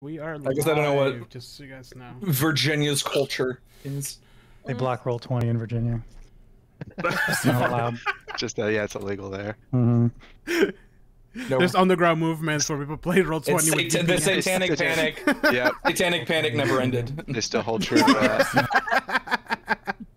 We are I guess I don't know what just so you guys know. Virginia's culture is. They block roll20 in Virginia. It's not allowed. Just yeah, it's illegal there. Mm-hmm. No. There's underground movements where people play roll20 with the Satanic Panic. Yeah, Satanic Panic never ended. they still hold true to that.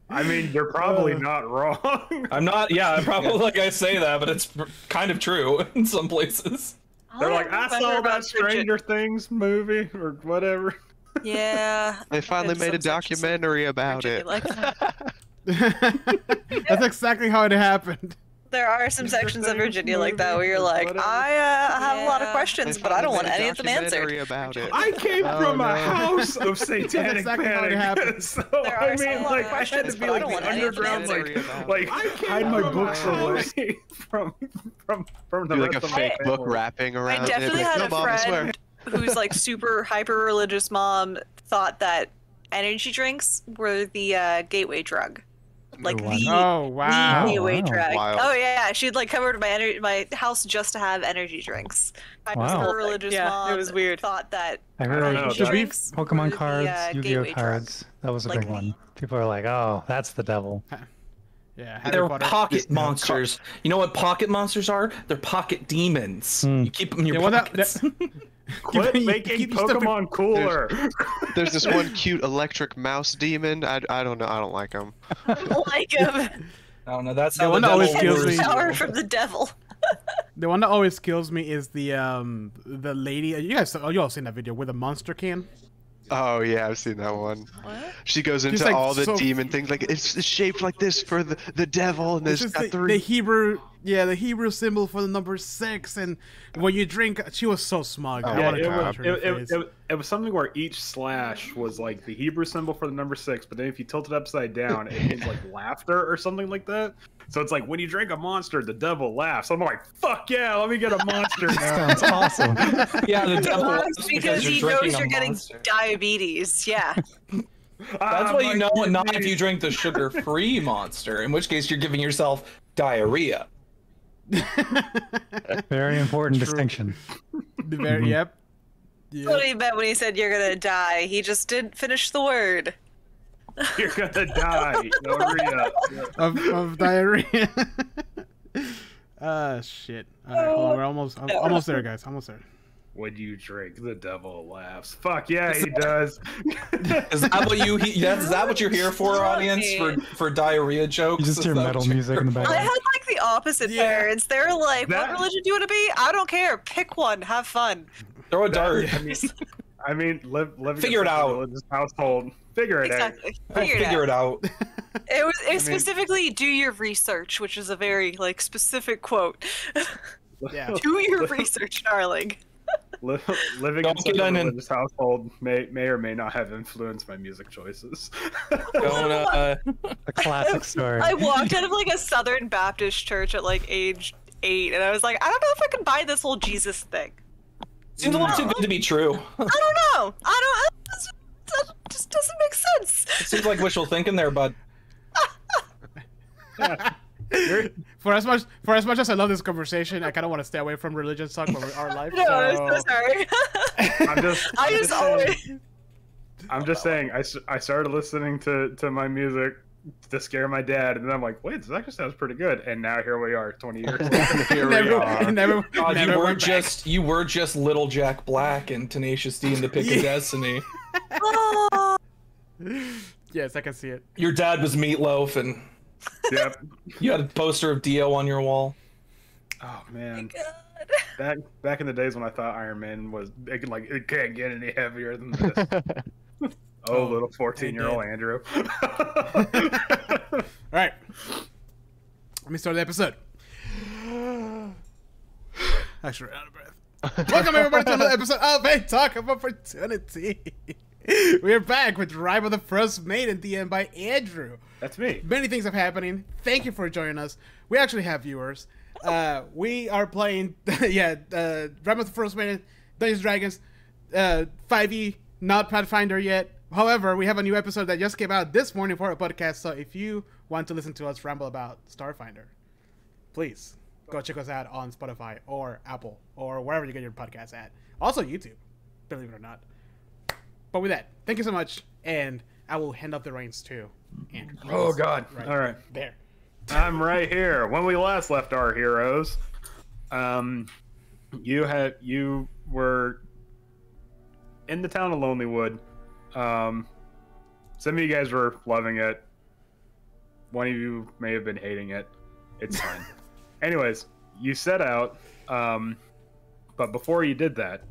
I mean, you're probably not wrong. I'm not. Yeah, I'm probably like I say that, but it's kind of true in some places. They're like, I saw that Stranger Things movie or whatever. Yeah. They finally made a documentary about it. Like that. That's exactly how it happened. There are some sections of Virginia like that where you're like, I have a lot of questions, but I don't want any of them answered. About it. I came from a house of satanic exactly how it panic. happened. So, There are I some mean, lot like, of I had questions, to be but I like don't the want any of them underground, answered. like hide my books away from the Do like rest a of my fake book family. wrapping around I definitely it. Like, had no, a Mom, I swear. friend who's like super hyper religious mom thought that energy drinks were the gateway drug. Like the Oh wow! gateway wow. drug. Wild. Oh yeah, she'd like covered my house just to have energy drinks. Wow. Her religious mom it was weird. thought that I I heard don't know, energy that- drinks were Pokemon the, cards, Yu-Gi-Oh gateway drug. cards. That was a Like big one. People are like, oh, that's the devil. Yeah, Harry They're Potter. pocket monsters. You know what pocket monsters are? They're pocket demons. Hmm. You keep them in your Yeah, well, pockets. Quit Keep making your stuff in- Pokemon cooler. There's this one cute electric mouse demon. I don't know. I don't like him. Like him. Oh no, that's The how one the that always devil kills lures me- you. Power from the devil. The one that always kills me is the lady. You guys, you all seen that video with a monster can? Oh yeah, I've seen that one. What? She goes into like, all the so- demon things, like it's shaped like this for the devil, and It's there's just got the three. Hebrew, the Hebrew symbol for the number 6, and when you drink, she was so smug. I Yeah, wanted to it punch her in the face. it was something where each slash was like the Hebrew symbol for the number 6, but then if you tilt it upside down, it means like laughter or something like that. So it's like when you drink a monster, the devil laughs. I'm like, fuck yeah, let me get a monster now. Sounds awesome. Yeah, the devil Laughs laughs because he drinking knows a you're getting monster. diabetes. Yeah. That's why you know, not if you drink the sugar-free monster, in which case you're giving yourself diarrhea. Very important distinction. The very, yep. That's what he meant when he said you're gonna die. He just didn't finish the word. You're gonna die. Diarrhea. Of diarrhea. Shit. All right, hold on, we're almost there, guys. Almost there. When you drink, the devil laughs. Fuck yeah, he does. Is that what is that what you're here for, audience? For diarrhea jokes? You just Is hear that metal what you're- music in the I background. had like the opposite parents. They're like, That- what religion do you want to be? I don't care. Pick one. Have fun. Throw a dart. I mean, living Figure in it such a out. religious household. Figure it out. Exactly. Figure it out. It was specifically do your research, which is a very like specific quote. Yeah. Do your research, darling. Living in Don't such get a on in. religious household may or may not have influenced my music choices. Don't, A classic story. I walked out of like a Southern Baptist church at like age 8, and I was like, I don't know if I can buy this whole Jesus thing. seems a little too good to be true. I don't know. That just doesn't make sense. Seems like wishful thinking there, bud. For as much as I love this conversation, I kind of want to stay away from religion talk for our life. No, I'm so sorry. I'm just saying. I started listening to my music to scare my dad, and then I'm like, wait, this actually sounds pretty good. And now here we are, 20 years later. Here we are. God, never you were went back. just Little Jack Black and Tenacious D in the Pick of Destiny. Oh, Yes, I can see it. Your dad was Meatloaf, and Yep. you had a poster of Dio on your wall. Oh man. God. Back in the days when I thought Iron Man was it can't get any heavier than this. Oh, little 14-year-old Andrew. All right. Let me start the episode. Actually, ran out of breath. Welcome everybody to another episode of A Talk of Opportunity. We are back with Rime of the Frostmaiden, DM by Andrew. That's me. Many things are happening. Thank you for joining us. We actually have viewers. We are playing, Rime of the Frostmaiden, Dungeons Dragons, 5e, not Pathfinder yet. However, we have a new episode that just came out this morning for our podcast, so if you want to listen to us ramble about Starfinder, please go check us out on Spotify or Apple or wherever you get your podcasts at. Also YouTube, believe it or not. But with that, thank you so much, and I will hand off the reins to Andrew. Oh God! Right All right, there. I'm right here. When we last left our heroes, you were in the town of Lonelywood. Some of you guys were loving it. One of you may have been hating it. It's fine. Anyways, you set out, but before you did that,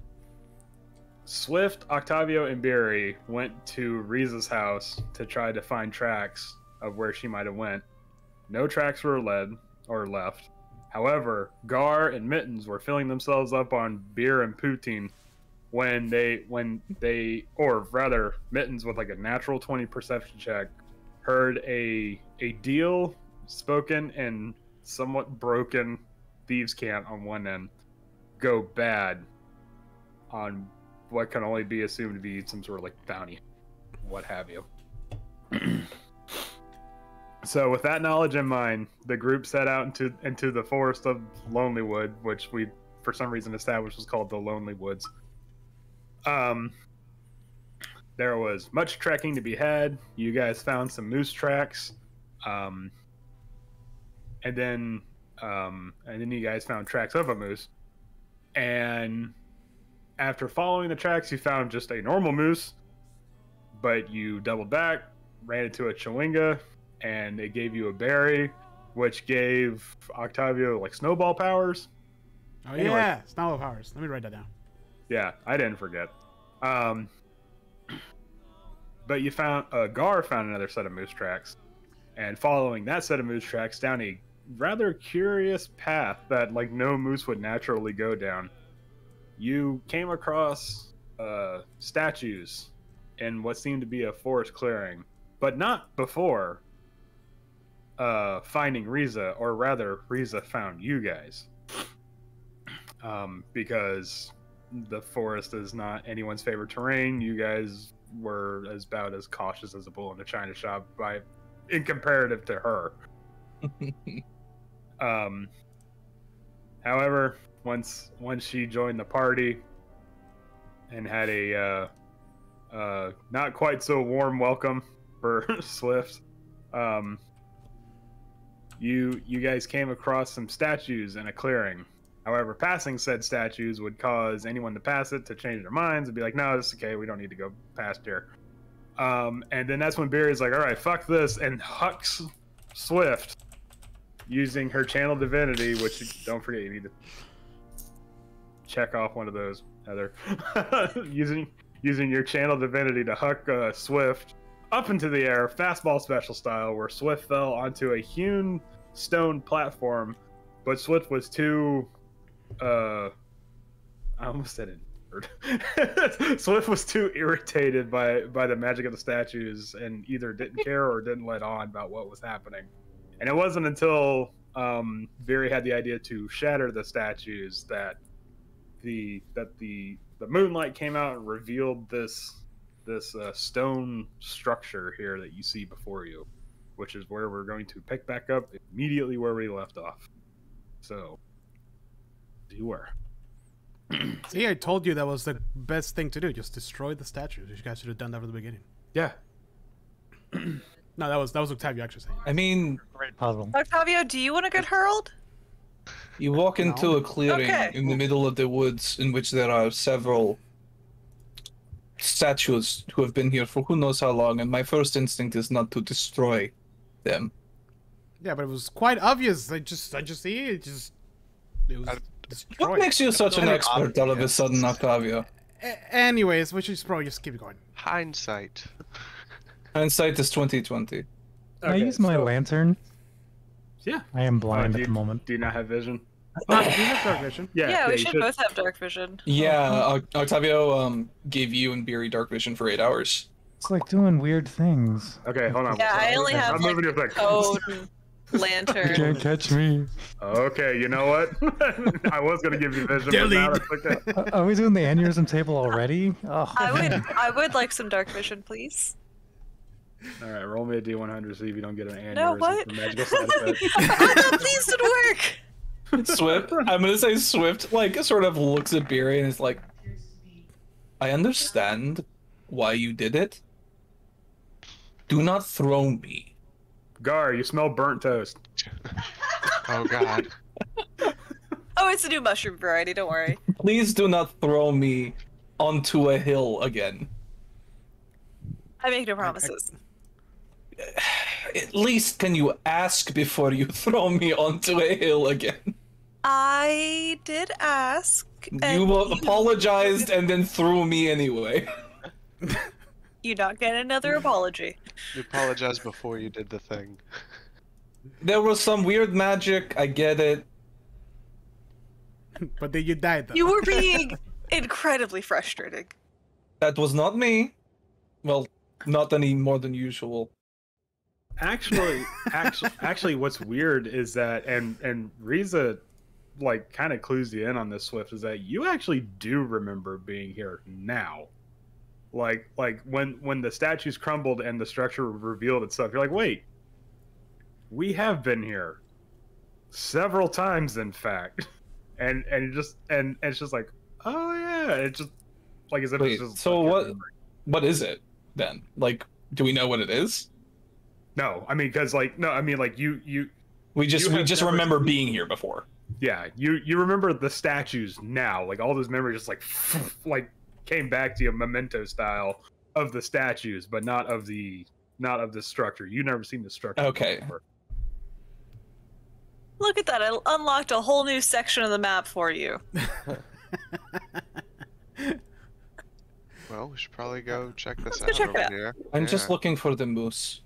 Swift, Octavio, and Barry went to Riza's house to try to find tracks of where she might have went. No tracks were left. However, Gar and Mittens were filling themselves up on beer and poutine when they, or rather, Mittens with like a natural 20 perception check, heard a deal spoken in somewhat broken thieves' cant on one end go bad on what can only be assumed to be some sort of like bounty, what have you. So with that knowledge in mind, the group set out into the forest of Lonelywood, which we for some reason established was called the Lonely Woods. There was much trekking to be had. You guys found some moose tracks, and then you guys found tracks of a moose. And after following the tracks, you found just a normal moose, but you doubled back, ran into a chewinga, and it gave you a berry, which gave Octavio like snowball powers. Oh Anyway. yeah, snowball powers. Let me write that down. Yeah, I didn't forget. But you found Gar found another set of moose tracks, and following that set of moose tracks down a rather curious path that like no moose would naturally go down, you came across statues in what seemed to be a forest clearing, but not before finding Riza, or rather Riza found you guys, because the forest is not anyone's favorite terrain. You guys were about as cautious as a bull in a china shop in comparative to her. However, once she joined the party and had a not quite so warm welcome for Swift, you guys came across some statues in a clearing. However, passing said statues would cause anyone to pass it to change their minds and be like, no, it's okay, we don't need to go past here. And then that's when Barry's like, all right, fuck this, and hucks Swift using her channel divinity, which, don't forget, you need to check off one of those, Heather. using your channel divinity to huck Swift up into the air, fastball special style, where Swift fell onto a hewn stone platform, but Swift was too... I almost said it. Swift was too irritated by the magic of the statues and either didn't care or didn't let on about what was happening. And it wasn't until Barry had the idea to shatter the statues that the moonlight came out and revealed this stone structure here that you see before you, which is where we're going to pick back up immediately where we left off. So, you were. See, I told you that was the best thing to do. Just destroy the statues. You guys should have done that from the beginning. Yeah. No, that was Octavio actually saying. I mean, Great puzzle. Octavio, do you want to get hurled? you walk into a clearing Okay. in the middle of the woods in which there are several statues who have been here for who knows how long, and my first instinct is not to destroy them. Yeah, but it was quite obvious. I just see it. It was destroyed. What makes you such an Very expert all of a obvious. sudden, Octavio? Anyways, we should probably just keep going. Hindsight. Hindsight is 2020. Can I use my lantern? Yeah. I am blind do at the moment. Do you not have vision? Do you have dark vision? Yeah, we you should both have dark vision. Yeah, Octavio gave you and Beery dark vision for 8 hours. It's like doing weird things. Okay, hold on. Yeah, I only have I'm like moving your thing. code and You lantern. can't catch me. Okay, you know what? I was gonna give you vision, but now that's okay. Are we doing the aneurysm table already? Oh, I would like some dark vision, please. All right, roll me a d100, see if you don't get an aneurysm No, what? from magical side effect. Oh, please didn't work. Swift, I'm gonna say Swift, like, sort of looks at Beery and is like, I understand why you did it, do not throw me. Gar, you smell burnt toast. Oh God. Oh, it's a new mushroom variety. Don't worry. Please do not throw me onto a hill again. I make no promises. At least can you ask before you throw me onto a hill again? I did ask. You apologized and then threw me anyway. You not get another apology. You apologized before you did the thing. There was some weird magic, I get it. But then you died, though. You were being incredibly frustrating. That was not me. Well, not any more than usual. Actually, what's weird is that, and Riza, like, kind of clues you in on this, Swift, is that you actually do remember being here now. Like when the statues crumbled and the structure revealed itself, you're like, wait, we have been here several times, in fact, and it's just like, oh yeah, it's just like as if Wait, it's just. so like, what is it then? Like, do we know what it is? No, I mean, because like, no, I mean, like We just never remember seen- being here before. Yeah, you remember the statues now, like all those memories just like came back to you memento style of the statues, but not of the structure. You never seen the structure. Okay. before. Look at that. I unlocked a whole new section of the map for you. Well, we should probably go check this Let's go out check it over out. here. I'm just Yeah. looking for the moose.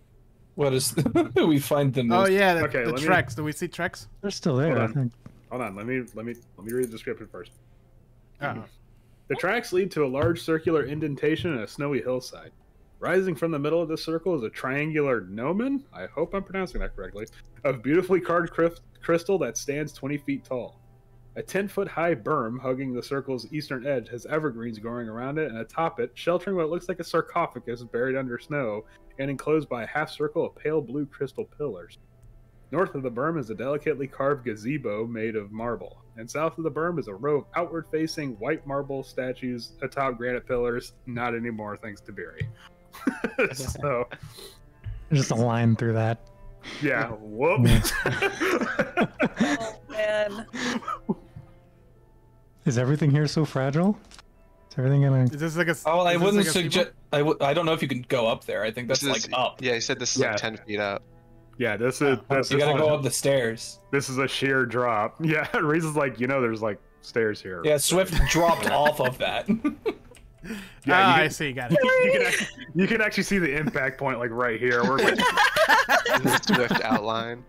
Where is do we find the moose? Oh yeah, the, Okay, the let me- tracks. Do we see tracks? They're still there, Hold I on. think. Hold on, let me read the description first. Oh. The tracks lead to a large circular indentation in a snowy hillside. Rising from the middle of the circle is a triangular gnomon, I hope I'm pronouncing that correctly, of beautifully carved crystal that stands 20 feet tall. A 10-foot high berm hugging the circle's eastern edge has evergreens growing around it, and atop it, sheltering what looks like a sarcophagus buried under snow and enclosed by a half circle of pale blue crystal pillars. North of the berm is a delicately carved gazebo made of marble, and south of the berm is a row of outward-facing white marble statues atop granite pillars. Not anymore, thanks to Beery. So, Just a line through that. yeah, whoops. Oh, man. Is everything here so fragile? Is everything gonna... Is this like a? Oh, I is this wouldn't like a suggest. I don't know if you can go up there. I think that's This is- like up. Yeah, he said this is Yeah. like 10 feet up. Yeah, this is You gotta go up the stairs. This is a sheer drop. Yeah, Reese's like, there's like stairs here. Yeah, Swift dropped off of that. Yeah, I you see. Got it. you can actually see the impact point like right here. Where like, Swift outline.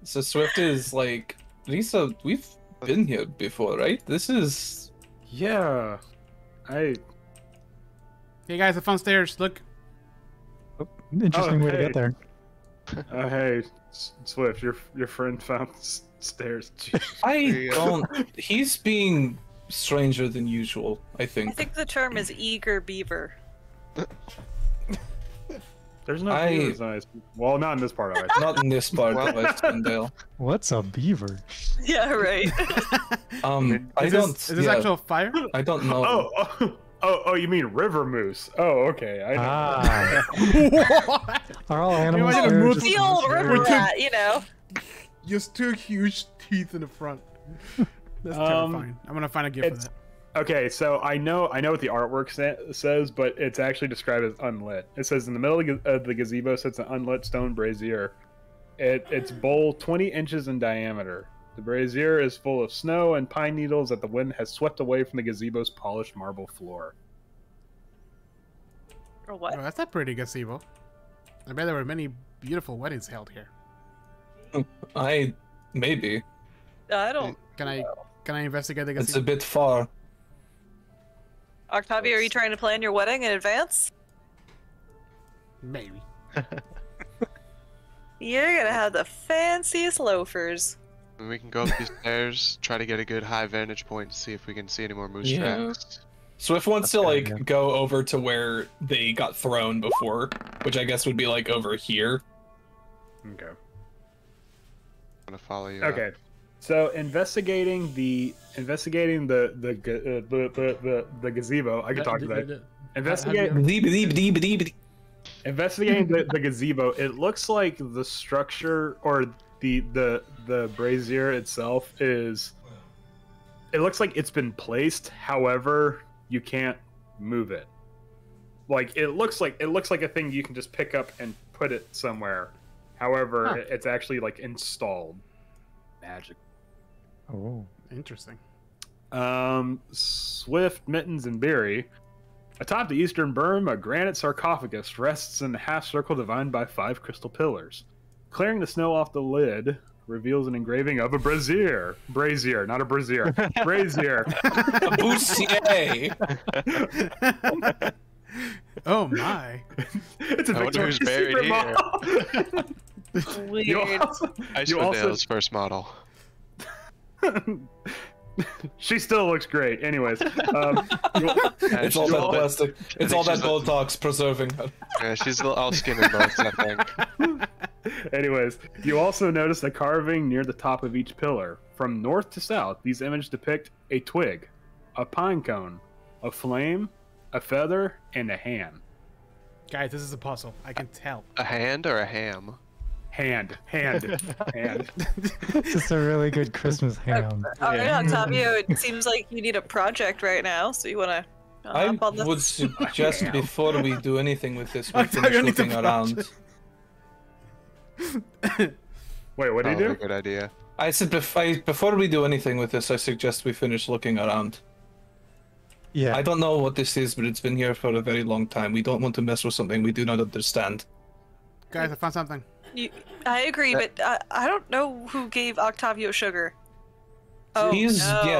So Swift is like, Lisa, we've been here before, right? This is. yeah, Hey guys, I found stairs. Look. Interesting way to hey. get there. hey, Swift, your friend found stairs. Jeez. I you go. don't. He's being stranger than usual, I I think. think the term is eager beaver. There's no I- beavers on Ice. Well, not in this part of it. Not in this part of Icewind Dale. What's a beaver? Yeah, right. I Is don't. this, is this yeah, actual fire? I don't know. Oh, you mean river moose? Oh, okay. I know. Ah. What? Are all animals imagine a there moose- just The old river We're too- rat, you know. Just two huge teeth in the front. That's terrifying. I'm gonna find a gift for it's- that. Okay, so I know what the artwork says, but it's actually described as unlit. It says in the middle of the gazebo sits an unlit stone brazier. Its bowl 20 inches in diameter. The brazier is full of snow and pine needles that the wind has swept away from the gazebo's polished marble floor. Or Oh, what? that's a pretty gazebo. I bet there were many beautiful weddings held here. Maybe I don't. Can I investigate the it's a gazebo? bit far. Octavia, are you trying to plan your wedding in advance? Maybe. You're gonna have the fanciest loafers. And we can go up these stairs, try to get a good high vantage point to see if we can see any more moose Yeah. tracks. Swift wants to Okay, like yeah. go over to where they got thrown before, which I guess would be like over here. Okay. I'm gonna follow you. Okay. So investigating the gazebo. I can talk to that. Investigating the gazebo, it looks like the structure or the brazier itself is. It looks like it's been placed. However, you can't move it. Like it looks like a thing you can just pick up and put it somewhere. However, it's actually like installed. Magic. Oh, Interesting. Swift, Mittens, and Beery. Atop the eastern berm, a granite sarcophagus rests in a half circle divided by 5 crystal pillars. Clearing the snow off the lid reveals an engraving of a brazier. Brazier, not a brazier. Brazier. A bustier. Oh my. It's a I wonder Victoria's who's buried Secret here. model. Weird. Icewind first model. She still looks great. Anyways, It's all that plastic. It's all that Botox preserving her. Yeah, she's all skin and bones, I think. anyways, you also notice a carving near the top of each pillar. From north to south, these images depict a twig, a pine cone, a flame, a feather, and a hand. Guys, this is a puzzle. I can tell. A hand or a ham? Hand. just a really good Christmas ham. All right, Octavio, it seems like you need a project right now, so you want to I hop on this? would suggest before we do anything with this, we Octavio finish needs a looking around. Wait, what do you do? Good idea. I said before we do anything with this, I suggest we finish looking around. Yeah. I don't know what this is, but it's been here for a very long time. We don't want to mess with something we do not understand. Guys, I found something. I agree, but I don't know who gave Octavio sugar. Oh,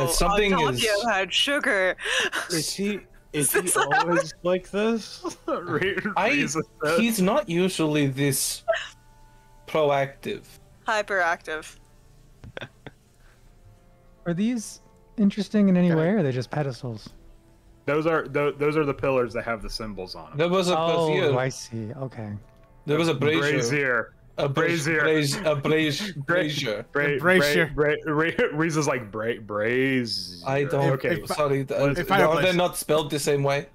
Something Octavio is. had sugar. Is he always like this? He's not usually this proactive. Hyperactive. Are these interesting in any way, or are they just pedestals? Those are the pillars that have the symbols on them. There was a brazier. Oh, I see. Okay. There was a brazier. Brazier. A brazier. A brazier. Reese's like braze. I don't. Okay. Sorry. Are fireplace. they not spelled the same way?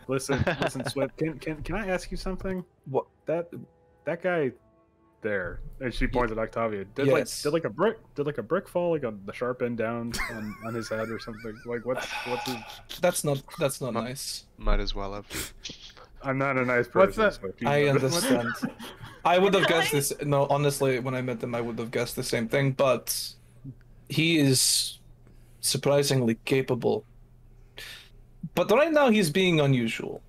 Listen, Swift. Can I ask you something? What? That guy there, and she points at Octavio. Did Yes. like a brick fall like on the sharp end down on his head or something? Like what's his... That's not nice. Might as well have. I'm not a nice What's person. that? Swift, you I know that. understand. I would have guessed this. No, honestly, when I met him, I would have guessed the same thing. But he is surprisingly capable. But right now, he's being unusual.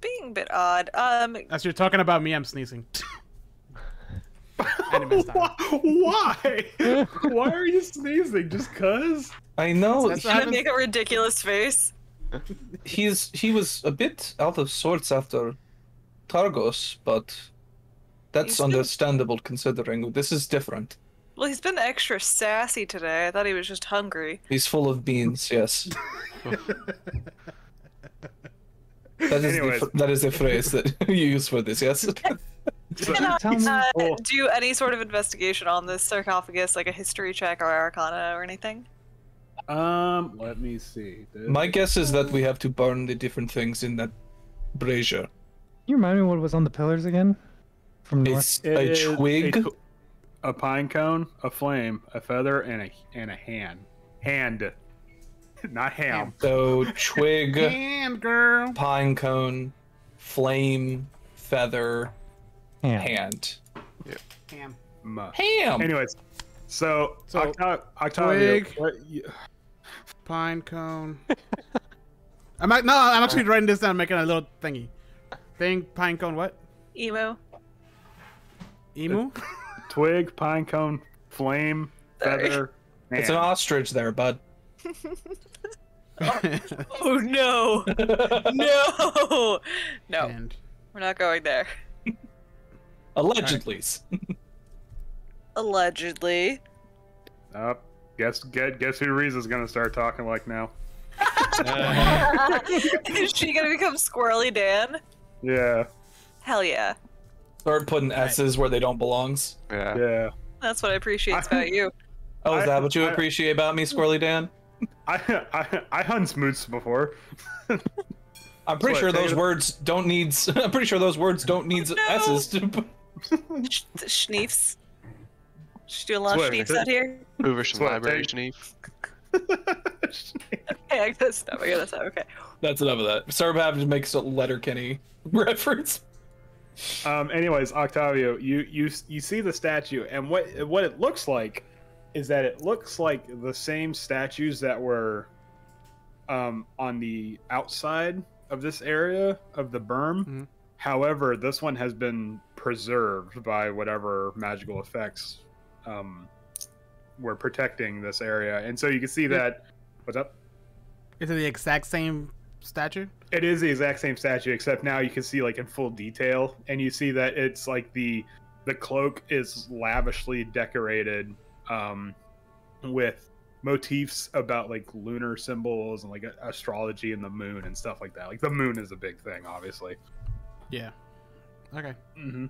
Being a bit odd. As you're talking about me, I'm sneezing. Why? Why are you sneezing? Just cause? I know. That's Should I make a ridiculous face? He was a bit out of sorts after Targos, but that's He's understandable considering this is different. Well, he's been extra sassy today. I thought he was just hungry. He's full of beans, yes. That is the phrase that you use for this, yes? Can I tell me- do any sort of investigation on this sarcophagus, like a history check or arcana or anything? Let me see. My guess is that we have to burn the different things in that brazier. Can you remind me what was on the pillars again? From north? It's a twig. A pine cone, a flame, a feather, and a hand. Hand. Not ham. So twig, Hand, girl. pine cone, flame, feather, Ham. hand. Ham. Ham! Anyways, so twig. Octavio, Pine cone. I'm actually writing this down, making a little thingy. Pine cone, what? Emo. Emu? twig, pine cone, flame, Sorry. feather, It's an hand. ostrich there, bud. Oh no! No! No, And we're not going there. Allegedly. Allegedly. Guess who Reeza's gonna start talking like now? Is she gonna become Squirrely Dan? Yeah, Hell yeah. Start putting S's where they don't belongs. Yeah. yeah. That's what I appreciate about you. Oh, is that what you I- appreciate about me, Squirrely Dan? I hunt smoots before. I'm pretty sure those words don't need. I'm pretty sure those words don't need S's. Schneefs. Should do a lot of schneefs out here. Hoover some library schneef. Okay, I gotta stop. Okay. That's enough of that. Sarabab makes a Letterkenny reference. Anyways, Octavio, you see the statue, and what it looks like is that it looks like the same statues that were on the outside of this area of the berm. Mm-hmm. However, this one has been preserved by whatever magical effects were protecting this area, and so you can see that. What's up? Is it the exact same statue? It is the exact same statue, except now you can see like in full detail, and you see that it's like the cloak is lavishly decorated with motifs about like lunar symbols and like astrology and the moon and stuff like that. Like the moon is a big thing, obviously. Yeah. Okay. Mm-hmm.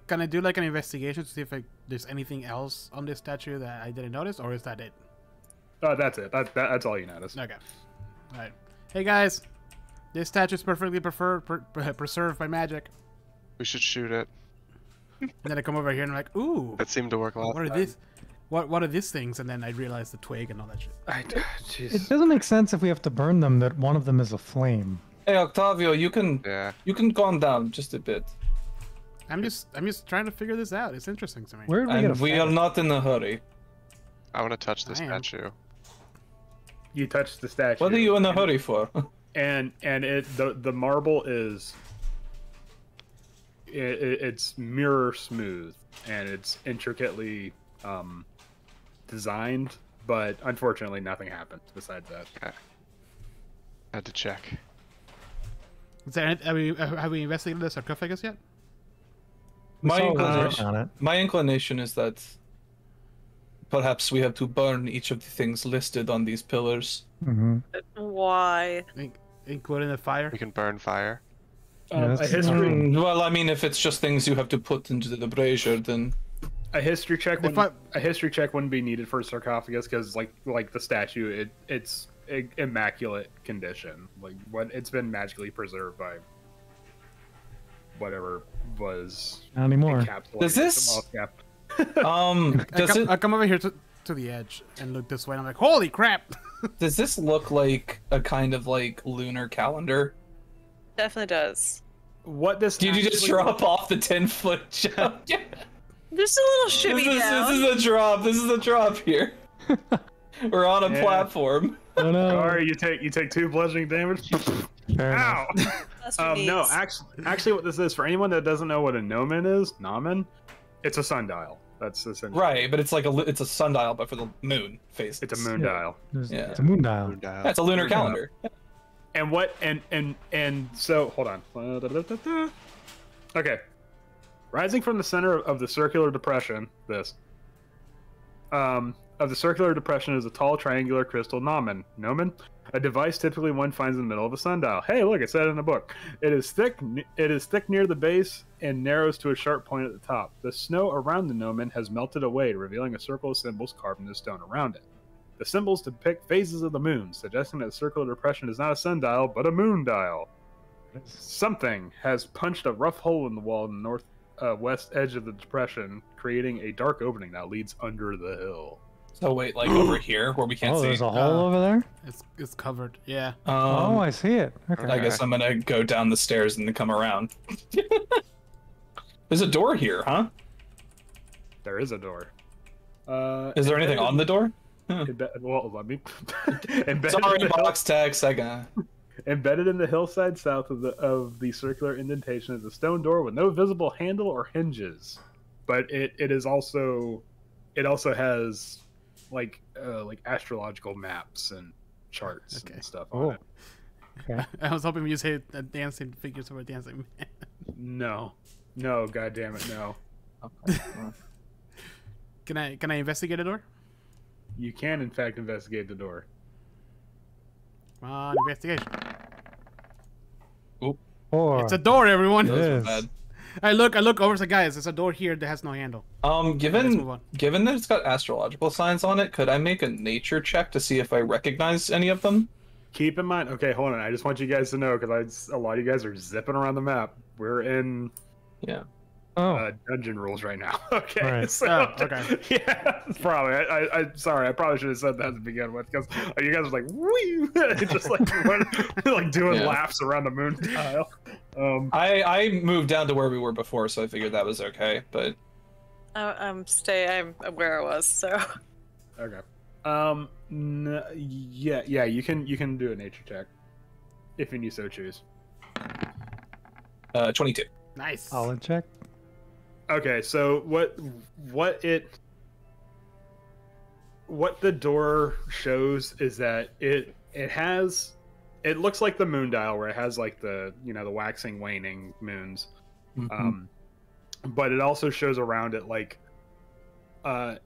Can I do like an investigation to see if there's anything else on this statue that I didn't notice, or is that it? That's it. That's all you notice. Okay. All right. Hey guys, this statue is perfectly preserved by magic. We should shoot it. And then I come over here and I'm like, ooh. That seemed to work a lot. What are these? What are these things? And then I realize the twig and all that shit. It doesn't make sense if we have to burn them that one of them is a flame. Hey Octavio, you can calm down just a bit. I'm just trying to figure this out. It's interesting to me. Where did we get a we are not in a hurry. I want to touch the statue. You touch the statue. What are you in a hurry for? And the marble is it's mirror smooth and it's intricately designed, but unfortunately nothing happens besides that. Okay. Had to check. Is there have we investigated the sarcophagus yet? My on it. inclination is that perhaps we have to burn each of the things listed on these pillars. Mm-hmm. Why? Including the fire? We can burn fire. A history. Well, I mean, if it's just things you have to put into the brazier, then A history check wouldn't be needed for a sarcophagus because, like the statue, it's immaculate condition. Like it's been magically preserved by whatever was Not anymore. encapsulated. Does this? I come over here to the edge and look this way, and I'm like, holy crap! Does this look like a kind of like lunar calendar? Definitely does. What this? Did you just drop off the 10-foot jump? Yeah. Just a little shimmy down. This is a drop. This is a drop here. We're on a platform. Oh no! Sorry, you take 2 bludgeoning damage. Ow! No, actually, what this is for anyone that doesn't know what a gnomon is, it's a sundial. That's essentially Right, but it's like it's a sundial, but for the moon phase. It's a moon dial. Yeah. It's a moon dial. That's a lunar calendar. And what? And so hold on. Okay. Rising from the center of the circular depression, of the circular depression is a tall triangular crystal gnomon, a device typically one finds in the middle of a sundial. Hey, look, it said in the book. It is thick near the base and narrows to a sharp point at the top. The snow around the gnomon has melted away, revealing a circle of symbols carved in the stone around it. The symbols depict phases of the moon, suggesting that the circular depression is not a sundial, but a moon dial. Something has punched a rough hole in the wall in the northwest edge of the depression, creating a dark opening that leads under the hill. So wait, like over here where we can't see. Oh, there's a hole over there? It's covered. Yeah. Oh, I see it. Okay. I guess I'm gonna go down the stairs and then come around. There's a door here, huh? There is a door. Is there anything on the door? Well, let me. Sorry, box text. I got. Embedded in the hillside south of the circular indentation is a stone door with no visible handle or hinges, but it also has like astrological maps and charts and stuff on it. Okay. I was hoping you say a dancing figures of a dancing man. No, god damn it, no. Can I investigate a door? You can in fact investigate the door. Come on, investigation. Oop. It's a door, everyone. It Bad. is. I look over. So guys, there's a door here that has no handle. Given that it's got astrological signs on it, could I make a nature check to see if I recognize any of them? keep in mind. Okay, hold on. I just want you guys to know because a lot of you guys are zipping around the map. We're in dungeon rules right now. Okay. Right. So, okay. Yeah, probably. I'm sorry. I probably should have said that to begin with because you guys are like, wee, just like doing laps around the moon tile. I moved down to where we were before, so I figured that was okay. But I'm where I was. So. Okay. Yeah. You can do a nature check if you so choose. 22. Nice. Solid check. Okay, so what the door shows is that it looks like the moon dial where it has like the the waxing waning moons, but it also shows around it like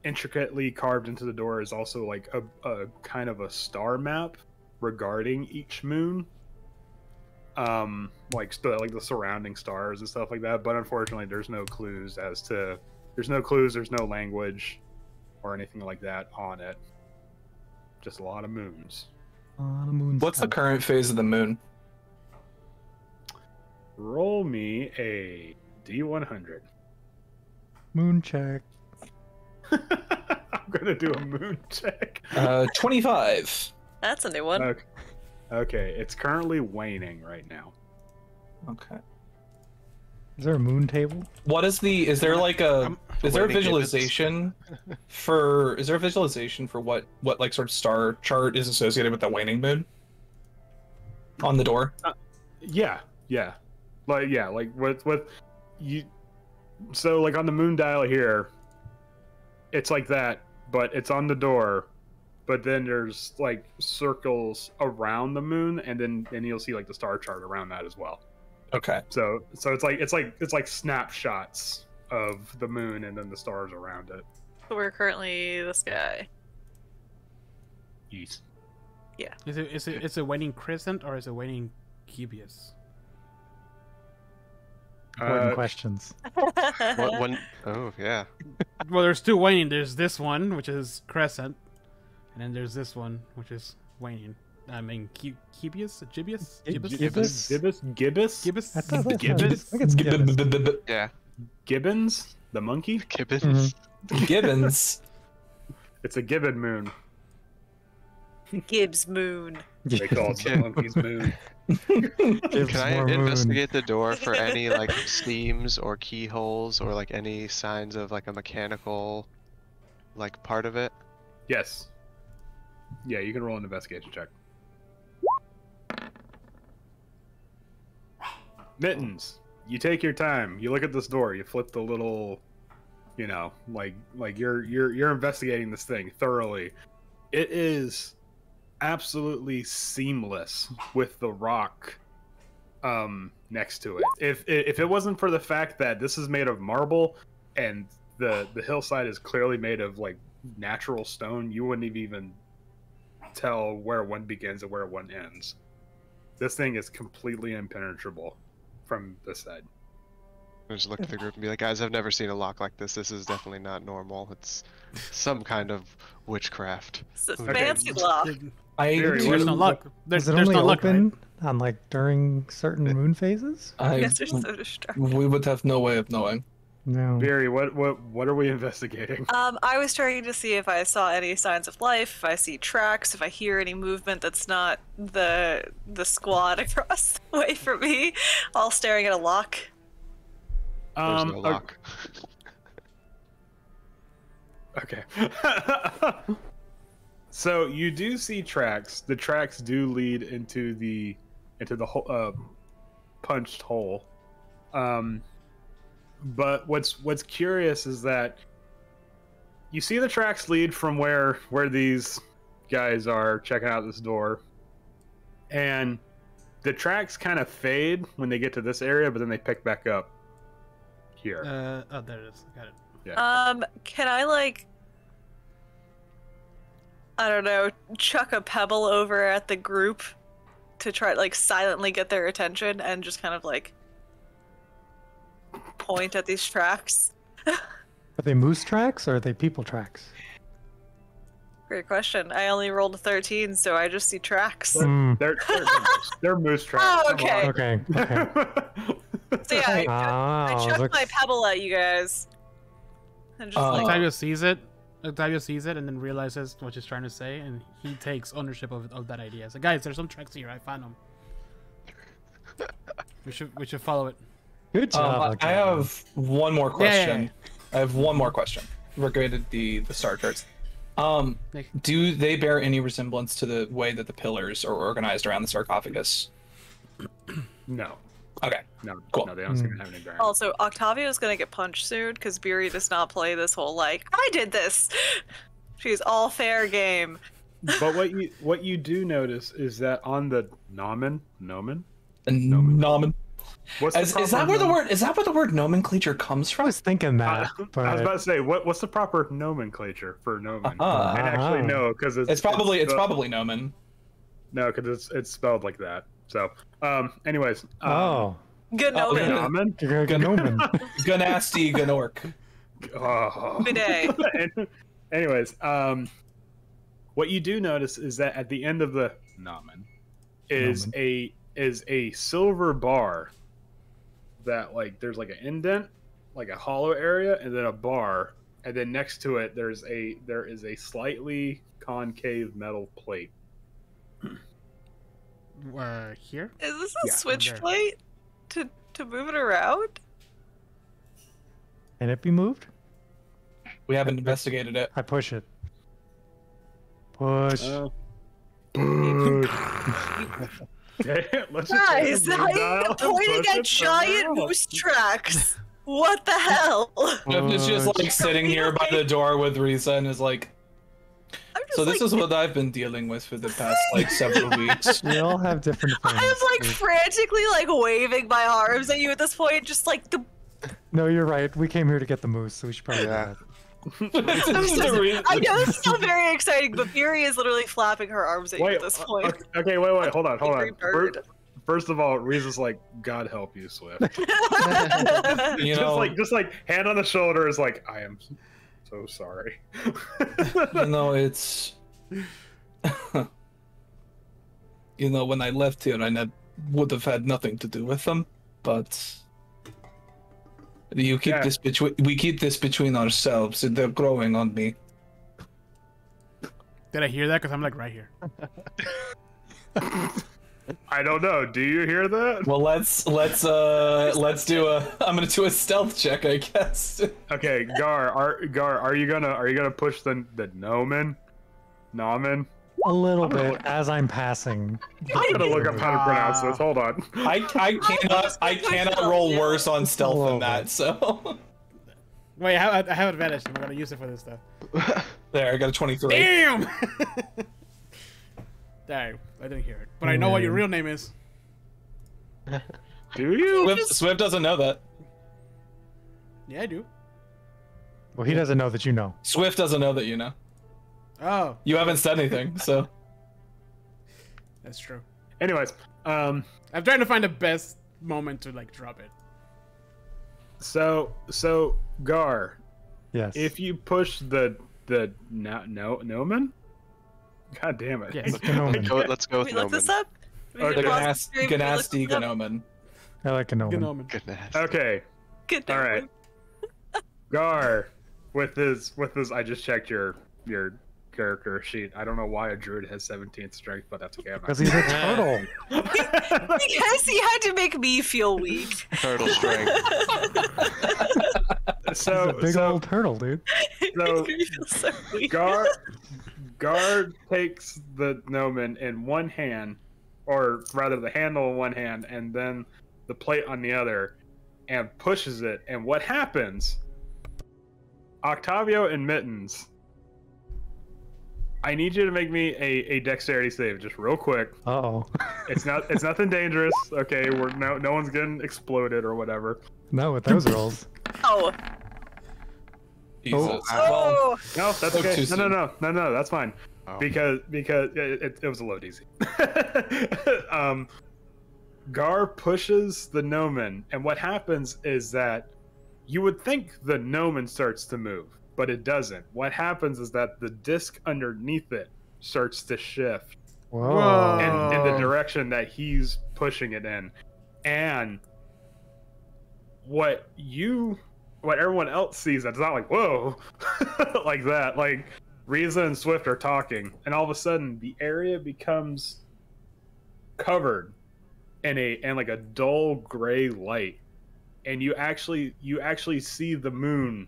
intricately carved into the door is also like a kind of a star map regarding each moon. Like the surrounding stars and stuff like that, but unfortunately there's no clues, there's no language or anything like that on it. Just a lot of moons. What's the current phase of the moon? Roll me a D100. Moon check. I'm gonna do a moon check. 25. That's a new one. Okay, it's currently waning right now. Okay. Is there a moon table? What is the? Is there like a? Is there a Waning visualization for? Is there a visualization for what like sort of star chart is associated with the waning moon? On the door. Yeah. Like what you. So like on the moon dial here, it's like that, but it's on the door. But then there's like circles around the moon, and then you'll see like the star chart around that as well. Okay. So it's like snapshots of the moon and then the stars around it. So we're currently this guy. Yes. Yeah. Is it waning crescent or is it waning cubeus? Important questions. What one? Oh yeah. Well, there's two waning. There's this one, which is crescent, and then there's this one, which is waning. I mean, cubeus, gibbous, Gibbous. I thought that's Gibbous? I think it's gibbous. Yeah. Gibbons, the monkey. Gibbons. Gibbons. It's a gibbon moon. Gibbs moon. They call it the monkey's moon. Gibbs Can I more moon. investigate the door for any like seams or keyholes or like any signs of like a mechanical like part of it? Yes. Yeah, you can roll an investigation check. Mittens, you take your time. You look at this door. You flip the little, like you're investigating this thing thoroughly. It is absolutely seamless with the rock next to it. If it wasn't for the fact that this is made of marble and the hillside is clearly made of like natural stone, you wouldn't even tell where one begins and where one ends. This thing is completely impenetrable from this side. I just look at the group and be like, guys, I've never seen a lock like this. This is definitely not normal. It's some kind of witchcraft. It's a fancy lock. There's no luck. Is it There's only no luck, open on like during certain moon phases? You guys are so distracted. We would have no way of knowing. No. Barry, what are we investigating? I was trying to see if I saw any signs of life, if I see tracks, if I hear any movement that's not the squad across the way from me, all staring at a lock. There's no lock. Okay. So you do see tracks. The tracks do lead into the punched hole. But what's curious is that you see the tracks lead from where these guys are checking out this door, and the tracks kind of fade when they get to this area, but then they pick back up here. Oh, there it is. Got it. Yeah. Can I like, I don't know, chuck a pebble over at the group to try like silently get their attention and just kind of like point at these tracks? Are they moose tracks or are they people tracks? Great question. I only rolled a 13, so I just see tracks. They're moose tracks. Oh, Come on. okay. Okay. So yeah, I chucked my pebble at you guys. And just Octavio sees it. Octavio sees it and then realizes what she's trying to say, and he takes ownership of that idea. So, guys, there's some tracks here. I found them. We should follow it. Good job. I have one more question. Yeah. I have one more question regarding the star charts. Do they bear any resemblance to the way that the pillars are organized around the sarcophagus? No. Okay. No. Cool. No, they don't seem to have any bearing. Also, Octavio's gonna get punched soon because Beery does not play this whole like I did this. She's all fair game. But what you do notice is that on the nomen. Is that where the word nomenclature comes I from? was thinking that. But... I was about to say what's the proper nomenclature for nomen? And actually no, because it's probably nomen. No, because it's spelled like that. So, anyways. Good nomen. Nomen. Gnomen. Ganasty Ganork. Oh. Bidet. Anyways, what you do notice is that at the end of the nomen is a silver bar that there's like an indent, like a hollow area, and then a bar, and then next to it there is a slightly concave metal plate. Here? Is this a Yeah, switch there. plate to move it around? Can it be moved? We haven't investigated it. I push it. Push. Okay, let's Guys, just I'm pointing at giant moose tracks. What the hell? It's just like sitting here by the door with Risa and is like, I'm just so this like, is what I've been dealing with for the past several weeks. We all have different things. I was like frantically waving my arms at you at this point, just like the. No, you're right. We came here to get the moose, so we should probably do that. I know this is still very exciting, but Fury is literally flapping her arms at you at this point. Okay, wait, hold on. Angry bird. First of all, Riza's like, God help you, Swift. You know, just like hand on the shoulder is like, I am so sorry. it's when I left here, I would have had nothing to do with them, but we keep this between ourselves, and they're growing on me. Did I hear that? Because I'm like right here. I don't know. Do you hear that? Well, let's do I'm gonna do a stealth check, I guess. Okay, Gar, are you gonna push the nomen? Nomen? A little bit as I'm passing. I'm gonna look up how to pronounce this. Hold on. I cannot roll worse on stealth than that. So Wait, I have advantage. I'm gonna use it for this stuff. there, I got a 23. Damn! Dang, I didn't hear it. But I know what your real name is. Do you? Swift doesn't know that. Yeah, I do. Well, he doesn't know that you know. Swift doesn't know that you know. Oh, You haven't said anything, so. that's true. Anyways, I'm trying to find the best moment to drop it. so Gar, Yes. if you push the nomen, God damn it. Yes, Gnomen. Let's go with We look Nomen. this up. We Okay. can pause the stream, we look Ganasty this up. Ganomen. I like a Gnomen. Gnomen. Goodness. Okay, Good all name. right. Gar, with his, I just checked your character sheet. I don't know why a druid has 17th strength, but that's okay. I'm not Because he's a turtle. Because he had to make me feel weak. Turtle strength. He's a big old turtle, dude. So- He feels so weak. Gar takes the gnomon in one hand, or rather the handle in one hand, and then the plate on the other, and pushes it. And what happens? Octavio and Mittens, I need you to make me a dexterity save, just real quick. Uh-oh. It's nothing dangerous. Okay, no one's getting exploded or whatever. Not with those rolls. Oh. Jesus. Well, Oh. No, that's Spoke okay. too soon. No, that's fine. Oh. Because it was a load easy. Gar pushes the gnomon, and what happens is that you would think the gnomon starts to move, but it doesn't. What happens is that the disc underneath it starts to shift Whoa. in the direction that he's pushing it in. And what everyone else sees, it's not like, whoa, like that. Like, Riza and Swift are talking, and all of a sudden the area becomes covered in like a dull gray light, and you actually see the moon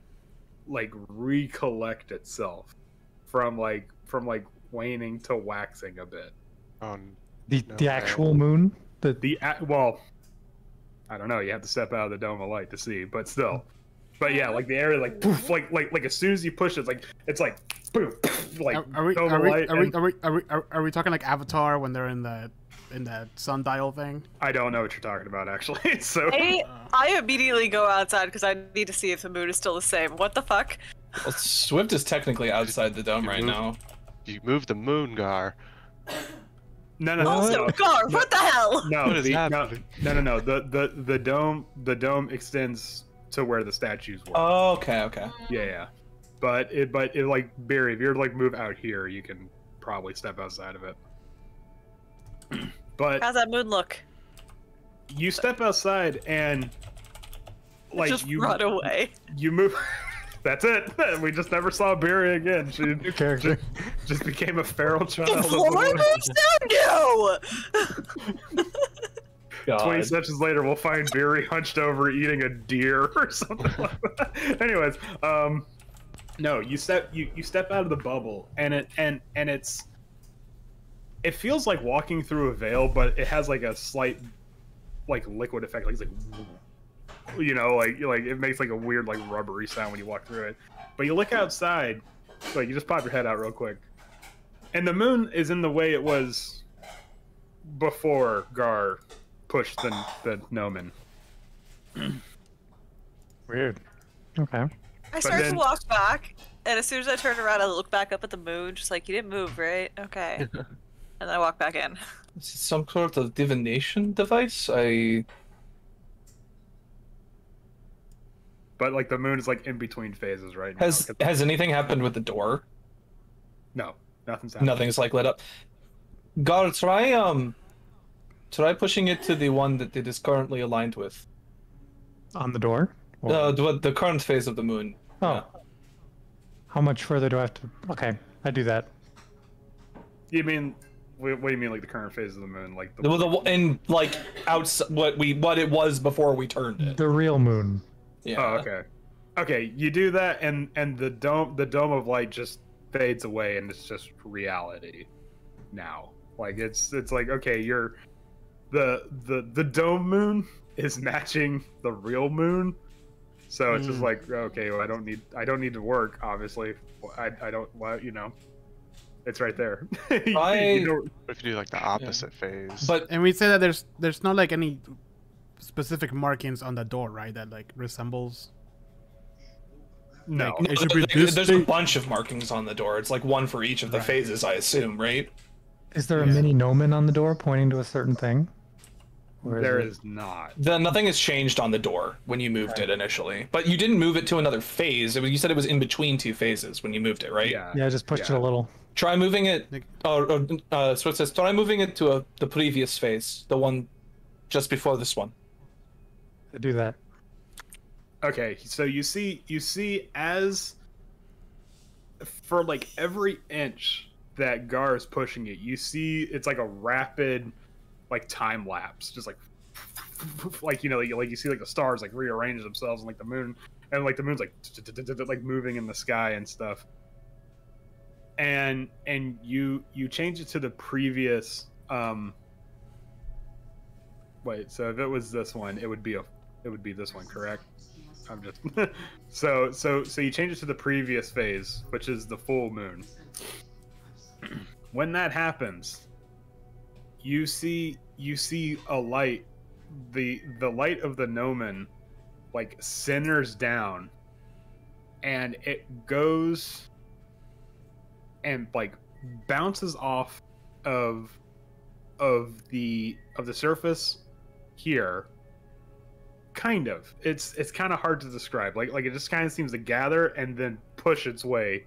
like recollect itself from waning to waxing a bit. The actual moon? Well, I don't know. You have to step out of the dome of light to see, but still. But yeah, like the area, like poof, like as soon as you push it, it's like boom, like are we talking like Avatar when they're in that sundial thing? I don't know what you're talking about, actually. So I immediately go outside because I need to see if the moon is still the same. What the fuck? Well, Swift is technically outside the dome right now. You moved the moon, Gar. No. Also, Gar, what the hell? No, What is happening? no. The dome extends to where the statues were. Oh, okay. Yeah. But it like, Barry, if you're to like move out here, you can probably step outside of it. But How's that moon look? you step outside and like Just you run away. You move. That's it. We just never saw Barry again. She New character. just became a feral child. The floor moves down? No! 20 sessions later, we'll find Barry hunched over eating a deer or something like that. Anyways, no, you step out of the bubble, and it feels like walking through a veil, but it has like a slight like liquid effect. Like it's like, you know, like it makes like a weird like rubbery sound when you walk through it. But you look outside, like you just pop your head out real quick, and the moon is in the way it was before Gar pushed the gnomon. Weird. Okay. I start to walk back, and as soon as I turn around, I look back up at the moon, just like, you didn't move, right? Okay. And then I walk back in. Is it some sort of divination device? But like the moon is like in between phases right now. Has anything happened with the door? No, nothing's happened. Nothing's like lit up. Gar, try pushing it to the one that it is currently aligned with. On the door? The current phase of the moon. Oh. Yeah. How much further do I have to... Okay, I do that. You mean... What do you mean, like the current phase of the moon? Like outside what it was before we turned it. The real moon. Yeah. Oh, okay. Okay, you do that, and the dome of light just fades away, and it's just reality now. Like it's like, okay, you're the dome moon is matching the real moon, so it's just like, okay, well, I don't need to work, obviously. I don't, well, you know, it's right there. If you do like the opposite phase. And we say that there's not like any specific markings on the door, right? That like resembles. No, there's a bunch of markings on the door. It's like one for each of the phases, I assume, right? Is there a mini gnomon on the door pointing to a certain thing? There is not. Nothing has changed on the door when you moved it initially, but you didn't move it to another phase. You said it was in between two phases when you moved it, right? Yeah, I just pushed it a little. Try moving it. So it says try moving it to the previous phase, the one just before this one. I do that. Okay, so you see as for like every inch that Gar is pushing it, you see it's like a rapid like time lapse, just like you know, like you see like the stars like rearrange themselves, and like the moon, and like the moon's like moving in the sky and stuff. And you change it to the previous wait, so if it was this one, it would be this one, correct? I'm just so you change it to the previous phase, which is the full moon. When that happens, you see a light, the light of the gnomon like centers down, and it goes and like bounces off of the surface here. Kind of. It's kind of hard to describe. Like it just kind of seems to gather and then push its way,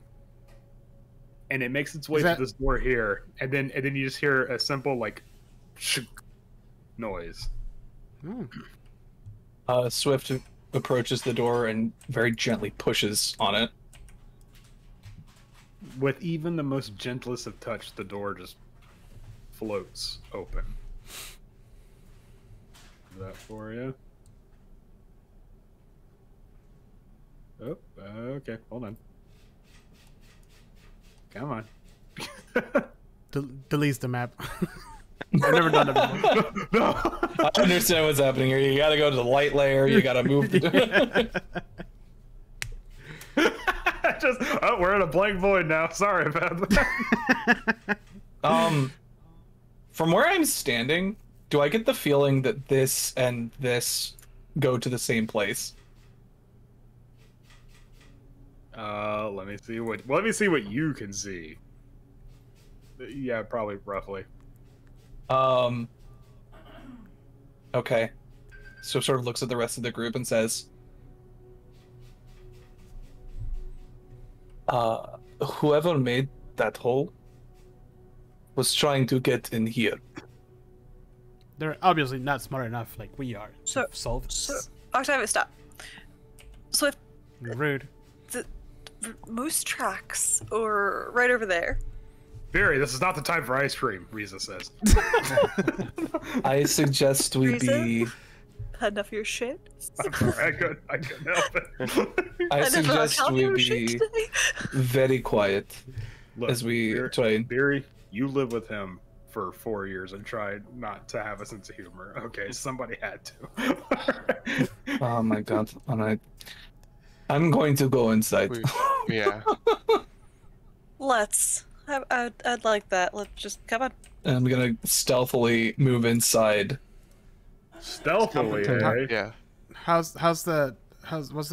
and it makes its way through this door here, and then you just hear a simple like noise. Swift approaches the door and very gently pushes on it. With even the most gentlest of touch, the door just floats open. Is that for you? Oh, okay. Hold on. Come on. Deletes the map. I've never done it before. No. I understand what's happening here. You gotta go to the light layer. You gotta move. We're in a blank void now. Sorry about that. From where I'm standing, do I get the feeling that this and this go to the same place? Let me see what you can see. Yeah, probably roughly. Okay. So sort of looks at the rest of the group and says, whoever made that hole was trying to get in here. They're obviously not smart enough like we are to So- solve this. Octavia, stop. Swift, Rude. moose tracks, or right over there. Barry, this is not the time for ice cream, Riza says. I suggest we be... Had enough of your shit? I'm sorry, I couldn't help it. I Had enough of suggest Octavia we shit be today? very quiet Look, as we try and... Barry, you live with him for 4 years and tried not to have a sense of humor. Okay, somebody had to. Oh my god. Alright. I'm going to go inside. Yeah. Let's. I'd like that. Let's just come on. I'm gonna stealthily move inside. Stealthily, eh? Yeah. What's the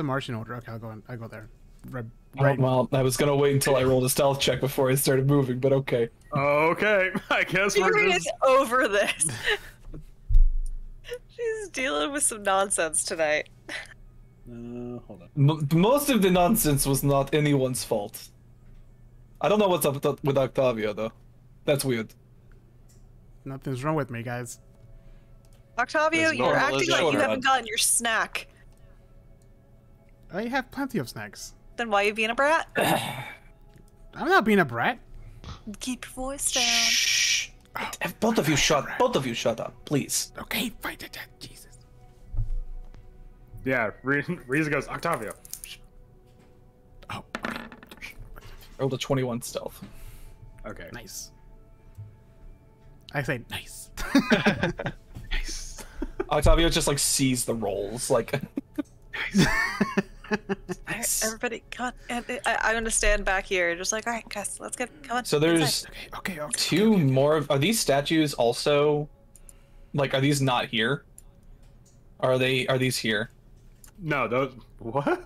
marching order? Okay, I go there. Right. Oh, well, I was gonna wait until I rolled a stealth check before I started moving, but okay. Okay, I guess we're Fury just... is over this. She's dealing with some nonsense tonight. hold on. Most of the nonsense was not anyone's fault. I don't know what's up with Octavia, though. That's weird. Nothing's wrong with me, guys. Octavio, There's you're acting like you normalization. haven't gotten your snack. I have plenty of snacks. Then why are you being a brat? I'm not being a brat. Keep your voice down. Shh. Both of you shut up, please. Okay, fine. Jesus. Yeah, Riza goes, Octavio. Oh, Rolled a 21 stealth. Okay. nice. I say nice. Nice. Octavio just like sees the rolls, like. Nice. Everybody, come on. I'm gonna stand back here, just like, all right, guys, let's get, come on. So there's inside. Okay. two more. Are these statues also, like, are these not here? Are these here? No, those... What?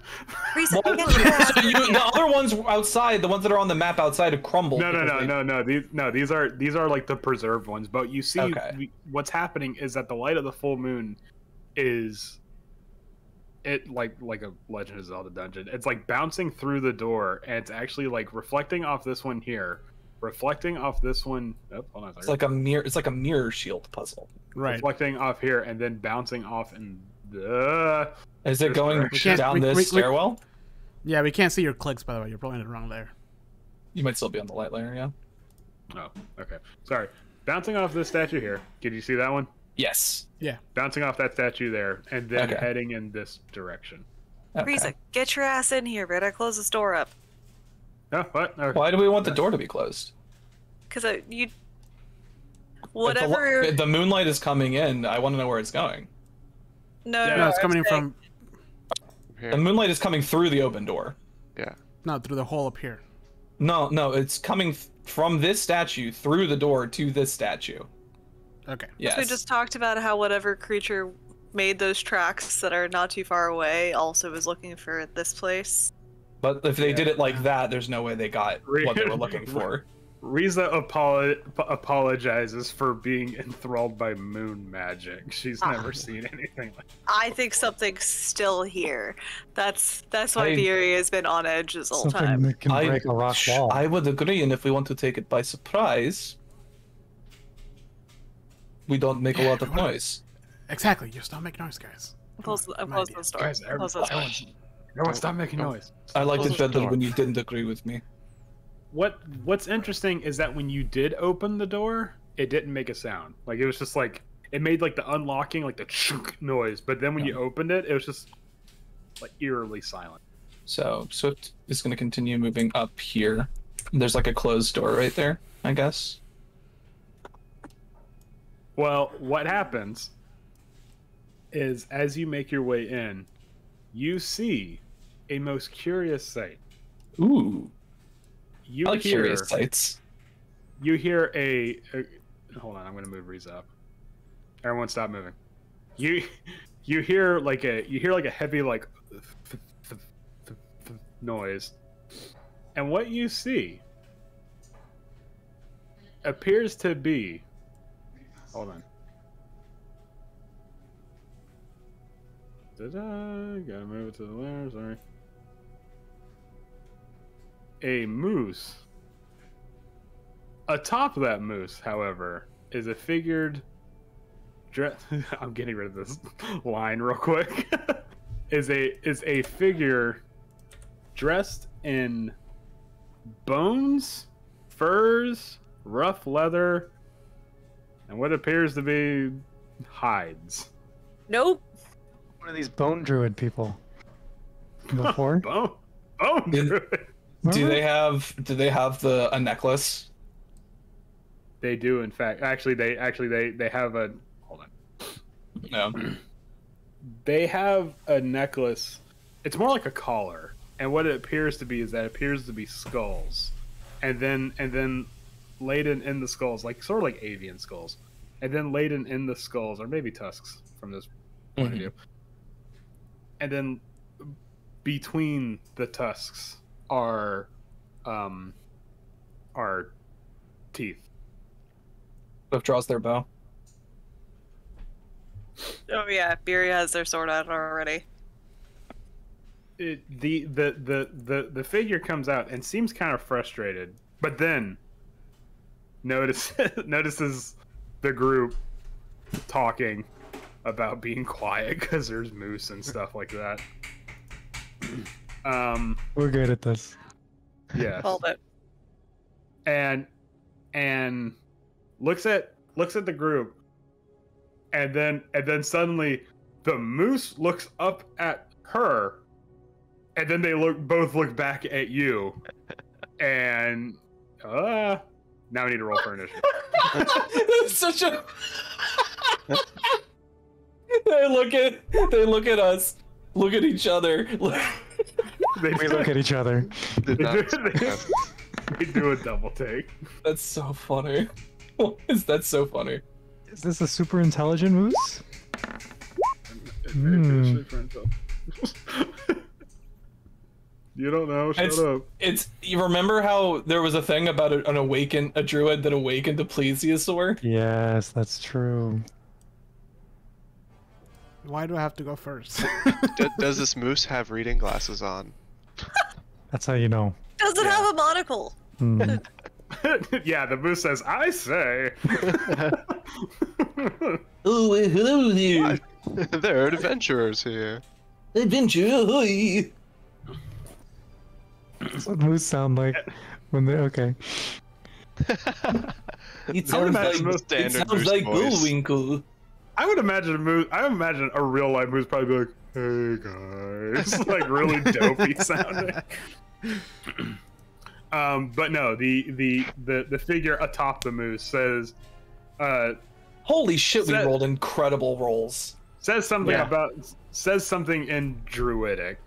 Reason, Well, get your ass so in the here. other ones outside, the ones that are on the map outside, have crumbled. No. because they- These are like the preserved ones. But you see, Okay. what's happening is that the light of the full moon is... It like a Legend of Zelda dungeon. It's like bouncing through the door, and it's actually like reflecting off this one here, reflecting off this one. Oh, hold on a second. It's like a mirror. It's like a mirror shield puzzle. Right. Reflecting off here, and then bouncing off in the. Is it going direction. down We- this we- stairwell? Yeah, we can't see your clicks, by the way. You're pulling it wrong there. You might still be on the light layer, yeah. Oh, okay. Sorry. Bouncing off this statue here. Can you see that one? Yes. Bouncing off that statue there, and then Okay. heading in this direction. Okay. Reason, get your ass in here, better close this door up. Oh, what? Okay. Why do we want the door to be closed? Cause you, If whatever. the moonlight is coming in, I want to know where it's going. No, Yeah. No, it's I'm coming saying- from Here. The moonlight is coming through the open door. no through the hole up here. No, it's coming from this statue through the door to this statue. Okay. Yes. We just talked about how whatever creature made those tracks that are not too far away also was looking for this place. But if they did it like that, there's no way they got what they were looking for. Riza apologizes for being enthralled by moon magic. She's never seen anything like that. I think something's still here. That's why Beery has been on edge this whole Something time. that can break a rock wall. I would agree, and if we want to take it by surprise, we don't make a lot of noise. Exactly. Just don't make noise, guys. Close the store. Guys, Close the store. Everyone stop making noise. I liked Close it the better door. when you didn't agree with me. What's interesting is that when you did open the door, it didn't make a sound. Like it was just like it made like the unlocking, like the chunk noise. But then when you opened it, it was just like eerily silent. So Swift is going to continue moving up here. There's like a closed door right there, I guess. Well, what happens is as you make your way in, you see a most curious sight. Ooh, You I like hear curious sights. you hear a hold on, I'm gonna move Reese up. Everyone stop moving. You hear like a heavy like noise. And what you see appears to be hold on. Gotta move it to the layer, sorry. A moose. Atop that moose, however, is a figured I'm getting rid of this line real quick. is a figure dressed in bones, furs, rough leather, and what appears to be hides. Nope. One of these bone druid people. Before? Bone Did- druid. Do they have a necklace? They do, in fact. Actually, they have a. Hold on. No. They have a necklace. It's more like a collar, and what it appears to be is that it appears to be skulls, and then laden in the skulls, like sort of like avian skulls, and then laden in the skulls, or maybe tusks from this point of view, and then between the tusks are teeth. Swift draws their bow. Oh yeah, Beery has their sword out already. The figure comes out and seems kind of frustrated, but then notices the group talking about being quiet because there's moose and stuff like that. We're good at this. Yes. Hold it. And looks at the group, and then suddenly the moose looks up at her, and then they both look back at you, and now we need to roll for initiative. That's such a. They look at us, look at each other. They We look at each other. Did not expect that. they do a double take. That's so funny. Why is that so funny? Is this a super intelligent moose? You don't know. Shut up. It's you remember how there was a thing about a druid that awakened a plesiosaur? Yes, that's true. Why do I have to go first? Does this moose have reading glasses on? That's how you know. Does it have a monocle? Hmm. Yeah, the moose says, "I say." Oh, hello there. There are adventurers here. Adventure, ahoy! That's what moose sound like when they're okay. It I would sounds imagine like, most it standard sounds moose like voice. Bullwinkle. I would imagine a moose. I would imagine a real life moose probably be like, "Hey guys," like really dopey sounding. But no, the figure atop the moose says, Holy shit, we Set- rolled incredible rolls. says something Yeah. says something in Druidic.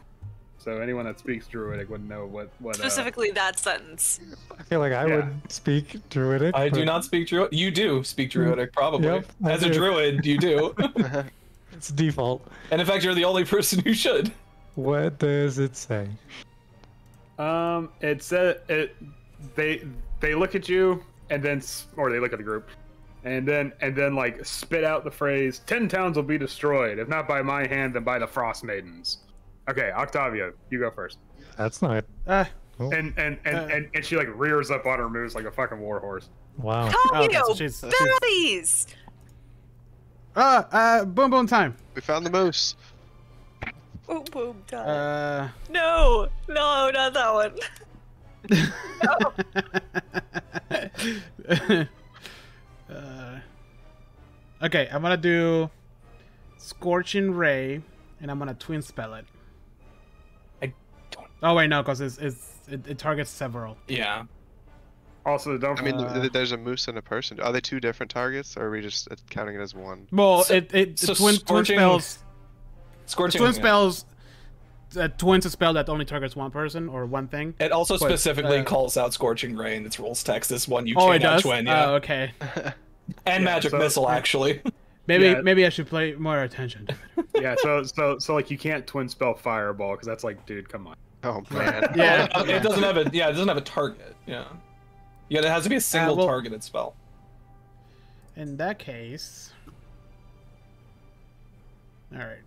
So anyone that speaks Druidic would know what Specifically that sentence. I feel like I Yeah. would speak druidic. I do but not speak druid. You do speak druidic, probably. Yep, I As a do. druid, you do. It's default. And in fact, you're the only person who should. What does it say? It said they look at you and then, or they look at the group, and then like spit out the phrase, 10 towns will be destroyed, if not by my hand, then by the Frostmaidens. Okay, Octavia, you go first. That's not. Cool. And she like rears up on her moose like a fucking warhorse. Wow. Octavio, so she's- baddies! Boom boom time. We found the moose. Boom, boom, time. Uh, No, not that one. Okay, I'm gonna do Scorching Ray, and I'm gonna twin spell it. I don't. Oh wait, no, because it targets several. Yeah. Also, don't. I mean, there's a moose and a person. Are they two different targets, or are we just counting it as one? Well, So- twin Scorching- spells. Scorching. Twin spells. Twin's a spell that only targets one person or one thing. It also But, specifically calls out Scorching Ray in its rules text. This one you Oh, it chain out does. twin, yeah. Oh, okay. And Yeah, magic so- missile actually. Maybe I should pay more attention. Yeah, so like you can't twin spell fireball because that's like, dude, come on. Oh man. Yeah. It doesn't have a it doesn't have a target. Yeah. Yeah, it has to be a single well- targeted spell. In that case, all right.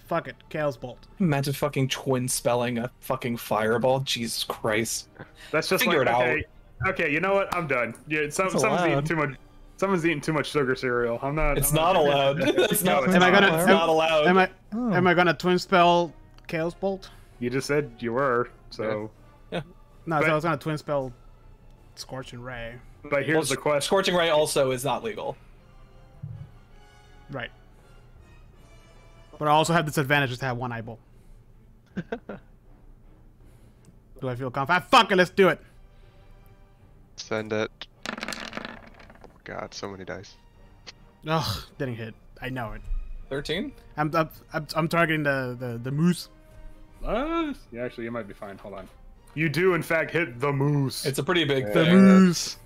Fuck it, Chaos Bolt. Imagine fucking twin spelling a fucking fireball. Jesus Christ. That's just Figure like, it out. okay, okay, you know what? I'm done. Yeah, someone's allowed. eating too much. Someone's eating too much sugar cereal. I'm not. It's I'm not allowed. It's No, not, it's Am I gonna? it's am- not allowed. Am I gonna twin spell Chaos Bolt? You just said you were. So, No, But- so I was gonna twin spell Scorching Ray. but here's the question. Scorching Ray also is not legal. Right. But I also have disadvantages to have one eyeball. Do I feel confident? Fuck it, let's do it. Send it. Oh God, so many dice. Ugh, didn't hit. I know it. 13? I'm targeting the moose. Yeah, actually, you might be fine. Hold on. You do, in fact, hit the moose. It's a pretty big The thing. moose.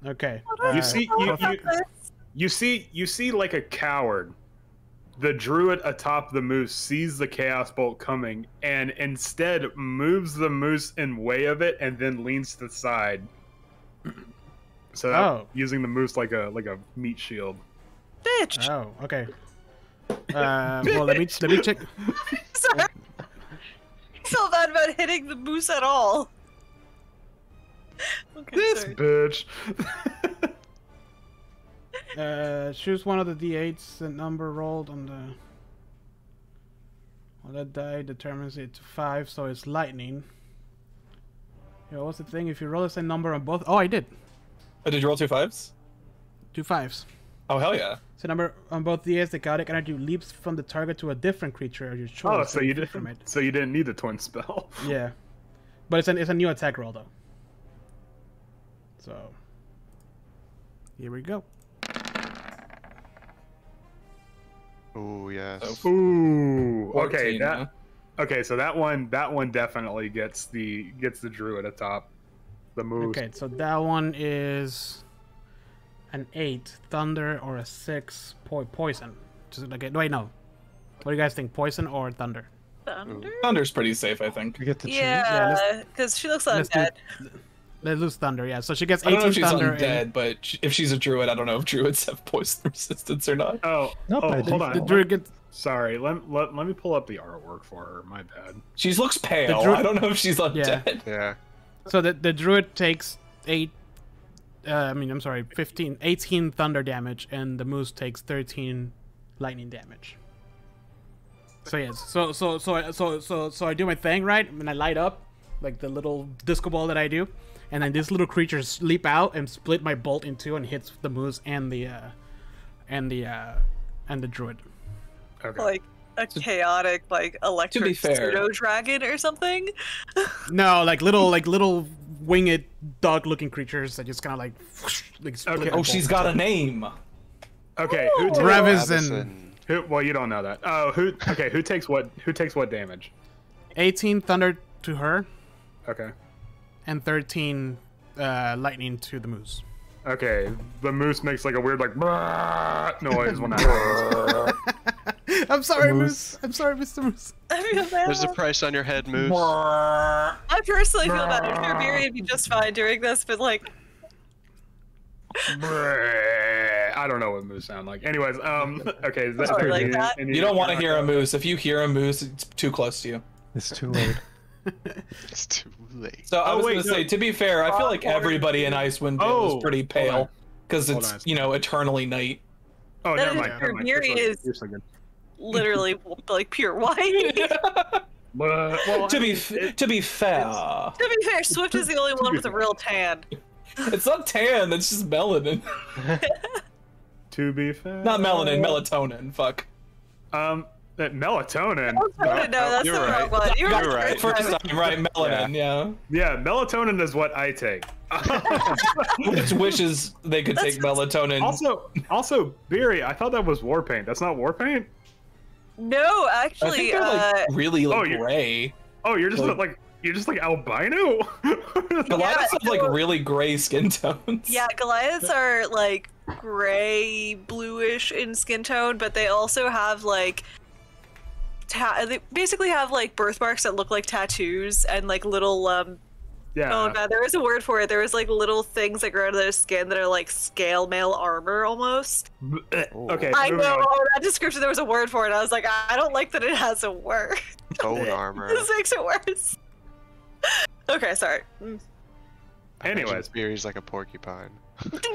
Okay. You see, you see, like a coward. The druid atop the moose sees the chaos bolt coming and instead moves the moose in way of it and then leans to the side. So using the moose like a meat shield. Bitch! Oh, okay. Well, let me check. Sorry. I felt bad about hitting the moose at all. Okay, This sorry. bitch. Choose one of the d8s. The number rolled on the. Well, that die determines it to 5, so it's lightning. Yeah, what's the thing? If you roll the same number on both. Oh, I did. Oh, did you roll 2 5s? 2 5s. Oh, hell yeah. So number on both d8s, the chaotic energy leaps from the target to a different creature of your choice. Oh, so you did from it. So you didn't need the twin spell. Yeah, but it's a new attack roll though. So here we go. Oh yes. Ooh. Okay. 14, That. huh? Okay. So that one definitely gets the druid atop the moose. Okay, so that one is an 8 thunder or a 6 poison. Just like wait, no. What do you guys think? Poison or thunder? Thunder? Thunder's pretty safe, I think. We get to choose. Yeah, because she looks let's do- undead. Let's lose thunder. Yeah, so she gets I don't know 18 if she's thunder. undead, but if she's a druid, I don't know if druids have poison resistance or not. Oh. Nope, oh I hold didn't. on. The druid gets. Sorry. Let me pull up the artwork for her. My bad. She looks pale. druid- I don't know if she's undead. Yeah. So the druid takes 18 thunder damage, and the moose takes 13 lightning damage. So yes, so I do my thing right, and I light up like the little disco ball that I do, and then these little creatures leap out and split my bolt in two and hits the moose and the druid. Okay. Like a chaotic, like electric fair- pseudo dragon or something. No, like little winged dog-looking creatures that just kind of like split Okay. my Oh, she's bolt. got a name. Okay. Who takes, Revison. who? Well, you don't know that. Oh, who? Okay. Who takes what? Who takes what damage? 18 thunder to her Okay. and 13 lightning to the moose. Okay. The moose makes like a weird like "Brrrr" noise when that happens. I'm sorry, Moose. Moose. I'm sorry, Mr. Moose. I feel bad. There's a price on your head, Moose. I personally feel bad. I'm sure Beery would be just fine doing this, but like, I don't know what moose sound like. Anyways, okay. Is that, Sorry, like that. You don't want to hear a moose. If you hear a moose, it's too close to you. It's too late. It's too late. So I was wait, going to say, to be fair, I feel like everybody in Icewind Dale is pretty pale because Hold it's, on. you know, eternally night. Oh, That never is mind. true. Never mind. Beery You're so is- good. literally like pure white. Well, to be fair, To be fair, Swift is the only one with a real tan. it's not tan. It's just melanin. to be fair, Not melanin, melatonin. Fuck. that melatonin. No, that's you're the wrong right. one. You're Got right. it first time, right? Melanin, yeah. Yeah, melatonin is what I take. Which wishes they could take melatonin. Also, Beery, I thought that was war paint. That's not war paint. No, I actually, think they're like really like gray. Oh, you're just like albino. Goliaths have like so- really gray skin tones. yeah, Goliaths are like gray, bluish in skin tone, but they also have like they basically have like birthmarks that look like tattoos and like little Yeah. oh god, there was a word for it. There was like little things that grow out of their skin that are like scale mail armor almost. Okay. I moving know on. that description. There was a word for it. I was like, I don't like that it has a word. Bone armor. This makes it worse. Okay, sorry. Anyways, Beery's like a porcupine.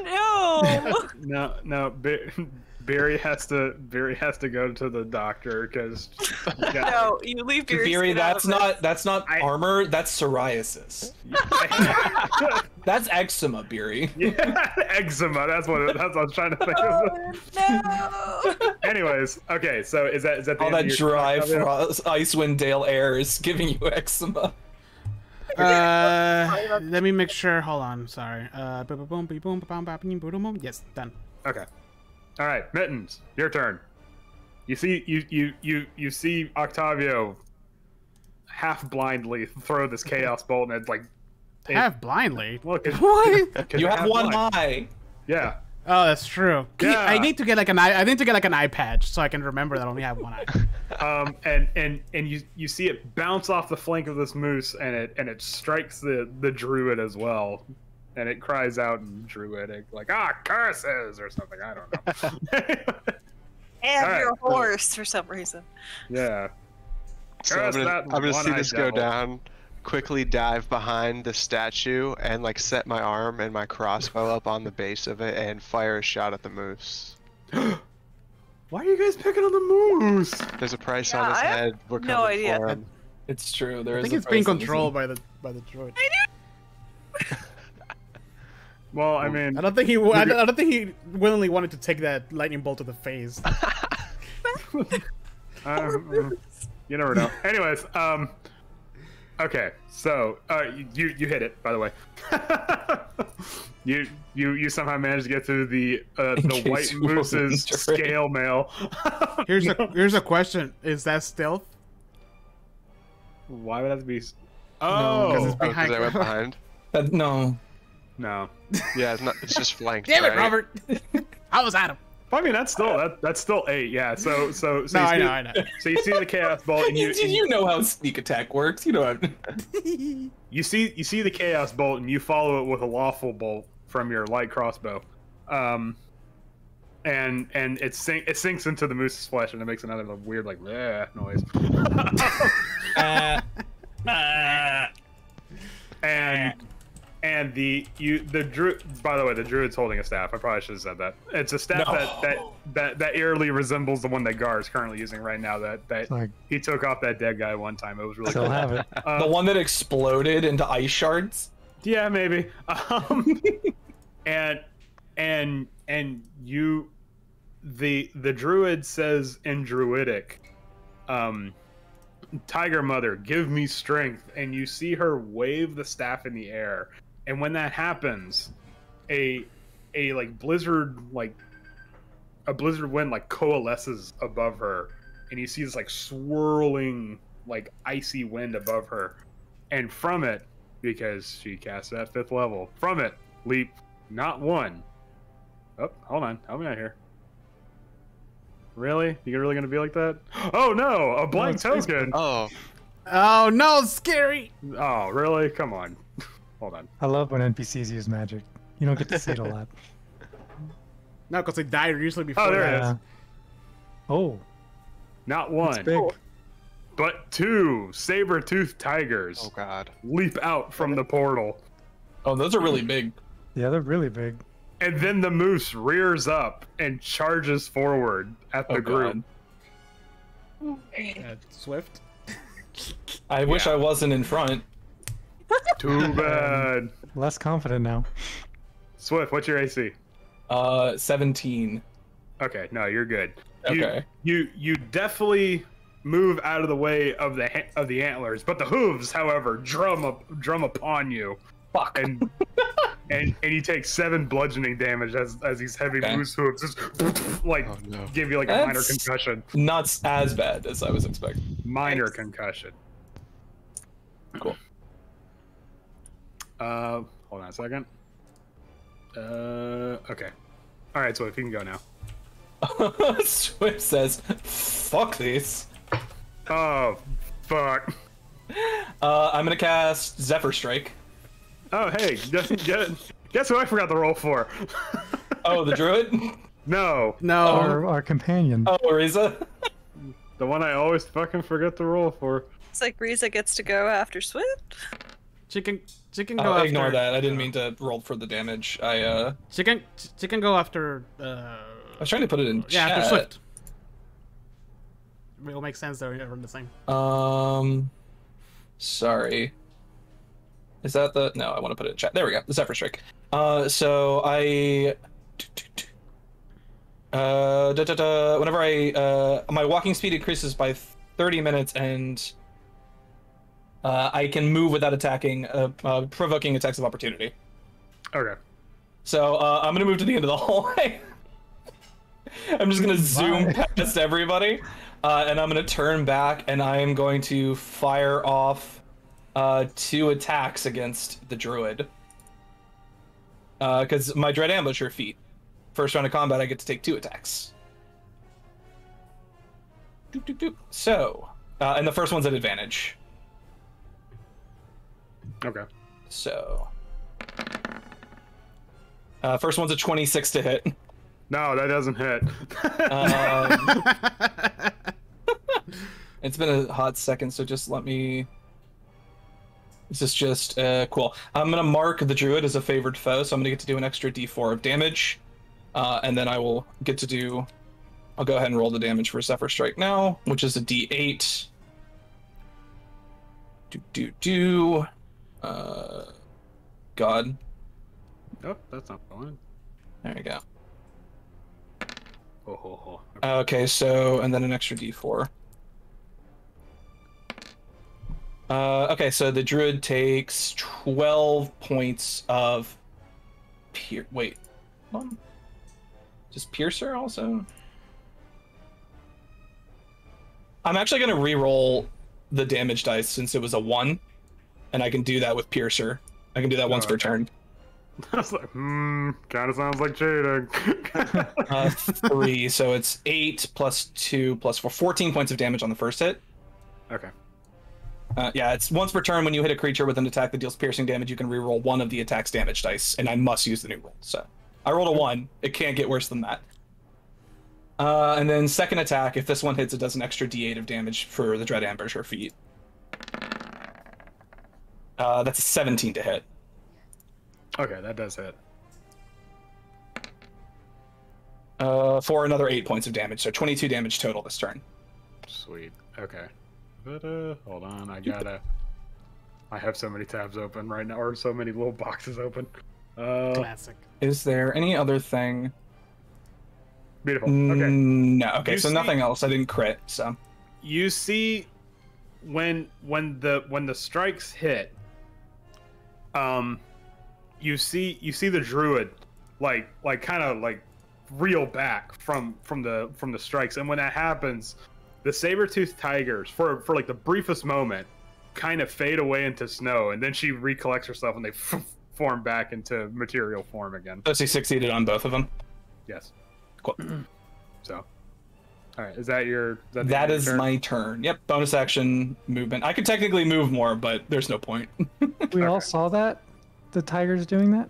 No. no. Barry has to go to the doctor because No, you leave Beery. Beery, skin out of it. that's not armor. That's psoriasis. That's eczema, Beery. yeah, eczema. That's what I was trying to think of. No. Anyways, okay. So is that the All end that of your dry comment? Icewind Dale air is giving you eczema. Let me make sure. Hold on. Sorry. Yes, done. Okay. All right, Mittens, your turn. You see Octavio half blindly throw this chaos bolt, and it's like Half blindly. look. What? You have one eye. Yeah. Oh, that's true. Yeah. I need to get like an eye. I need to get like an eye patch so I can remember that I only have one eye. And you see it bounce off the flank of this moose, and it strikes the druid as well, and it cries out in druidic like curses or something. I don't know. And All you're a right. horse for some reason. Yeah. So Curse that I'm gonna see one-eyed this go devil. down. Quickly dive behind the statue and like set my arm and my crossbow up on the base of it and fire a shot at the moose. Why are you guys picking on the moose? There's a price Yeah, on his I have head. We're no coming idea. for him. It's true. There I is. think a it's being price on this controlled one. by the droid. Well, I mean, I don't think he willingly wanted to take that lightning bolt to the face. you never know. Anyways, okay, so you hit it, by the way. you somehow managed to get through the case white you moose's wasn't scale mail. Here's a question: is that stealth? Why would that be? 'cause Oh, it's Oh, 'cause I went behind. No. no. Yeah, it's just flanked. Damn it, right? Robert! I was at him. I mean, that's still 8. Yeah. So No, I know. So you see the chaos bolt, and You know how sneak attack works. You know how. you see the chaos bolt, and you follow it with a lawful bolt from your light crossbow, and it sinks into the moose's flesh, and it makes another weird like "bleh" noise. And the druid. By the way, the druid's holding a staff. I probably should have said that. It's a staff that eerily resembles the one that Gar is currently using right now. That Like- he took off that dead guy one time. It was really Still cool. have it. The one that exploded into ice shards. Yeah, maybe. And you, the druid says in druidic, Tiger Mother, give me strength, and you see her wave the staff in the air, and when that happens, a blizzard wind like coalesces above her, and you see this like swirling like icy wind above her, and from it, because she cast that 5th level, from it leap not one. Oh, hold on, help me out here. Really? You really gonna be like that? Oh no, a blank token. Oh, Oh no, scary! Oh really? Come on. Hold on. I love when NPCs use magic. You don't get to see it a lot. No, because they die usually before. Oh, there that. it is. Yeah. Oh, Not it's one, big. but two saber-toothed tigers oh God. leap out from the portal. Oh, those are really big. Yeah, they're really big. And then the moose rears up and charges forward at the Oh, group. God. Swift. I wish I wasn't in front. Too bad. Less confident now. Swift, what's your AC? 17. Okay, no, you're good. Okay. You definitely move out of the way of the antlers, but the hooves, however, drum upon you. Fuck. And and you take 7 bludgeoning damage as these heavy Okay. moose hooves just like Oh, no. give you like a minor That's- concussion. Not as bad as I was expecting. Minor Nice. concussion. Cool. Hold on a second. Okay. All right, so if you can go now. Swift says, "Fuck this." Oh, fuck. I'm gonna cast Zephyr Strike. Oh, hey, guess who I forgot to roll for? Oh, the druid. No, No. Our companion. Oh, Riza. the one I always fucking forget to roll for. It's like Riza gets to go after Swift. Chicken go I'll after. ignore that. I didn't mean to roll for the damage. I Chicken go after. was trying to put it in Yeah, chat. after Swift. It will make sense. They're the same. Sorry. Is that the? No, I want to put it in chat. There we go. The Zephyr Strike. So I. Whenever my walking speed increases by 30 minutes, and I can move without attacking, provoking attacks of opportunity. Okay. So I'm gonna move to the end of the hallway. I'm just gonna zoom past everybody, and I'm gonna turn back, and I am going to fire off 2 attacks against the druid. Because my Dread Ambusher feat. First round of combat, I get to take 2 attacks. Doop, doop, doop. So, and the first one's at advantage. Okay. So, first one's a 26 to hit. No, that doesn't hit. It's been a hot second, so just let me. This is just cool. I'm gonna mark the druid as a favored foe, so I'm gonna get to do an extra d4 of damage, and then I will get to do. I'll go ahead and roll the damage for Zephyr Strike now, which is a d8. God. Oh, that's not going. There we go. Oh. Okay, so and then an extra d4. Okay, so the druid takes 12 points of wait. Just Piercer also? I'm actually going to re-roll the damage dice since it was a 1, and I can do that with Piercer. I can do that once per turn. I was like, kind of sounds like cheating. 3, so it's 8 plus 2 plus 4, 14 points of damage on the first hit. Okay. Yeah, it's once per turn when you hit a creature with an attack that deals piercing damage, you can reroll one of the attack's damage dice, and I must use the new roll. So I rolled a 1. It can't get worse than that. And then second attack, if this one hits, it does an extra d8 of damage for the Dread Ambusher feat. That's a 17 to hit. Okay, that does hit. For another 8 points of damage, so 22 damage total this turn. Sweet. Okay. But hold on, I have so many tabs open right now, or so many little boxes open. Classic. Is there any other thing? Beautiful. Okay. No. Okay, You so see- nothing else. I didn't crit, so. You see, when the strikes hit, you see the druid like kind of like reel back from the strikes, and when that happens, the saber-toothed tigers for like the briefest moment kind of fade away into snow, and then she recollects herself and they form back into material form again. So she succeeded on both of them. Yes. Cool. So All right, is that your? That is my turn. Yep, bonus action movement. I could technically move more, but there's no point. We all saw that? The tiger's doing that?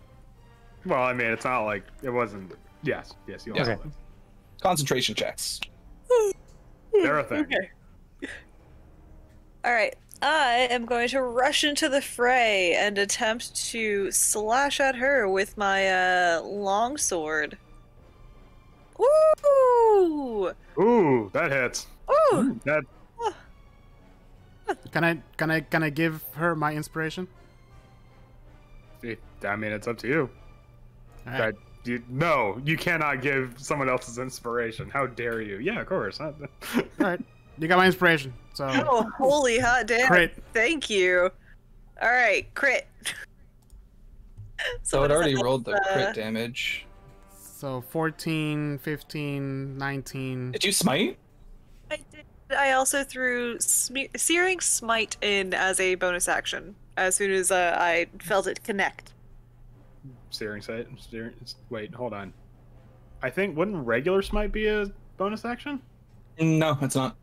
Well, I mean, it's not like it wasn't. Yes, you all Yeah. saw Okay. it. Concentration checks. They're a thing. Okay. All right. I am going to rush into the fray and attempt to slash at her with my longsword. Woo! Ooh, that hits. Ooh! That Can I give her my inspiration? I mean, it's up to you. All right. No, you cannot give someone else's inspiration. How dare you? Yeah, of course. All right. You got my inspiration. So Oh, holy hot damn! Crit. Thank you. All right, crit. So what it is already that? rolled the crit damage. So 14, 15, 19. Did you smite? I did. I also threw Searing Smite in as a bonus action as soon as I felt it connect. Searing sight. Wait, hold on. I think wouldn't regular smite be a bonus action? No, it's not.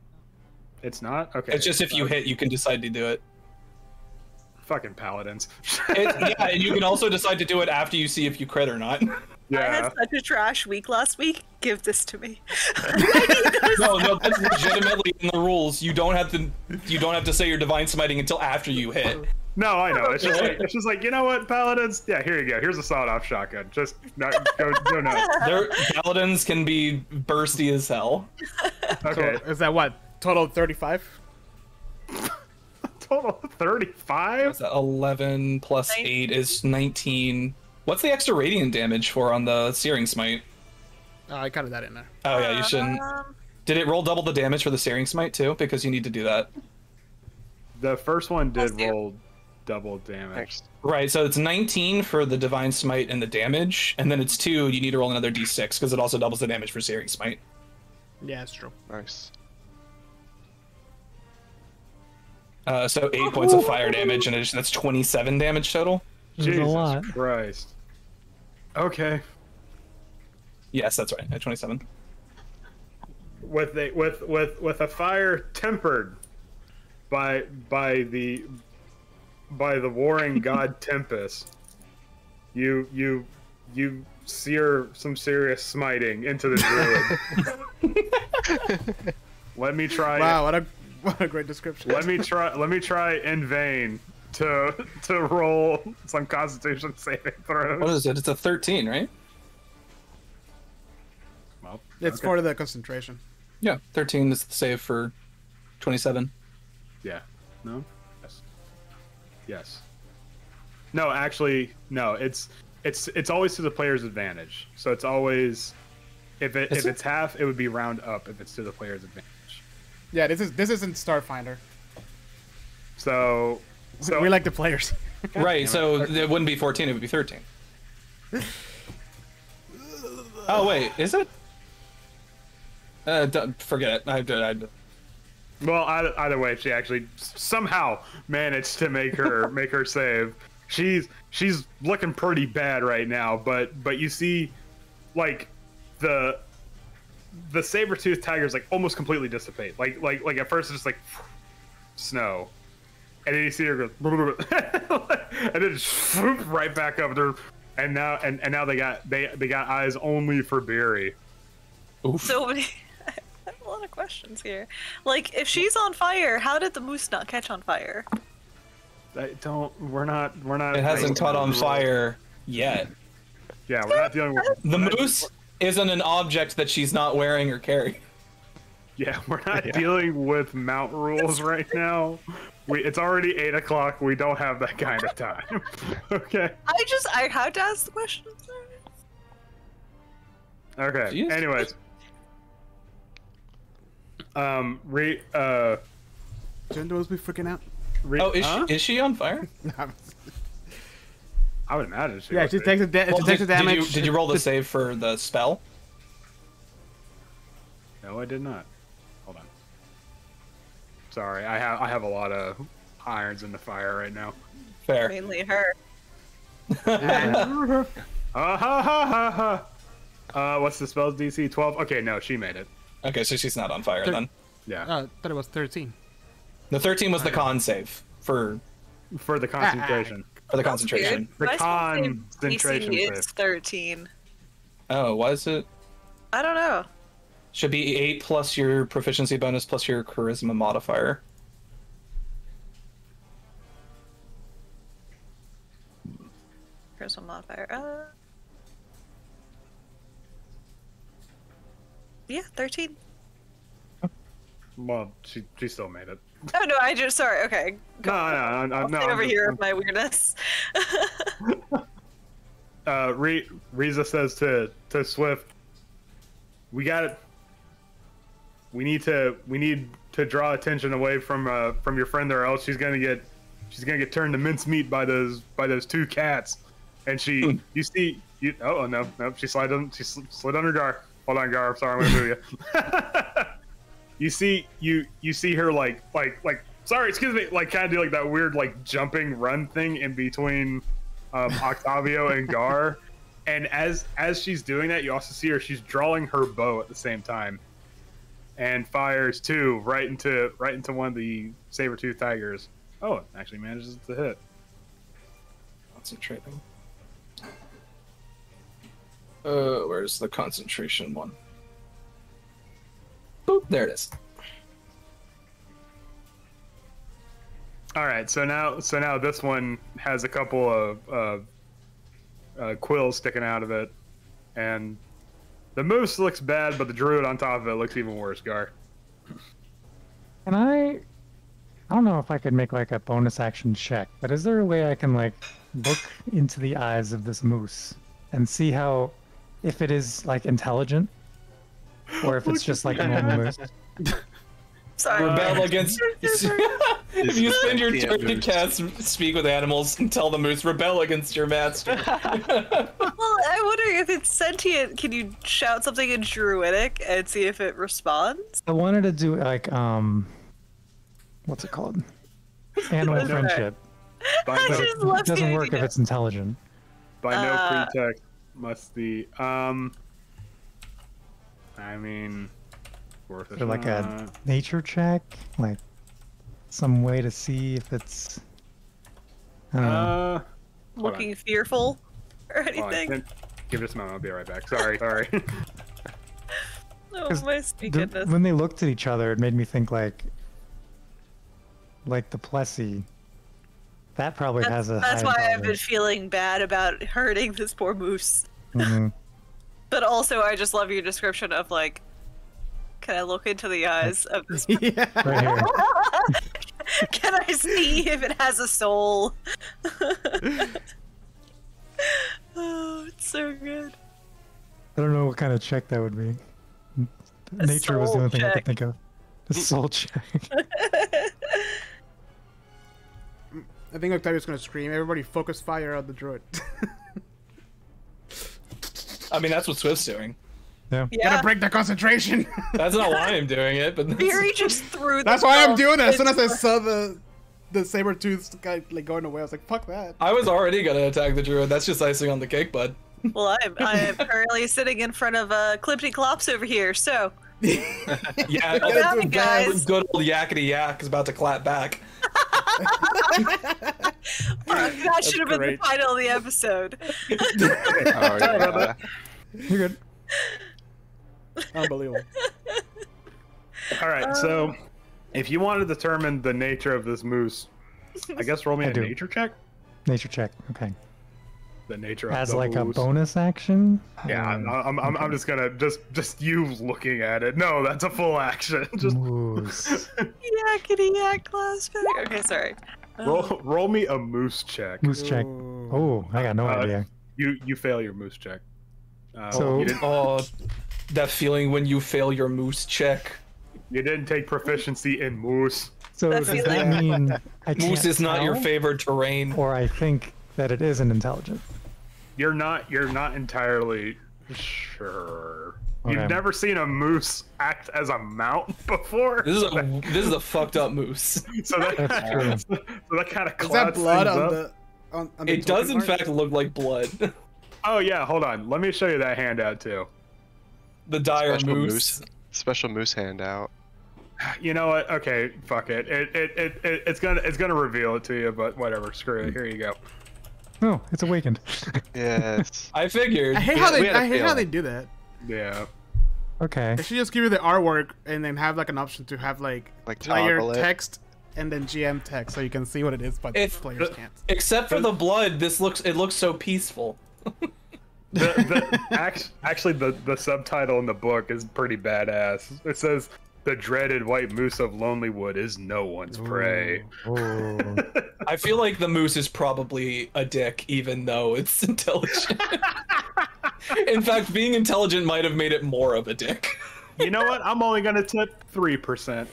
It's not. Okay. It's just if you hit, you can decide to do it. Fucking paladins. Yeah, and you can also decide to do it after you see if you crit or not. I Yeah. had such a trash week last week. Give this to me. No, that's legitimately in the rules. You don't have to say your divine smiting until after you hit. No, I know. It's just like you know what, paladins? Yeah, here you go. Here's a sawed-off shotgun. Just go nuts. Their paladins can be bursty as hell. Okay. So is that what? Total 35? Total 35. What's that? 11 plus 8 is 19. What's the extra radiant damage for on the Searing Smite? Oh, I counted that in there. Oh yeah, you shouldn't. Did it roll double the damage for the Searing Smite too? Because you need to do that. The first one did Let's do- roll double damage. Thanks. Right, so it's 19 for the Divine Smite and the damage, and then it's 2, you need to roll another d6, because it also doubles the damage for Searing Smite. Yeah, it's true. Nice. So 8 points of fire damage, and that's 27 damage total? There's a Jesus lot. Christ. Okay. Yes, that's right, at 27. With a fire tempered by the warring god Tempest, you sear some serious smiting into the druid. Let me try. Wow, what a great description. Let me try in vain to roll some Constitution saving throws. What is it? It's a 13, right? Well, It's okay. for the concentration. Yeah, 13 is the save for 27. Yeah. No. Yes. Yes. No, actually, no. It's always to the player's advantage. So it's always if it's half, it would be round up if it's to the player's advantage. Yeah, this isn't Starfinder. So We like the players. Right, so it wouldn't be 14, it would be 13. Oh, wait, is it? Forget it. well, either way, she actually somehow managed to make her save. She's looking pretty bad right now, but you see, like the saber-toothed tigers like almost completely dissipate. Like at first it's just like snow, and then you see her go, and then just swoop right back up there, and now they got eyes only for Beery. Oof. So many. I have a lot of questions here. Like, if she's on fire, how did the moose not catch on fire? We're not. It hasn't caught on fire yet. Yeah, we're not dealing with The moose isn't an object that she's not wearing or carrying. Yeah, we're not dealing with mount rules right now. It's already 8 o'clock. We don't have that kind of time. Okay. I had to ask the questions. Okay. Jeez. Anyways. Jendo's be freaking out. Oh, huh? is she on fire? I would imagine she Yeah, would she be. takes the Well, she takes the damage. Did you roll the save for the spell? No, I did not. Hold on. Sorry, I have a lot of irons in the fire right now. Fair. Mainly her. Ha ha ha ha ha. What's the spell's DC? 12. Okay, no, she made it. Okay, so she's not on fire then. Yeah. Thought it was 13. The 13 was the con save for For the concentration. the That's concentration. weird. The My concentration DC save. is 13. Oh, why is it? I don't know. Should be 8 plus your proficiency bonus plus your charisma modifier. Charisma modifier. Yeah, 13. Well, she still made it. Oh no, I just sorry. Okay, No, I'll stay over here with my weirdness. Riza says to Swift, we need to draw attention away from your friend, or else she's gonna get turned to mincemeat by those two cats. And she, oh no, she slid under Gar. Hold on, Gar. I'm sorry, I'm gonna move you. You see her like sorry, excuse me, like kind of do like that weird like jumping run thing in between Octavio and Gar. And as she's doing that, you also see her. She's drawing her bow at the same time, and fires two right into one of the saber-toothed tigers. Oh, it actually manages to hit. Concentrating. Where's the concentration one? Boop, there it is. All right, so now this one has a couple of quills sticking out of it, and the moose looks bad, but the druid on top of it looks even worse. Gar. Can I don't know if I could make like a bonus action check, but is there a way I can like look into the eyes of this moose and see how, if it is like intelligent, or if it's just like a normal moose? Sorry. Rebel against. If you spend your turn to cast Speak with Animals and tell the moose, rebel against your master. Well, I wonder if it's sentient. Can you shout something in Druidic and see if it responds? I wanted to do like what's it called? Animal friendship. By I no, just love It doesn't the work if idea. it's intelligent. by no pretext must the I mean, worth it. Or like a nature check, like some way to see if it's. I don't know. Hold Looking fearful or on. anything? Give it a moment. I'll be right back. Sorry. Oh 'Cause my sweet goodness. When they looked at each other, it made me think like the Plessy. That probably has a. That's high why I've been intelligence. feeling bad about hurting this poor moose. Mhm. But also, I just love your description of like, can I look into the eyes of this? Yeah. Right here. Can I see if it has a soul? Oh, it's so good. I don't know what kind of check that would be. A Nature was the soul only thing I check. could think of. A soul check. I think Octavio's gonna scream. Everybody focus fire on the druid. I mean, that's what Swift's doing. Yeah. Gotta Yeah, break the concentration. That's not why I'm doing it, but Fury just threw. That's why I'm doing it. As soon as I into- saw the saber-toothed guy like going away, I was like, "Fuck that." I was already gonna attack the druid. That's just icing on the cake, bud. Well, I am currently sitting in front of Clippity Clops over here, so Yeah, Go down, guys. good old yakety yak is about to clap back. that should have been the great. title of the episode. Oh yeah. You're good. Unbelievable. All right. So, if you want to determine the nature of this moose, I guess roll me I a do. nature check. Nature check. Okay. The nature of As the like moose. a bonus action. Yeah, I'm just gonna just you looking at it. No, that's a full action. Just Moose. Yakety yak class pick. Okay, sorry. roll me a moose check. Moose check. Oh, I got no idea. You fail your moose check. So- you didn't, Oh, that feeling when you fail your moose check. you didn't take proficiency in moose. So That's does the that mean I can't Moose is not your tell? favorite terrain. Or I think that it isn't intelligent. You're not entirely sure. Okay. You've never seen a moose act as a mount before. This is a fucked up moose. So that That's true. so that kind of Is that clouds blood things on up. the? On the It does in token mark? fact look like blood. Oh yeah, hold on. Let me show you that handout too. The dire Special moose. special moose hand out. You know what? Okay, fuck it. It's gonna reveal it to you, but whatever. Screw it. Here you go. Oh, it's awakened. Yes. I figured. I hate how we they had a I hate how feeling. they do that. Yeah. Okay. They should just give you the artwork and then have like an option to have like player toggle it. text and then GM text so you can see what it is, but If- players can't. Except for the blood, it looks so peaceful. Actually, the subtitle in the book is pretty badass. It says, "The dreaded white moose of Lonelywood is no one's prey." Oh. I feel like the moose is probably a dick, even though it's intelligent. In fact, being intelligent might have made it more of a dick. You know what? I'm only gonna tip 3%.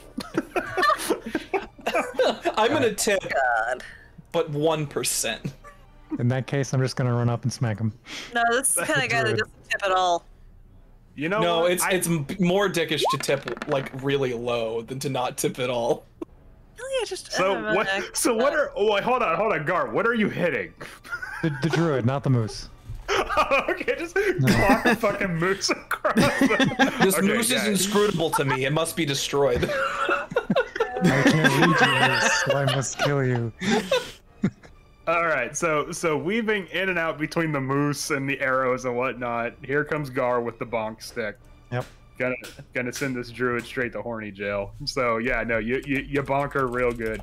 I'm gonna tip, God. but 1%. In that case, I'm just gonna run up and smack him. No, this is the kind of guy that Druid. doesn't tip at all. You know No, what? it's more dickish to tip like really low than to not tip at all. Really, I just. I So don't know, what? I- So what are? Oh, wait, hold on, Gar. What are you hitting? The druid, not the moose. Okay, just clock a fucking moose across. This Okay, moose is yeah. inscrutable to me. It must be destroyed. I can't read you, moose, so I must kill you. All right, so weaving in and out between the moose and the arrows and whatnot. Here comes Gar with the bonk stick. Yep. Gonna send this druid straight to horny jail. So yeah, no, you bonk her real good.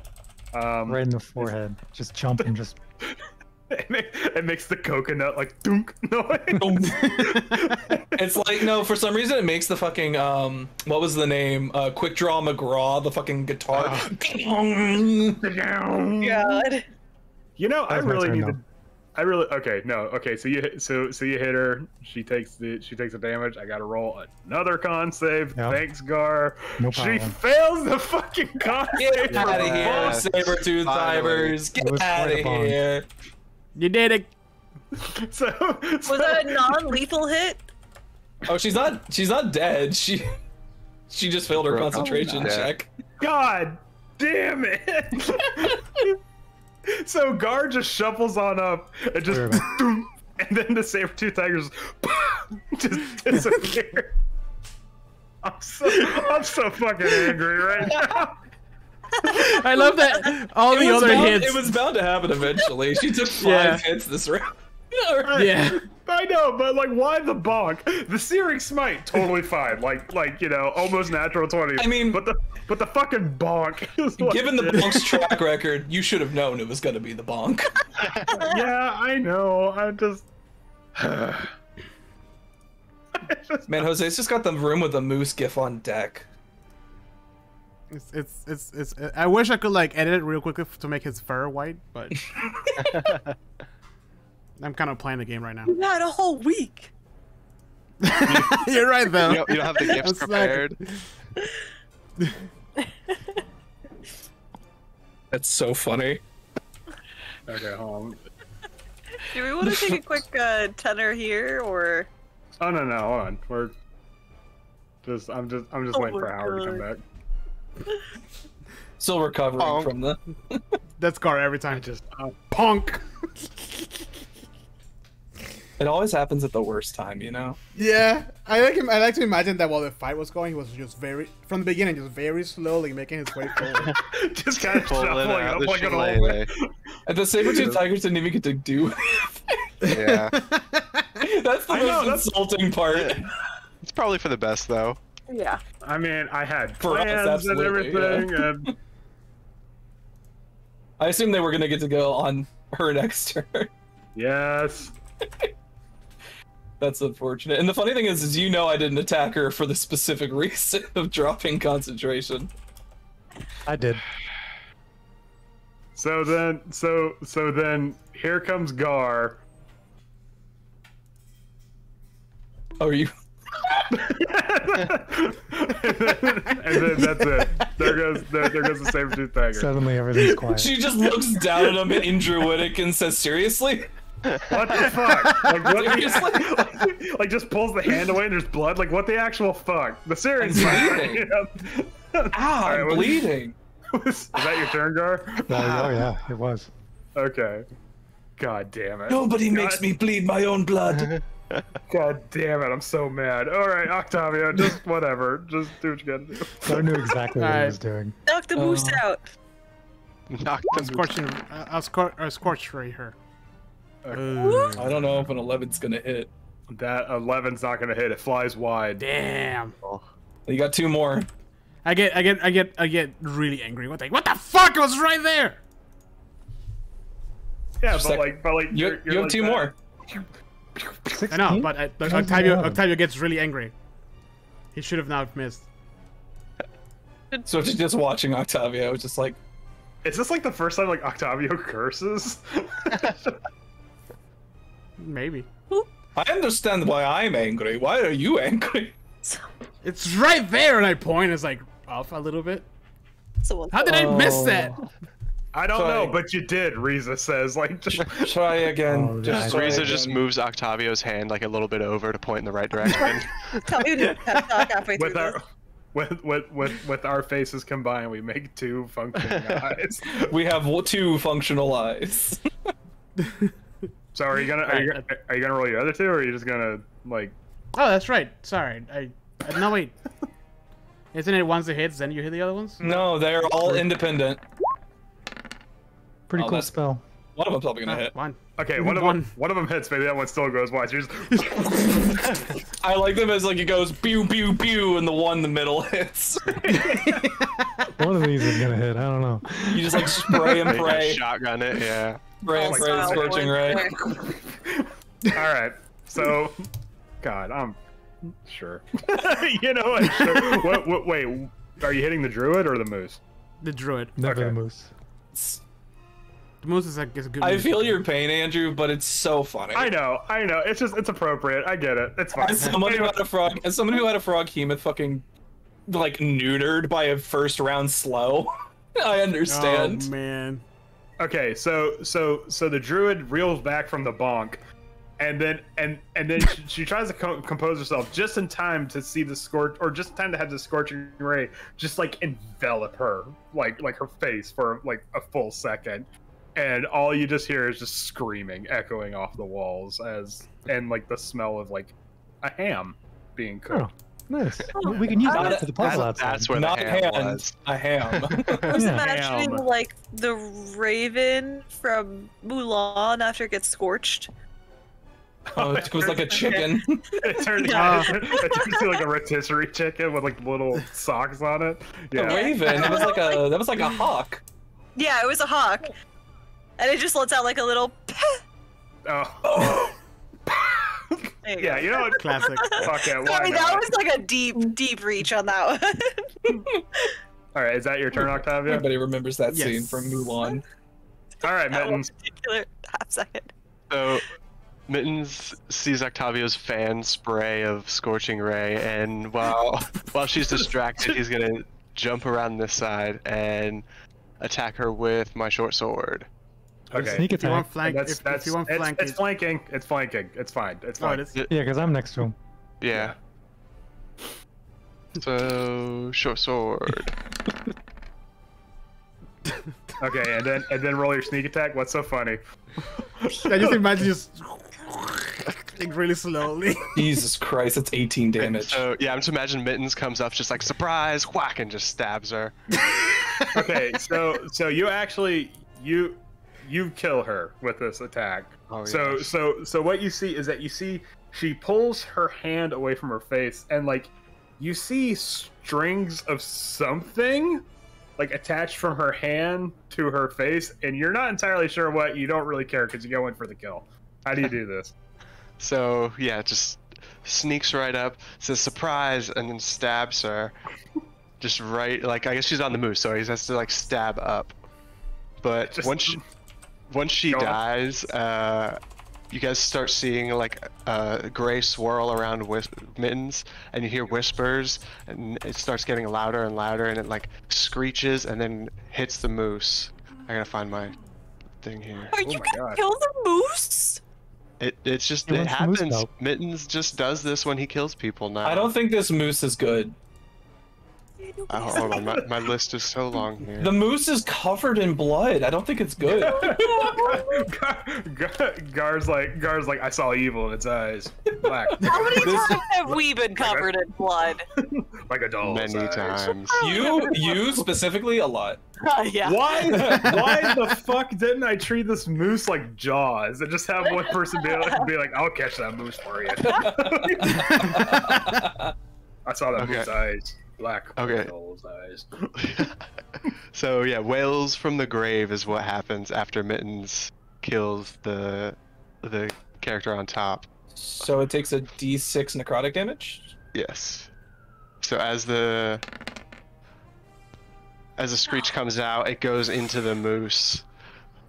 Right in the forehead. Just jump and just. It makes the coconut like dunk noise. It's like, no, for some reason it makes the fucking what was the name? Quick Draw McGraw, the fucking guitar. God. You know, I That's my really turn, need though. to. I really okay. No, okay. So you hit her. She takes the damage. I gotta roll another con save. Yep. Thanks, Gar. No She problem. fails the fucking con save. Get out of here, Yeah. Saber-tooth fibers. It Get was out quite of a bonk. here. You did it. So Was that a non-lethal hit? Oh, she's not dead. She just failed her Broke. concentration Oh, yeah. check. God damn it. So Gar just shuffles on up and just Wait a and then the saber-tooth tigers just disappear. I'm so fucking angry right now. I love that all the other hits. It was bound to happen eventually. She took 5 Yeah. hits this round. Yeah. I know, but like, why the bonk? The searing smite, totally fine. Like you know, almost natural 20. I mean- but the fucking bonk. Is what Given the did it. bonk's track record, you should have known it was going to be the bonk. Yeah, I know. I just. Man, Jose's just got the room with the moose gif on deck. It's I wish I could like edit it real quickly to make his fur white, but I'm kind of playing the game right now. You had a whole week. You're right though. You don't have the gifts I'm prepared. That's so funny. Okay, hold on. Do we want to take a quick tenor here, or? Oh no, hold on. I'm just Oh waiting my for Howard to come God. back. Still recovering Bonk. from the. That's Gar every time. Just Punk. It always happens at the worst time, you know. Yeah, I like to imagine that while the fight was going, he was just from the beginning, just very slowly making his way forward. just kind of Pulling shuffling out up the like an old shillelagh. And the saber-tooth tigers didn't even get to do anything. Yeah. That's the I know, most insulting part. It's probably for the best, though. Yeah. I mean, I had For us, plans and absolutely, everything, and I assume they were gonna get to go on her next turn. yes. That's unfortunate. And the funny thing is you know I didn't attack her for the specific reason of dropping concentration. I did. So then, here comes Gar. Oh, are you? and then that's it. There goes the saber-tooth tiger. Suddenly everything's quiet. She just looks down at him in Druidic and says, "Seriously?" What the fuck? Like what? Seriously? Like just pulls the hand away and there's blood. Like what the actual fuck? The Syrian I'm fight. bleeding. You know? Ah, Alright, I'm well- bleeding. Is that your turn, Gar? Oh yeah, it was. Okay. God damn it. Nobody God- makes me bleed my own blood. God damn it, I'm so mad. Alright, Octavio, just whatever. Just do what you gotta do. I knew exactly what he was doing. Knock the moose out. Knock the Scorching, Scorch Ray her. I don't know if an 11's gonna hit. That 11's not gonna hit. It flies wide. Damn. You got 2 more. I get really angry. What the fuck? It was right there. Yeah, but like you have like 2 that. more. I know, but Octavio gets really angry. He should have not missed. So just watching Octavio, it's just like, Is this like the first time like Octavio curses? Maybe. I understand why I'm angry. Why are you angry? It's right there, and I point. It's like off a little bit. Someone. How did I miss that? I don't Sorry. know, but you did. Riza says like. Just... Try again. Oh, just yeah. try Riza again. just moves Octavio's hand like a little bit over to point in the right direction. Tell me to pep talk halfway through with our this. with our faces combined, we make 2 functioning eyes. We have 2 functional eyes. So are you gonna roll your other 2, or are you just gonna like? Oh, that's right. Sorry. No, wait. Isn't it once it hits, then you hit the other ones? No, they're all independent. Pretty Oh, cool that's- spell. One of them's probably gonna hit. One. Okay, Even one of them hits. Maybe that one still goes wide. So you're just... I like them as like it goes pew pew pew, and the one in the middle hits. One of these is gonna hit. I don't know. You just like spray and pray, Shotgun it, yeah. spray and Oh, pray, style scorching ray. point. All right. So, God, I'm sure. You know what? Sure. What? Wait, are you hitting the druid or the moose? The druid. Never Okay. the moose. The moose is a good. I move. feel your pain, Andrew, but it's so funny. I know. It's appropriate. I get it. It's fine. As someone who had a frog, hemoth fucking like neutered by a first round slow, I understand. Oh man. Okay, so the druid reels back from the bonk, and then she tries to compose herself just in time to see the scorch, or just in time to have the scorching ray just like envelop her, like her face for like a full second, and all you just hear is just screaming echoing off the walls and like the smell of like a ham being cooked. Oh, nice. We can use Not that a- for the puzzle outside. That's where Not the hand hand, was. a ham. I was Yeah. imagining Ham. like the raven from Mulan after it gets scorched. Oh, it was like a chicken. It turned Yeah. it turned into like a rotisserie chicken with like little socks on it. A Yeah. raven. It was like a hawk. Yeah, it was a hawk, and it just lets out like a little. Oh. There Yeah, you know what? Classic. Fuck it, why Sorry, that not? was like a deep reach on that one. All right, is that your turn, Octavia? Everybody remembers that Yes. scene from Mulan. All right, That one Mittens. particular half second. So, Mittens sees Octavio's fan spray of Scorching Ray, and while she's distracted, he's gonna jump around this side and attack her with my short sword. Okay. Sneak If you want attack. flank, That's if you want flank, it's flanking. It's flanking. It's fine. It's Oh, fine. it is. Yeah, because I'm next to him. Yeah. So, short sword. Okay, and then roll your sneak attack. What's so funny? I just imagine just like really slowly. Jesus Christ, that's 18 damage. So, yeah, I'm just imagine Mittens comes up just like surprise, whack, and just stabs her. Okay, so you actually you kill her with this attack. Oh, So yes. so what you see is that she pulls her hand away from her face, and like you see strings of something like attached from her hand to her face, and you're not entirely sure what. You don't really care because you go in for the kill. How do you do this? So, yeah, just sneaks right up, says surprise, and then stabs her. Just right, like, I guess she's on the move, so he has to, like, stab up. But Just- once she Go on. dies, you guys start seeing, like, a gray swirl around Mittens, and you hear whispers, and it starts getting louder and louder, and it, like, screeches, and then hits the moose. I gotta find my thing here. Are you my gonna God. kill the moose? It's just, He it wants the moose happens. belt. Mittens just does this when he kills people now. I don't think this moose is good. hold on, my list is so long here. The moose is covered in blood. I don't think it's good. Gar's like, I saw evil in its eyes. Black. How many times have we been covered in blood? Like a doll's Many eyes. times. You specifically a lot. Yeah. Why the fuck didn't I treat this moose like Jaws and just have one person be like, I'll catch that moose for you. I saw that moose eyes. Black. Okay. Doll's eyes. So yeah, Wails from the grave is what happens after Mittens kills the character on top. So it takes a D6 necrotic damage? Yes. So as the screech comes out, it goes into the moose.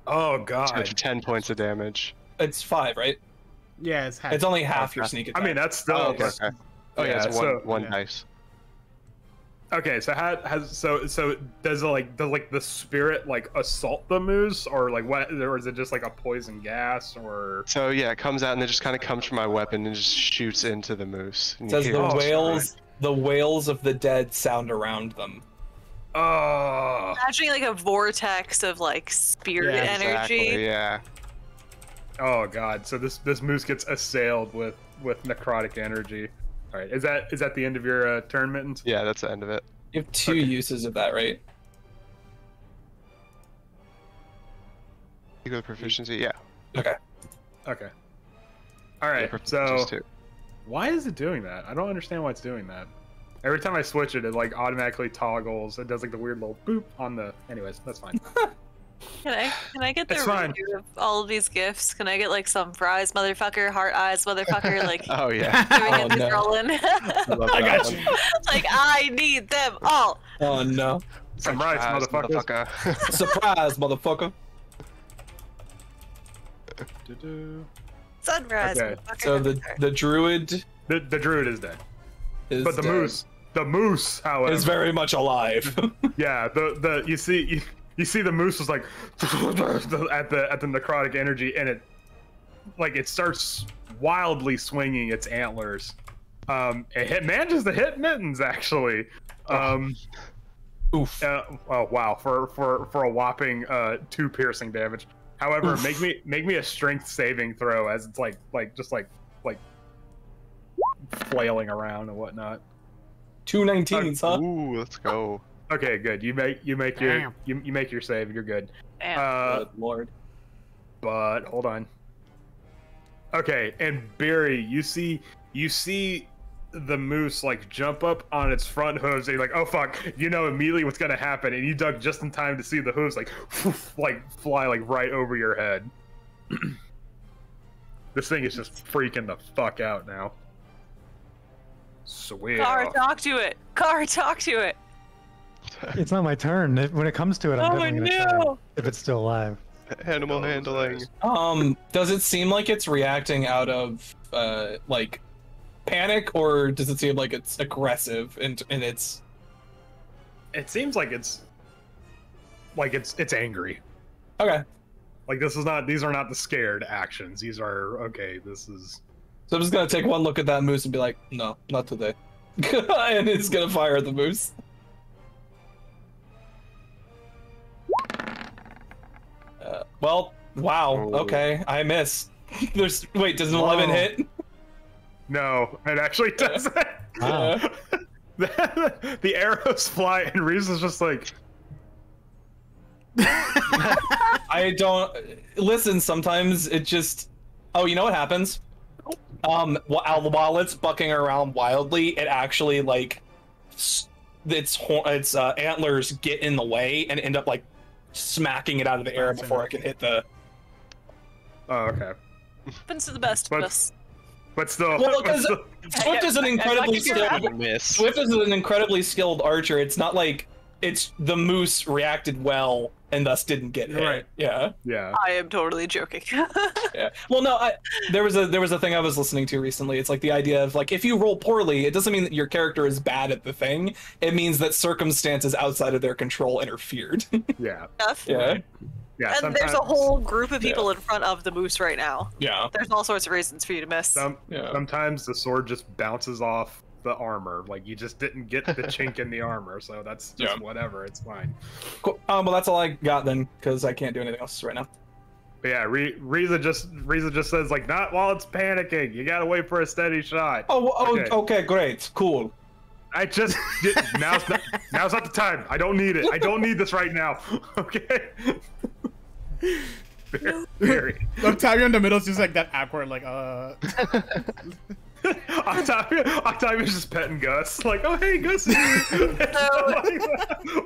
Oh So god. 10 points of damage. It's 5, right? Yeah, it's half. It's only half your sneak attack. I mean, that's still. Oh, okay. Oh yeah, Yeah, it's so- one yeah. dice. Okay, so so does the spirit like assault the moose, or like what, or is it just like a poison gas, or? So yeah, it comes out and it just kind of comes from my weapon and just shoots into the moose. And It says you the hear- wails of the dead sound around them. Oh. Imagining like a vortex of like spirit Yeah, energy. Exactly, yeah. Oh god, so this moose gets assailed with necrotic energy. All right, is that the end of your turn, Mittens? Yeah, that's the end of it. You have 2 uses of that, right? You go to proficiency, yeah. Okay. Okay. All right. Yeah, So proficiency too. why is it doing that? I don't understand why it's doing that. Every time I switch it, it like automatically toggles. It does like the weird little boop on the. Anyways, that's fine. Can I get the It's fine. review of all of these gifts? Can I get like some fries, motherfucker, heart eyes, motherfucker, like Oh yeah. doing Oh, it to no. Roland? I love I that got one. you. Like I need them all. Oh no. Some rice, motherfuckers. motherfucker. Surprise, motherfucker. Sunrise. Okay, motherfucker. So the druid The druid is dead, is but the dead. moose, however, is very much alive. yeah. The you see the moose was like at the necrotic energy, and it starts wildly swinging its antlers. Manages to hit Mittens actually. Oof. Oh wow, for a whopping 2 piercing damage. However, Oof. make me a strength saving throw as it's like flailing around and whatnot. 2 19s, huh? Ooh, let's go. Okay, good. You make your Damn. you make your save. You're good. Damn. Good lord. But hold on. Okay, and Barry, you see the moose like jump up on its front hooves, and you're like, oh fuck, you know immediately what's gonna happen, and you duck just in time to see the hooves like fly like right over your head. This thing is just freaking the fuck out now. Sweet. Car, talk to it. Car, talk to it. It's not my turn. When it comes to it, I'm Oh definitely gonna try no! if it's still alive. Animal handling. Does it seem like it's reacting out of like panic, or does it seem like it's aggressive and it's It seems like it's angry. okay? Like these are not the scared actions. These are okay. This is So I'm just gonna take one look at that moose and be like, no, not today, and it's gonna fire at the moose. Well, wow. Oh. Okay, I miss. Does an 11 Whoa. hit? no. It actually doesn't. Wow. The arrows fly, and Reese is just like, I don't listen. Sometimes it just. Oh, you know what happens? While it's bucking around wildly, it actually like its antlers get in the way and end up like smacking it out of the air before it can hit the. oh, okay. Happens to the best of But- us. But still, Well, but because still- Swift is an incredibly skilled. Miss. Swift is an incredibly skilled archer. It's not like it's the moose reacted well and thus didn't get hit. Right. Yeah. yeah. I am totally joking. Yeah. Well, no, there was a thing I was listening to recently. It's like the idea of like if you roll poorly, it doesn't mean that your character is bad at the thing. It means that circumstances outside of their control interfered. Yeah. Enough. Yeah. Yeah. And there's a sometimes- whole group of people in front of the moose right now. Yeah. There's all sorts of reasons for you to miss. Some, Yeah. Sometimes the sword just bounces off the armor. Like you just didn't get the chink in the armor, so that's just whatever. It's fine. Cool. Well, that's all I got then, because I can't do anything else right now. But yeah, Riza just says like, not while it's panicking. You gotta wait for a steady shot. Okay, great, cool. I just now's not the time. I don't need it. I don't need this right now. Okay. Very. Octavio in the middle is just like that awkward, like Octavia's just petting Gus, like, oh hey Gus.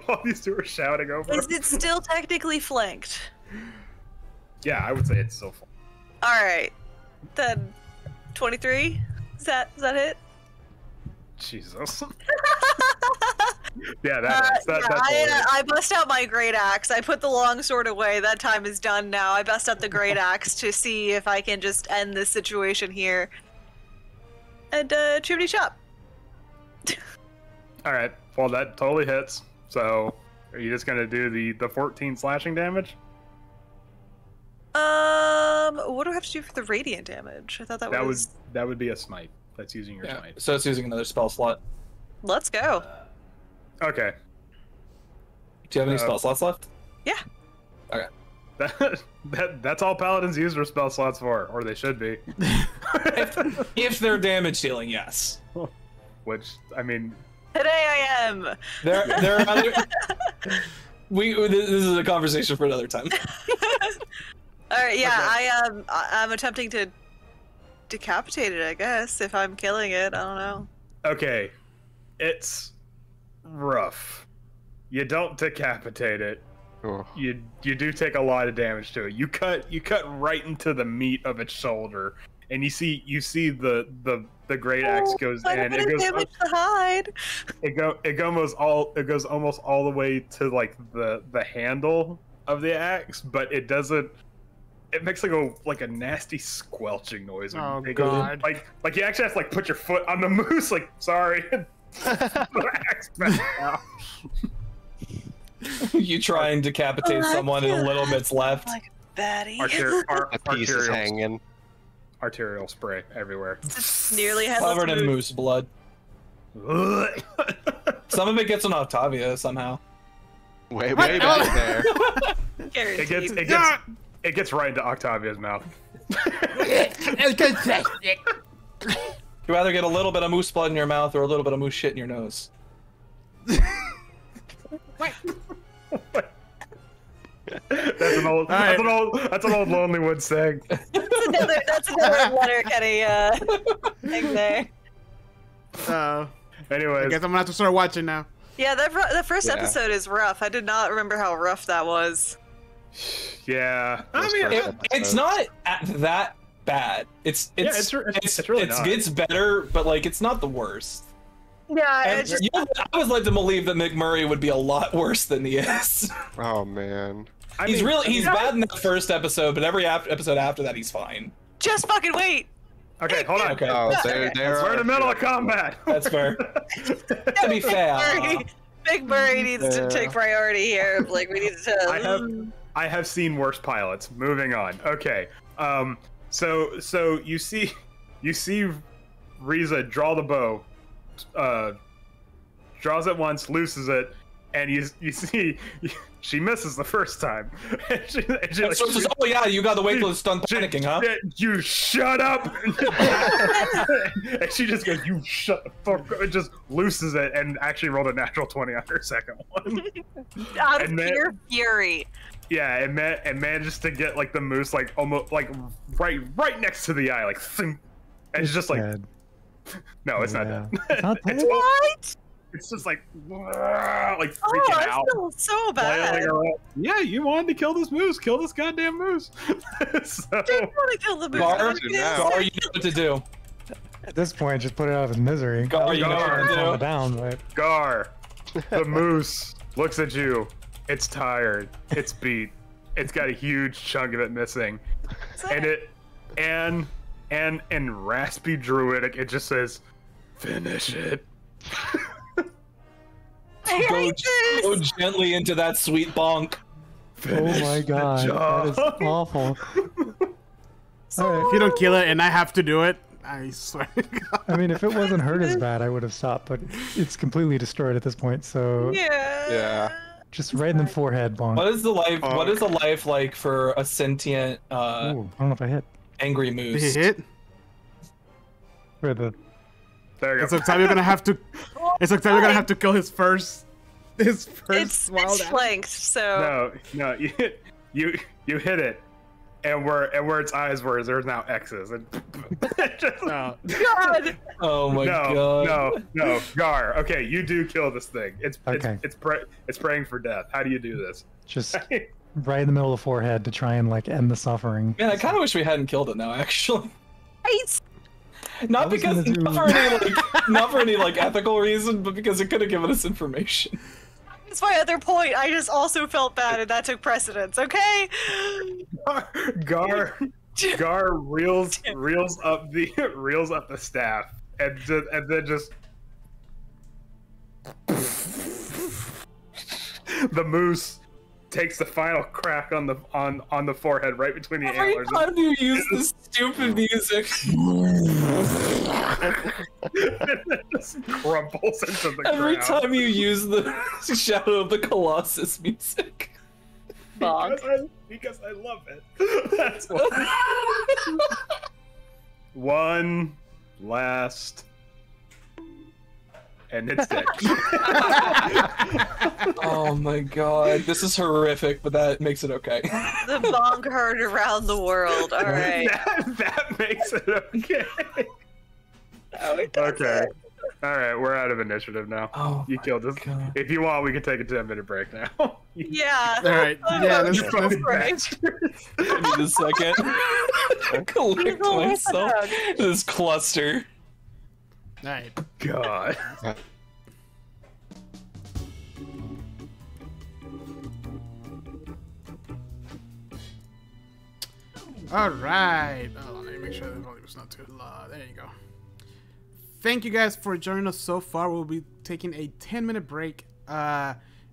While these two are shouting over. Is it still technically flanked? Yeah, I would say it's still full. All right, then 23. Is that it? Jesus. Yeah, that's I bust out my great axe. I put the long sword away. That time is done now. I bust out the great axe to see if I can just end this situation here. And chimney chop. All right. Well, that totally hits. So, are you just gonna do the 14 slashing damage? What do I have to do for the radiant damage? I thought that would be a smite. That's using your smite. So it's using another spell slot. Let's go. Okay. Do you have any spell slots left? Yeah. Okay. That's all paladins use their spell slots for, or they should be. if they're damage dealing, yes. Which, I mean, today I am. There are other. This is a conversation for another time. All right. Yeah, Okay. I'm attempting to decapitate it. I guess if I'm killing it, I don't know. Okay, it's rough. You don't decapitate it. Oh. You do take a lot of damage to it. You cut right into the meat of its shoulder, and you see the great axe goes in. It goes damage the hide. It goes almost all the way to like the handle of the axe, but it doesn't. It makes like a nasty squelching noise. Oh it God! Goes, like you actually have to like put your foot on the moose. Like sorry. Axe back out. You try and decapitate someone and a little bit's left. Like Batty. A piece is hanging. Arterial spray everywhere. It's nearly has Covered in moose blood. Some of it gets on Octavia somehow. Way back there. It gets right into Octavia's mouth. You either get a little bit of moose blood in your mouth or a little bit of moose shit in your nose. That's an old Lonelywood saying. That's another Letterkenny thing there. Anyways, I guess I'm gonna have to start watching now. Yeah, the first episode is rough. I did not remember how rough that was. Yeah, I mean, it's not that bad. It's really not. It's better, but like it's not the worst. Yeah, I was led to believe that McMurray would be a lot worse than he is. Oh man, he's bad in the first episode, but every episode after that he's fine. Just fucking wait. Okay, hold on. Okay, we're in the middle of combat. That's fair. To be fair, Big Murray needs to take priority here. Like we need to. I have seen worse pilots. Moving on. Okay. So you see Riza draw the bow, draws it once, looses it, and you see she misses the first time. And she oh yeah, you got to wait till it's done panicking, huh? You shut up! And she just goes, you shut the fuck up, and just looses it, and actually rolled a natural 20 on her second one. Out of pure fury. Yeah, and manages to get like the moose like almost like right next to the eye, like and it's just like Dead. No, it's not dead. It's not dead? What? It's just like freaking out. I feel so bad. Yeah, you wanted to kill this moose. Kill this goddamn moose. I didn't want to kill the moose. Gar, you know what to do. At this point, just put it out of his misery. Gar, you know what to do. Down, but... Gar, the moose looks at you. It's tired. It's beat. It's got a huge chunk of it missing, and raspy druidic. It just says, "Finish it." Go gently into that sweet bonk. Oh my god, that is awful. If you don't kill it and I have to do it, I swear to God. I mean, if it wasn't hurt as bad, I would have stopped, but it's completely destroyed at this point, so Yeah. just right in the forehead, bonk. What is the life? What is the life like for a sentient, Ooh, I don't know if I hit. angry Did moose? he hit? For the... There you It's go. like time you're gonna have to. It's like time you're gonna have to kill his first. It's wild animal. flanked, so No, you hit it, and where its eyes were, there's now X's, and just, No. God. Oh my no, god. no, Gar. Okay, you do kill this thing. Okay. It's praying for death. How do you do this? Just right in the middle of the forehead to try and, like, end the suffering. Man, I kind of wish we hadn't killed it now, actually. Right. Not I was because gonna do- not for any like ethical reason, but because it could have given us information. That's my other point. I just also felt bad, and that took precedence. Okay. Gar reels up the staff, and then just the moose takes the final crack on the forehead right between the Every antlers. time you use this stupid music, It just crumples into the every ground. time you use the Shadow of the Colossus music. Because I love it. That's why. One last, and it's dead. Oh my god, this is horrific, but that makes it okay. The bong heard around the world. All right. that makes it okay. Oh, it does Okay. it. All right, we're out of initiative now. Oh You my killed us. God. If you want, we can take a 10-minute break now. Yeah. All right. Yeah. You Let's, fucking Right. bastards. I need a second. Collect myself. This cluster. all right. God. All right. Hold on, let me make sure the volume is not too loud. There you go. Thank you guys for joining us so far. We'll be taking a 10-minute break.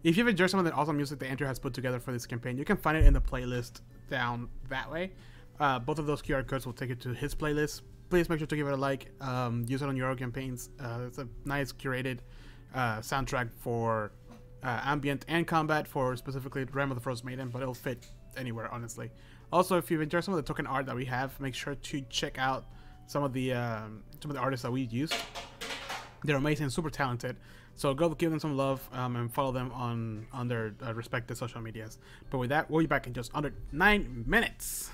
If you've enjoyed some of the awesome music that Andrew has put together for this campaign, you can find it in the playlist down that way. Both of those QR codes will take you to his playlist. Please make sure to give it a like. Use it on your own campaigns. It's a nice curated soundtrack for ambient and combat for specifically Rime of the Frostmaiden, but it'll fit anywhere, honestly. Also, if you've enjoyed some of the token art that we have, make sure to check out some of the artists that we use. They're amazing, super talented. So go give them some love and follow them on their respective social medias. But with that, we'll be back in just under 9 minutes.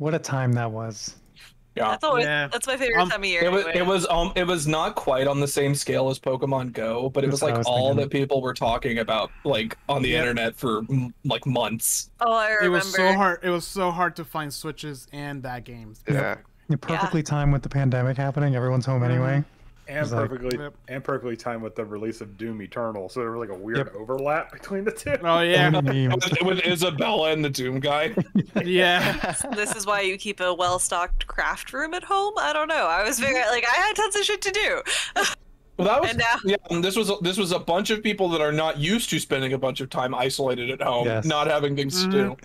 What a time that was. Yeah. That's always Yeah. that's my favorite time of year. It was not quite on the same scale as Pokemon Go, but it That's was what I like was all thinking. that people were talking about like on the Yeah. internet for like months. Oh, I remember. It was so hard. It was so hard to find Switches and that game. Yeah. You're perfectly timed with the pandemic happening. Everyone's home anyway. And It's like- perfectly timed with the release of Doom Eternal, so there was like a weird Yep. overlap between the two. Oh yeah, Memes. With Isabella and the Doom guy. yeah. This is why you keep a well-stocked craft room at home. I don't know. I was very like I had tons of shit to do. Well, that was And now- yeah. And this was a bunch of people that are not used to spending a bunch of time isolated at home, Yes. not having things to do.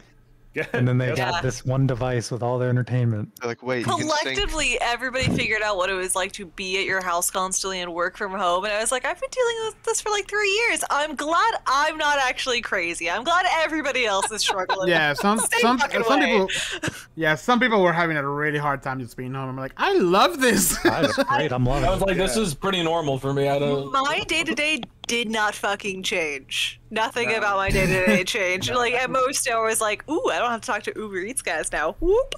And then they Yeah. got this one device with all their entertainment. They're like, wait, you can sync. Collectively, everybody figured out what it was like to be at your house constantly and work from home. And I was like, I've been dealing with this for like 3 years. I'm glad I'm not actually crazy. I'm glad everybody else is struggling. Yeah, some Same fucking some way. people. Yeah, some people were having a really hard time just being home. I'm like, I love this. That's great. I'm loving I was it. like, this is pretty normal for me. I don't. My day-to-day did not fucking change. Nothing No. about my day-to-day changed. Like at most, I was like, "Ooh, I don't have to talk to Uber Eats guys now." Whoop.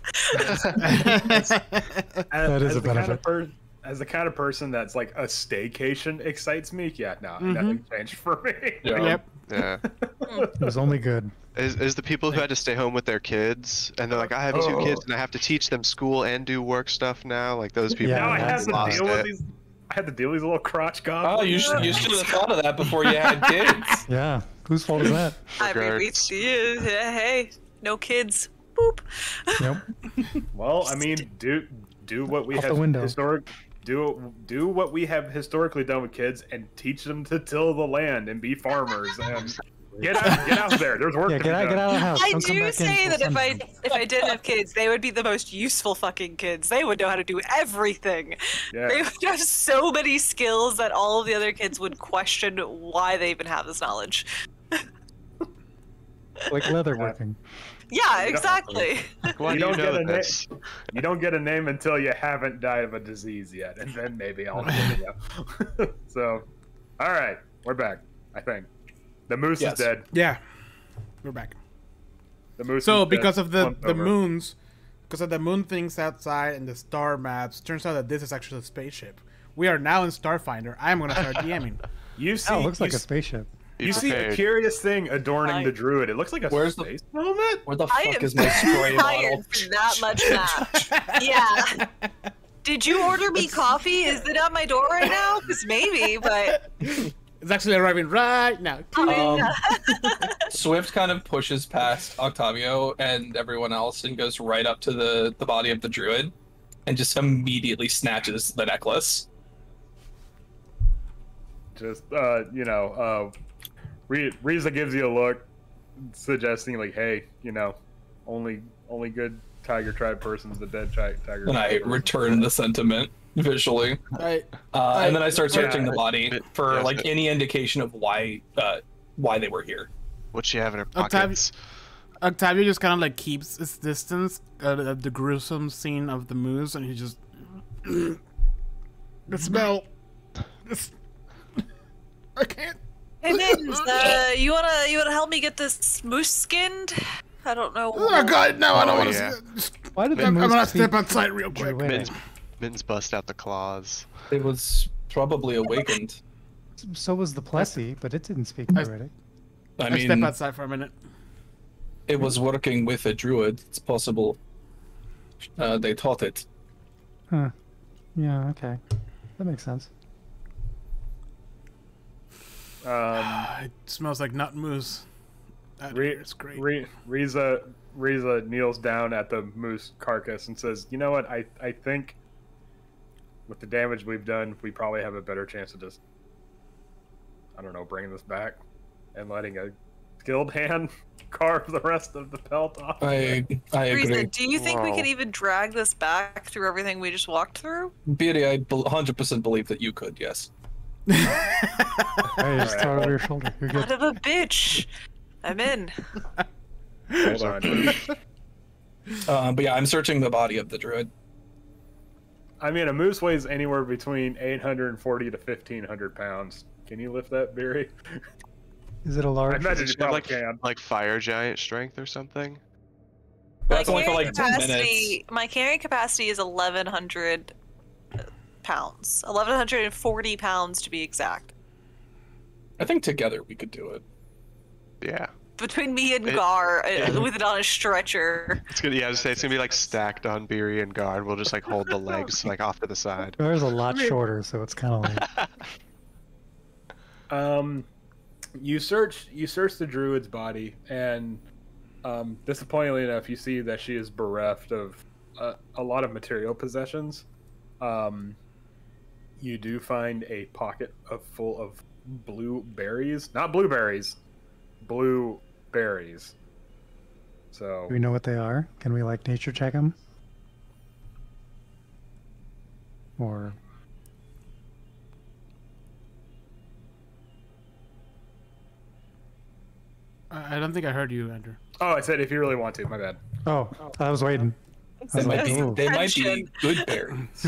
That is a benefit. As the kind of person that's like a staycation excites me, yeah, no, nothing changed for me. Yeah. Yep. Yeah. It was only good. Is the people who had to stay home with their kids and they're like, I have two kids and I have to teach them school and do work stuff now. Like those people. Yeah, Now I have to lost deal with it. these. I had to deal with these little crotch Oh, goblins. you should have thought of that before you had kids. Yeah. Whose fault is that? I mean, Regards. hey, no kids. Boop. Yep. Well, I mean, do what we Off have the window. do what we have historically done with kids and teach them to till the land and be farmers and get out there. There's work Yeah, to get be out done. of the house. I Don't come do back in say till that Sunday. if I did have kids, they would be the most useful fucking kids. They would know how to do everything. Yeah. They would have so many skills that all of the other kids would question why they even have this knowledge. Like leatherworking. Yeah, exactly. Why You do you don't get know a this? You don't get a name until you haven't died of a disease yet, and then maybe I'll give you. So, all right, we're back. I think the moose Yes. is dead. Yeah, we're back. The moose. So is dead. because of the Slumped over. moons, because of the moon things outside and the star maps, turns out that this is actually a spaceship. We are now in Starfinder. I am gonna start DMing. You see, Oh, it looks like you, a spaceship. Be you see a prepared. curious thing adorning Hi. the druid. It looks like a Where's the- space helmet. Where the I fuck am is my spray tired bottle? for that much math. Yeah. Did you order me coffee? Is it at my door right now? Because maybe, but It's actually arriving right now. Swift kind of pushes past Octavio and everyone else and goes right up to the body of the druid and just immediately snatches the necklace. Just Riza gives you a look, suggesting like, hey, only good Tiger Tribe person's the dead Tiger. And I Tribe person. return the sentiment visually. And then I start searching the body for Yeah. like any indication of why they were here. What she have in her Octavi- pockets? Octavio just kind of like keeps his distance at the gruesome scene of the moose, and he just the smell. This... I can't. hey, Mittens, you wanna help me get this moose skinned? I don't know. Oh God, no! I don't Oh, want yeah. to. Why did the I'm moose gonna speak step outside real quick. Druidic? Mittens bust out the claws. It was probably awakened. So was the Plessy, but it didn't speak I- Druidic. I I step mean, outside for a minute. it was working with a druid. It's possible they taught it. Huh. Yeah, okay. That makes sense. It smells like nut moose. It's great. Riza kneels down at the moose carcass and says, "You know what? I think with the damage we've done, we probably have a better chance of just, I don't know, bringing this back and letting a skilled hand carve the rest of the pelt off." I Risa, agree. do you think we Wow. could even drag this back through everything we just walked through? Beardy, I 100% believe that you could, yes. Hey, just throw it over your shoulder. You're Son good. of a bitch. I'm in. Hold on. But yeah, I'm searching the body of the druid. I mean, a moose weighs anywhere between 840 to 1,500 pounds. Can you lift that, Beery? Is it a I large? imagine you Does she have probably can. like fire giant strength or something? That's only for like 10 minutes. My carrying capacity is 1,100 pounds. 1,140 pounds to be exact. I think together we could do it. Yeah. Between me and Gar, with it on a stretcher. It's gonna, yeah, I was saying it's gonna be like stacked on Beery and Guard. We'll just like hold the legs like off to the side. Ours a lot shorter, so it's kind of like. You search the druid's body, and disappointingly enough, you see that she is bereft of a lot of possessions. You do find a pocket full of blue berries, not blueberries, blue berries. So Do we know what they are? Can we like nature check them? Or I don't think I heard you, Andrew. oh, I said if you really want to. My bad. oh, I was waiting. They might be, Ooh. they might be good berries.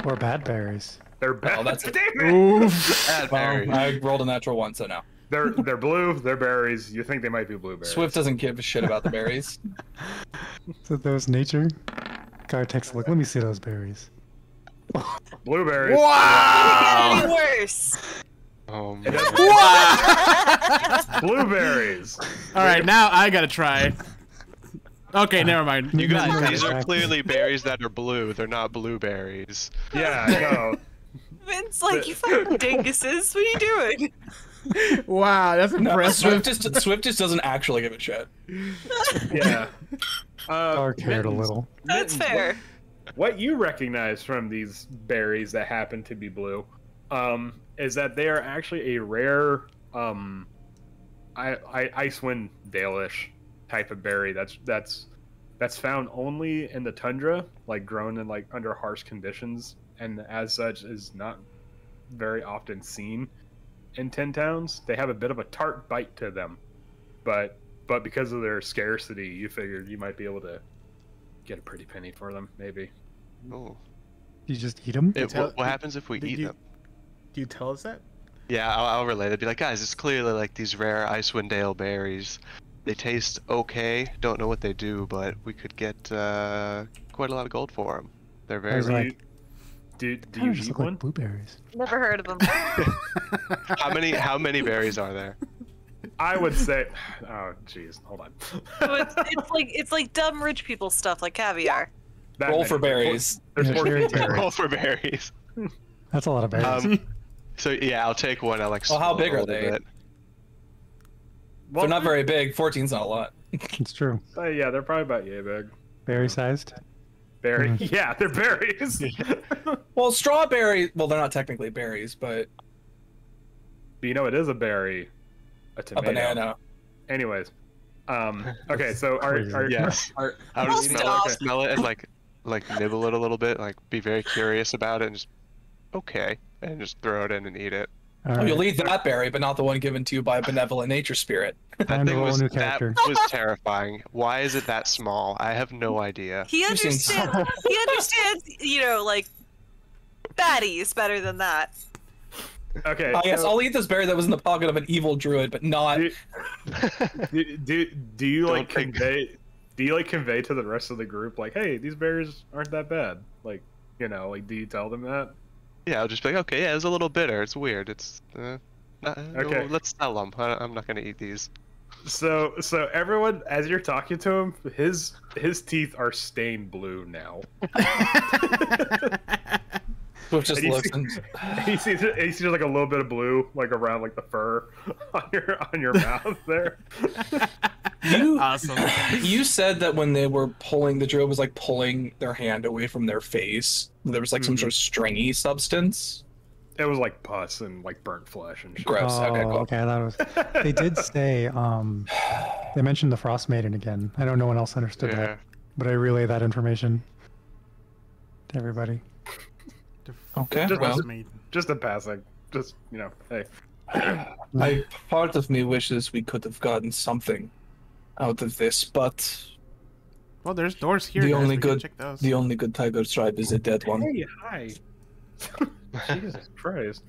Or bad berries. They're bad. Oh, that's Damn it. it! Oof. Bad Well, berries. I rolled a natural one, so no. They're blue. They're berries. You think they might be blueberries? Swift doesn't give a shit about the berries. So those nature? Guard takes a look. Let me see those berries. Blueberries. Wow! It could be worse. Oh It man. doesn't- Wow! Blueberries. All right, now I gotta try. Okay, never mind. You guys, these are Exactly. clearly berries that are blue. They're not blueberries. Yeah, I know. It's like, you fucking dinguses. What are you doing? Wow, that's No, impressive. Swift just doesn't actually give a shit. Yeah. Guard cared a Mittens, little. That's Mittens, fair. What you recognize from these berries that happen to be blue, is that they are actually a rare, Icewind Dalish type of berry. That's found only in the tundra, like grown in like under harsh conditions, and as such is not very often seen in Tin Towns. They have a bit of a tart bite to them, but because of their scarcity, you figured you might be able to get a pretty penny for them, maybe. Oh. You just eat them? What happens if we Did eat you- them? Do you tell us that? Yeah, I'll relate it. Be like, guys, it's clearly like these rare Icewind Dale berries. They taste okay. Don't know what they do, but we could get quite a lot of gold for them. They're I very. was like, Do you kinda just eat look one? like blueberries. Never heard of them. How many berries are there? I would say. Oh, jeez, hold on. So it's like dumb rich people stuff, like caviar. That Roll many. for berries. There's Yeah, 14 sure. Roll for berries. That's a lot of berries. So yeah, I'll take one. I like. Well, how swallow big a are little they? bit. Well, They're not very big. 14's not a lot. It's true. Yeah, they're probably about yay big. Berry sized. Berry. Mhm. Yeah, they're berries. Well, strawberry. Well, they're not technically berries, but But you know, it is a berry. A a tomato. banana. Anyways. Okay, so Crazy. Yes. are I would I'll smell stop. it and like nibble it a little bit, like be very curious about it, and just okay, and just throw it in and eat it. All Oh, right. you'll eat that berry, but not the one given to you by a benevolent nature spirit. That Time to thing roll a was new that character. was terrifying. Why is it that small? I have no idea. He You seem understands. He understands. You know, like baddies better than that. okay. Yes, so I'll eat this berry that was in the pocket of an evil druid, but not. do you like Don't think- convey? Do you like convey to the rest of the group like, hey, these berries aren't that bad? Like, you know, like, do you tell them that? Yeah, I'll just be like, okay, yeah, it's a little bitter. It's weird. It's Okay. Let's sell them. I'm not gonna eat these. So everyone, as you're talking to him, his teeth are stained blue now. Swift just And you looks see- and he sees like a little bit of blue like around like the fur on your mouth there. you Awesome. you said that when they were pulling, the druid was like pulling their hand away from their face. There was like some Mhm. sort of stringy substance. It was like pus and like burnt flesh and shit. Gross. Oh, Okay, cool. okay, that was. They did say. They mentioned the Frostmaiden again. I know no one else understood Yeah. that, but I relay that information to everybody. Okay, Just, well, just a passing. Just, you know, hey. I part of me wishes we could have gotten something out of this, but Well, there's doors here. The guys. only We can good- check those. the only good tiger tribe is a dead one. Hey, hi. Jesus Christ.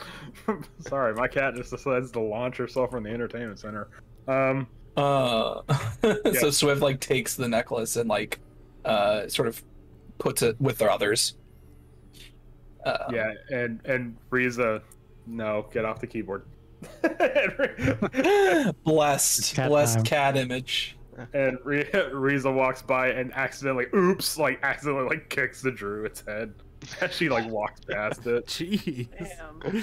Sorry, my cat just decides to launch herself from the entertainment center. Oh, So Swift like takes the necklace and like sort of puts it with the others. Yeah, and Riza, no, get off the keyboard. Blessed cat image. And Riza walks by and accidentally kicks the druid's head as she like walks past it. Jeez. Damn.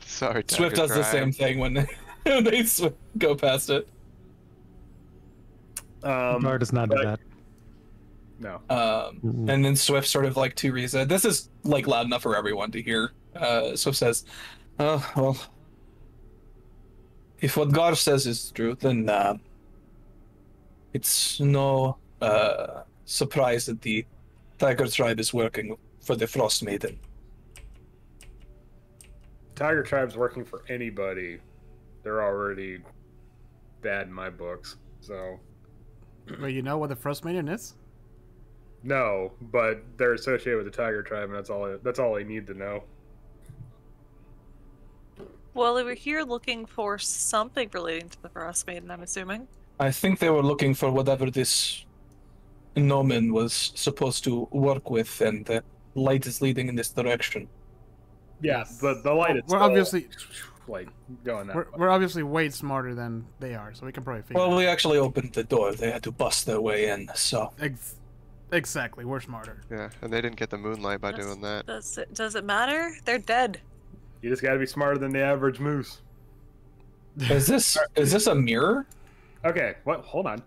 Sorry, Swift does the same thing when they go past it. Gar does not do that. No. And then Swift sort of like to Riza. This is like loud enough for everyone to hear. Swift says, "Oh well, if what Gar says is true, then it's no surprise that the Tiger Tribe is working for the Frostmaiden." Tiger Tribe's working for anybody. They're already bad in my books. So But you know what the Frostmaiden is? no, but they're associated with the Tiger Tribe, and that's all I need to know. Well, they were here looking for something relating to the Frostmaiden, I'm assuming. I think they were looking for whatever this Nomen was supposed to work with, and the light is leading in this direction. Yeah, the light is We're obviously like going that. we're obviously way smarter than they are, so we can probably figure. Well, it we actually opened the door. They had to bust their way in, so. out. Exactly, we're smarter. Yeah, and they didn't get the moonlight by doing that. Does it matter? They're dead. You just got to be smarter than the average moose. Is this a mirror? Okay, what? Hold on.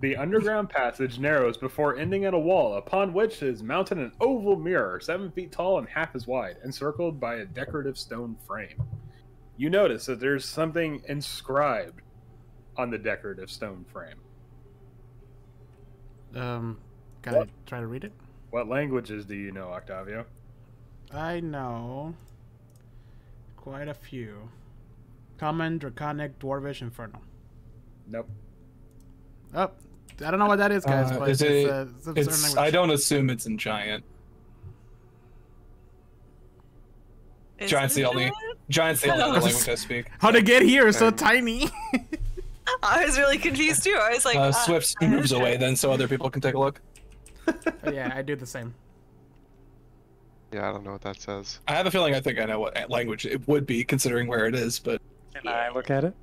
The underground passage narrows before ending at a wall, upon which is mounted an oval mirror, 7 feet tall and half as wide, encircled by a decorative stone frame. You notice that there's something inscribed on the decorative stone frame. Can I try to read it? What languages do you know, Octavio? I know quite a few. Common, Draconic, Dwarvish, Infernal. Nope. Oh, I don't know what that is, guys. But Is it's it? a certain It's. language. I don't assume it's in Giant. Is Giant's it the only. dead? Giant's the only other language I speak. How to get here is so tiny. I was really confused too. I was like, Swift moves away then, so other people can take a look. Yeah, I do the same. Yeah, I don't know what that says. I have a feeling I think I know what language it would be, considering where it is, but. Can I look at it?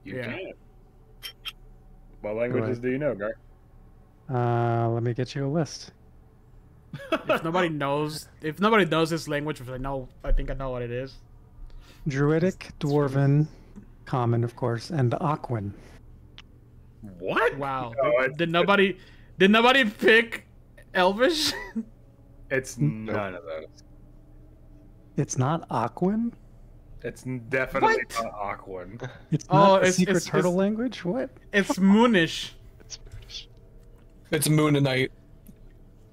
You Yeah. can. What languages do you know, Gar? Let me get you a list. If nobody knows this language, which I think I know what it is. Druidic, Dwarven, Common, of course, and Aquan. What? Wow. No, Did nobody pick Elvish? It's none of those. It's not Aquan? It's definitely not Aquan. It's Oh, not the it's- secret it's- turtle it's- language? What? It's Moonish. It's British. It's Moonanite.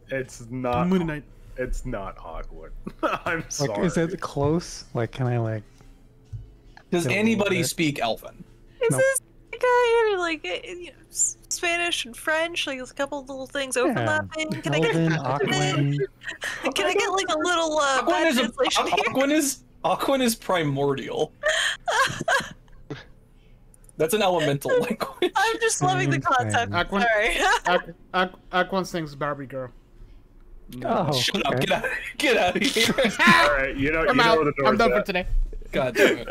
It's not. Moonite. It's not Aquan. I'm Like, sorry. is it close? Like, can I, like... Does Don't anybody know. speak Elven? is Nope. this like Spanish and French? Like there's a couple little things overlapping. Can I get Elven, Aquan... Can I get like a little bad translation here? Aquan is primordial. That's an elemental language. I'm just loving the concept. Aquan- Sorry. Aquan sings Barbie Girl. Oh, Shut up! okay. Get out of here! All right, you know, I'm you know out. where the door's I'm done for at. today. God damn it!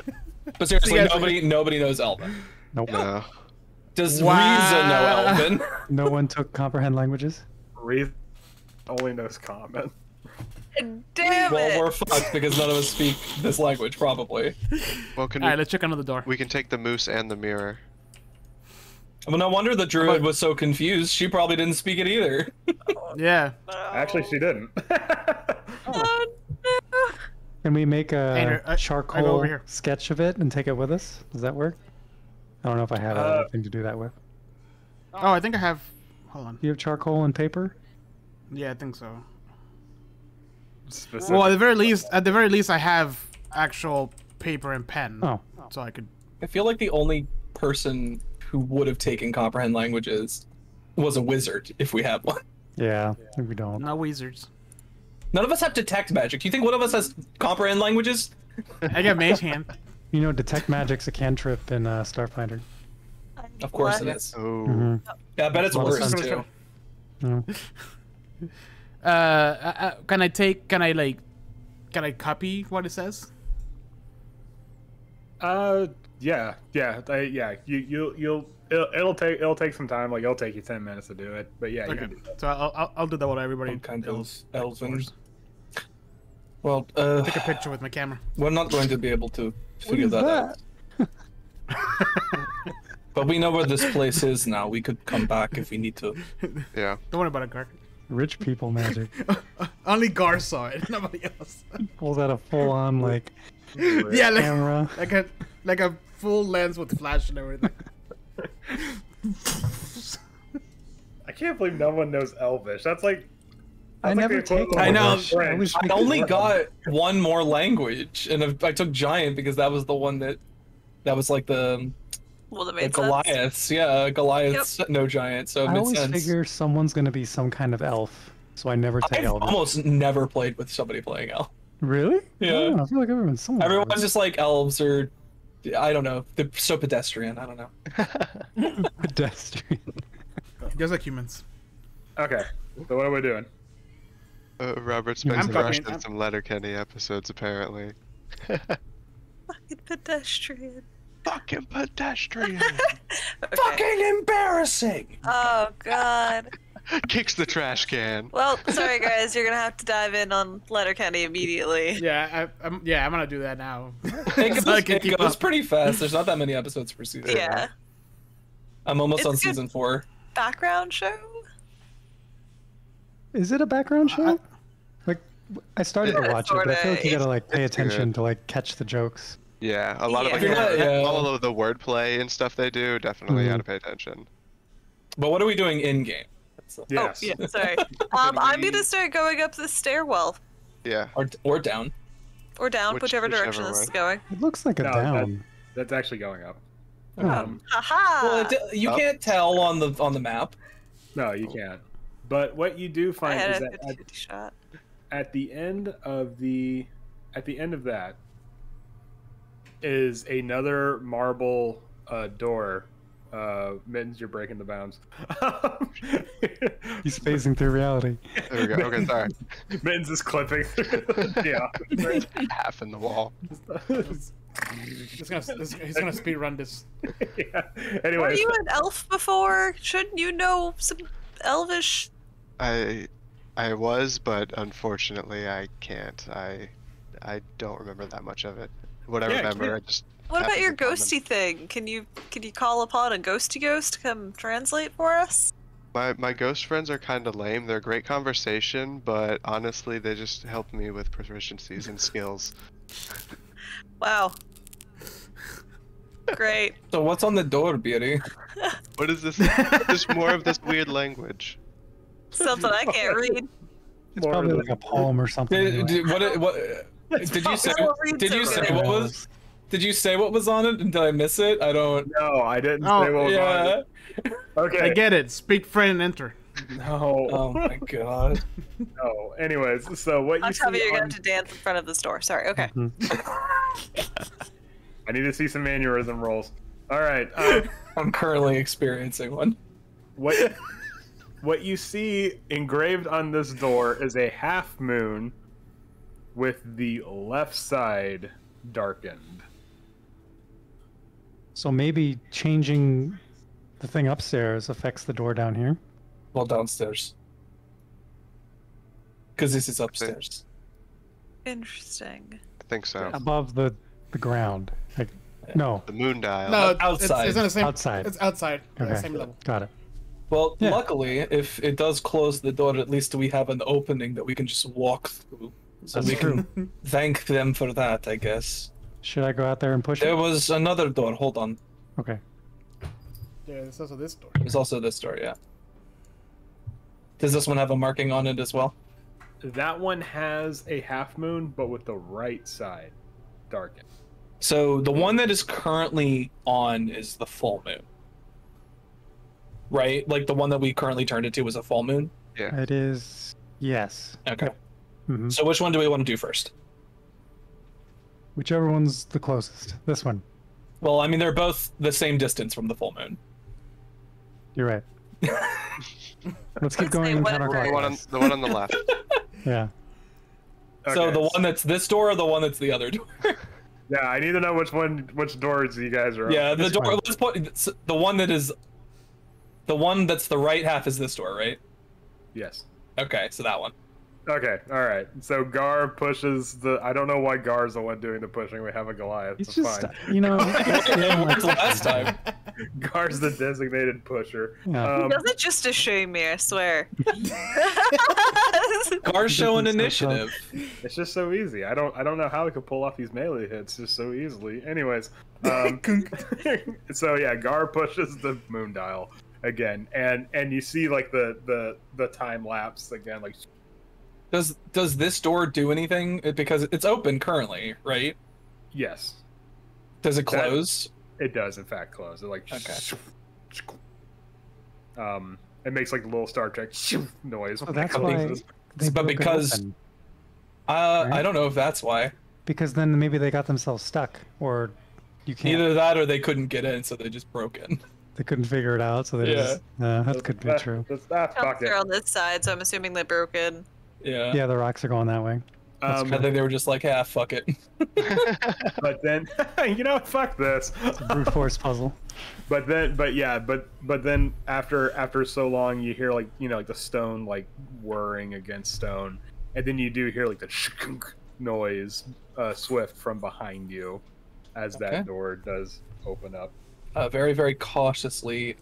But seriously, See you guys nobody knows Elven. Nope. No. Does Wow. Riza know Elven? No one took comprehend languages? Reed only knows common. Damn Well, it. we're fucked because none of us speak this language, probably. Well, can All right, we, let's check another door. we can take the moose and the mirror. Well, no wonder the druid was so confused. She probably didn't speak it either. Yeah. Actually, she didn't. Oh, no. Can we make Andrew, a I go charcoal over here. sketch of it and take it with us? Does that work? I don't know if I have anything to do that with. Oh, I think I have. Hold on. Do you have charcoal and paper? Yeah, I think so. Specific. Well, at the very least, I have actual paper and pen, Oh. so I could. I feel like the only person who would have taken comprehend languages was a wizard if we had one. Yeah, we don't. No wizards. None of us have detect magic. Do you think one of us has comprehend languages? I got mage hand. You know, detect magic's a cantrip in Starfinder. I Of course it What? is. Oh. Yeah, I bet it's Well, worse sounds too. Yeah. Can I copy what it says? Yeah. It'll take some time. Like it'll take you 10 minutes to do it. But yeah, you Okay. can do that. So I'll do that while everybody Some kind else of elven. explores. Well, Take a picture with my camera. we're not going to be able to figure is that that? out. But we know where this place is now. We could come back if we need to. Yeah. Don't worry about it, Gar. Rich people magic. Only Gar saw it. Nobody else. Pulls out a full-on like Yeah, camera. like a full lens with flash and everything. I can't believe no one knows Elvish. That's like. I that's like never the take equivalent I know. of French. I wish I we could only learn. got one more language, and I took Giant because that was the one that was like the Well, that like made sense. Goliaths. Yeah, Goliaths, no Giant, so it I made always sense. figure someone's gonna be some kind of elf, so I never take I've elven. almost never played with somebody playing elf. Really? Yeah. I don't know, I feel like everyone's someone. Everyone's just like elves or I don't know. They're so pedestrian. I don't know. pedestrian. Just like humans. Okay. So what are we doing? Robert's been I'm crushed copying- in some Letterkenny episodes, apparently. Fucking pedestrian. Fucking pedestrian! Okay. Fucking embarrassing. Oh god. Kicks the trash can. Well, sorry guys, you're gonna have to dive in on Letterkenny immediately. Yeah, I'm gonna do that now. It So I can goes, keep it goes up. pretty fast. There's not that many episodes per season. Yeah. I'm almost It's on good. season 4. Background show? Is it a background show? Like, I started to Yeah, watch it, but I feel like you sorta. gotta like pay It's attention good. to like catch the jokes. Yeah, a lot of like Yeah. Yeah. all of the wordplay and stuff they do, definitely Mhm. gotta pay attention. But what are we doing in game? Yes. Oh, yeah, sorry. I'm gonna start going up the stairwell. Yeah. Or down? Or down, whichever Whichever direction this way. is going. It looks like a No, down. That's actually going up. Oh. Haha! Well, you Up. can't tell on the map. No, you can't. But what you do I find had is a that 50-50 shot. at the end of that is another marble door. Mittens, you're breaking the bounds. He's phasing through reality. There we go. Okay, sorry. Mittens is clipping. Yeah. Half in the wall. He's gonna speed run this. Yeah. Were Anyway, you an elf before? Shouldn't you know some elvish? I was, but unfortunately I can't. I don't remember that much of it. What I Yeah, remember, kid. I just. What about happened your to comment. ghosty thing? Can you call upon a ghosty ghost to come translate for us? My ghost friends are kind of lame. They're great conversation, but honestly, they just help me with proficiencies and skills. Wow. Great. So what's on the door, Beauty? What is this? Just more of this weird language. Something I can't read. It's probably like a poem or something. anyway. Did you say? I'll read Did you so say good. what was? Did you say what was on it? And did I miss it? I don't. no, I didn't Oh, say what was on Yeah. it. Okay. I get it. Speak friend and enter. No. Oh my god. No. Anyways, so what you I'm see telling you, you're gonna on- have to dance in front of the store. Sorry. Okay. I need to see some mannerism rolls. All right. I'm currently experiencing one. What you see engraved on this door is a half moon with the left side darkened. So maybe changing the thing upstairs affects the door down here. Well, downstairs. Because this is upstairs. Interesting. I think so. Above the ground. Like, no, The moon dial. No, outside. It's on the same. outside. It's outside. Okay. Same level. Got it. Well, Yeah. luckily, if it does close the door, at least we have an opening that we can just walk through. So That's we true. can thank them for that, I guess. Should I go out there and push There it? was another door. Hold on. Okay. Yeah, there's also this door. There's also this door, yeah. Does this one have a marking on it as well? That one has a half moon, but with the right side darkened. So the one that is currently on is the full moon. Right? Like the one that we currently turned it to was a full moon? It is. Yes. Okay. hmm So which one do we want to do first? Whichever one's the closest. This one. Well, I mean, they're both the same distance from the full moon. You're right. Let's keep Let's say going what- counterclockwise. The one on the left. Yeah. So Okay. the one that's this door or the one that's the other door? Yeah, I need to know which doors you guys are. Yeah, the This door. one. Let's put the one that is the one that's the right half is this door, right? Yes. Okay, so that one. Okay. All right. So Gar pushes the. I don't know why Gar's the one doing the pushing. We have a Goliath. It's That's just, fine. you know. When's the last time? Gar's the designated pusher. Yeah. He doesn't just to shame me, I swear. Gar's showing So tough. initiative. It's just so easy. I don't know how he could pull off these melee hits just so easily. Anyways, so yeah, Gar pushes the moon dial again, and you see like the time lapse again, like. Does this door do anything? Because it's open currently, right? Yes, Does it close? it does in fact close. It like. Okay. It makes like a little Star Trek noise. So when it that's why closes. they But broke it because- open. I don't know if that's why. Because then maybe they got themselves stuck, or you can't. Either that or they couldn't get in, so they just broke in. They couldn't figure it out, so they Yeah. just. That could be true. Fuck Pumps it. are on this side, so I'm assuming they're broken. Yeah. Yeah, the rocks are going that way. I think they were just like, ah, fuck it. But then, you know, fuck this. It's a brute force puzzle. But then after so long, you hear like like the stone like whirring against stone, and then you do hear like the shkunk noise, Swift from behind you, as Okay. that door does open up. Very, very cautiously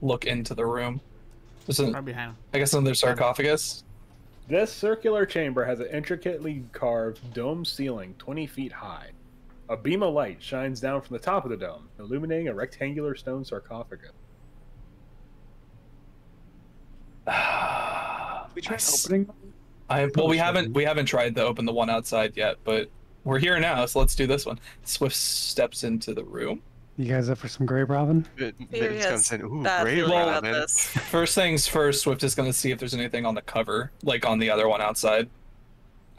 look into the room. Right behind him. I guess another sarcophagus. This circular chamber has an intricately carved dome ceiling 20 feet high. A beam of light shines down from the top of the dome, illuminating a rectangular stone sarcophagus. We tried opening. Well, we haven't tried to open the one outside yet, but we're here now, so let's do this one. Swift steps into the room. You guys up for some grave robbing? Mitten's gonna say, ooh, Bad brave feeling about Robin. this. First things first, Swift is going to see if there's anything on the cover, like on the other one outside.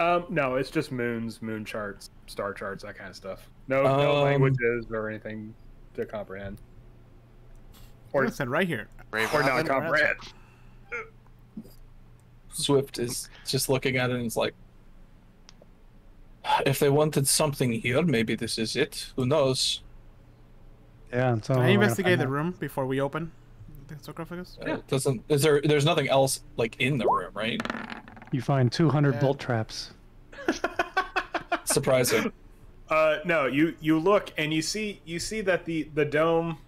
No, it's just moons, moon charts, star charts, that kind of stuff. No languages or anything to comprehend. Or Listen, right here. Brave or Robin. not comprehend. Swift is just looking at it and is like, if they wanted something here, maybe this is it. Who knows? Yeah. So Can I we're gonna investigate find the out. room before we open the sarcophagus? There's nothing else like in the room, right? You find 200 Yeah. bolt traps. Surprising. No, you look and you see that the dome,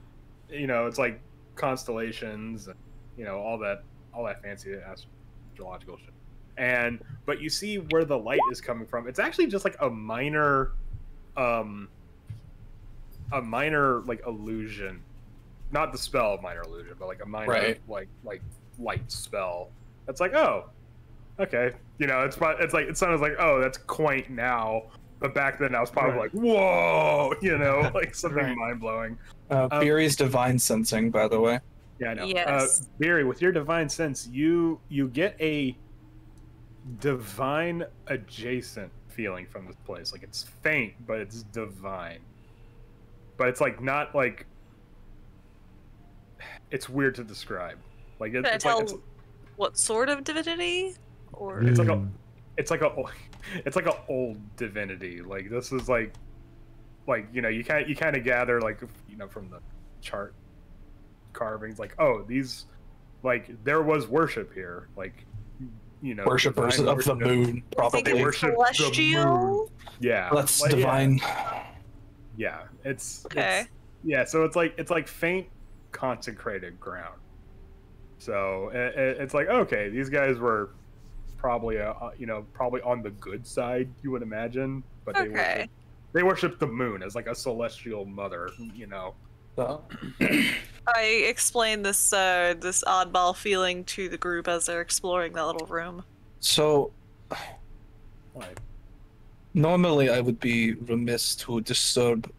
it's like constellations, and, all that fancy astrological shit. But you see where the light is coming from. It's actually just like a minor like illusion, not the spell of minor illusion, but like a minor Right. like light spell. It's like, oh, okay, it's like it sounds like, oh, that's quaint now, but back then I was probably Right. like, whoa, like something Right. mind blowing. Beery's divine sensing, by the way. Yeah, I know. Yes. Beery, with your divine sense, you get a divine adjacent feeling from this place. Like it's faint, but it's divine. But it's like not like, it's weird to describe. Like Can I it's like tell what sort of divinity? Or it's like a Mm. it's like a old divinity. Like this is like you kind of gather like from the chart carvings, like, oh, these, like, there was worship here, like, Worshippers divine of the worship. moon, I think probably. They it's worship the moon. celestial. Yeah, That's like, divine. Yeah, it's Okay. so it's like faint consecrated ground. So it's like, okay, these guys were probably probably on the good side, you would imagine, but Okay. they worship the moon as like a celestial mother, So, I explained this this oddball feeling to the group as they're exploring that little room. so Like, normally I would be remiss to disturb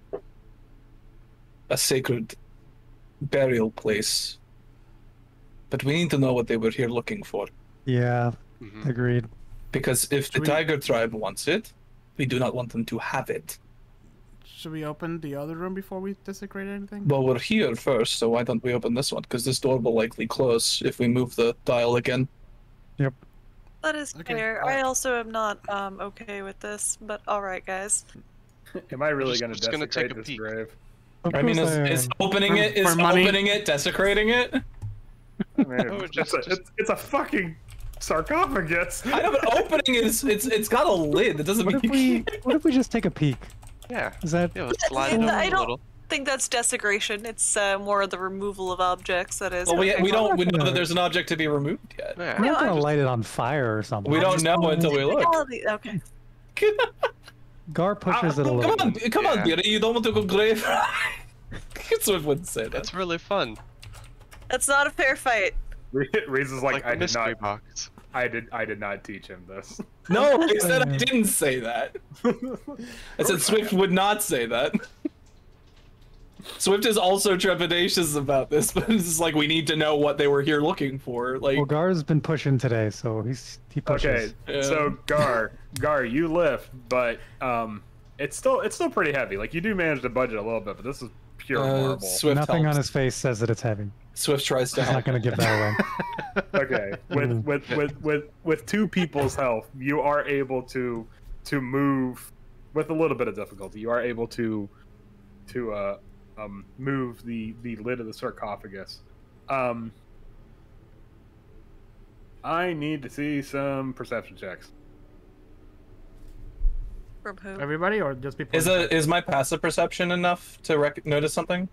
a sacred burial place, but we need to know what they were here looking for. Yeah, Mhm. agreed. Because if the Should we- Tiger Tribe wants it, we do not want them to have it. should we open the other room before we desecrate anything? Well, we're here first, so why don't we open this one? Because this door will likely close if we move the dial again. Yep. That is Okay. fair. I also am not okay with this, but all right, guys. Am I really I'm going to just gonna take desecrate a this peek. grave? Of I mean, course I is am. opening For- it is for money? opening it desecrating it? I mean, Oh, it's a fucking sarcophagus. I know, but opening is it's got a lid. That doesn't What mean if we just take a peek? Yeah. Is that Yeah, let's slide it over I a don't little. think that's desecration. It's more the removal of objects. That is. Well, we okay. don't we know gonna- that there's an object to be removed yet. Yeah. I'm not I'm gonna just- light it on fire or something? We don't know until we look. Okay. Gar pushes it a little. Come on, bit. come on, Yeah. dear. You don't want to go grave. Swift wouldn't say that. That's really fun. That's not a fair fight. Reese is like, a I did mystery not. box. I did not teach him this. No, I said I didn't say that. I said Swift would not say that. Swift is also trepidatious about this, but it's just like we need to know what they were here looking for. Like, Well, Gar's been pushing today, so he pushes. Okay, Yeah. so Gar, you lift, but it's still pretty heavy. Like you do manage to budget a little bit, but this is pure marble. Swift Nothing helps. on his face says that it's heavy. Swift tries to I'm not help. gonna give that away. Okay, with two people's help, you are able to move with a little bit of difficulty. You are able to move the lid of the sarcophagus. I need to see some perception checks. From who? Everybody, or just people? Is my passive perception enough to notice something?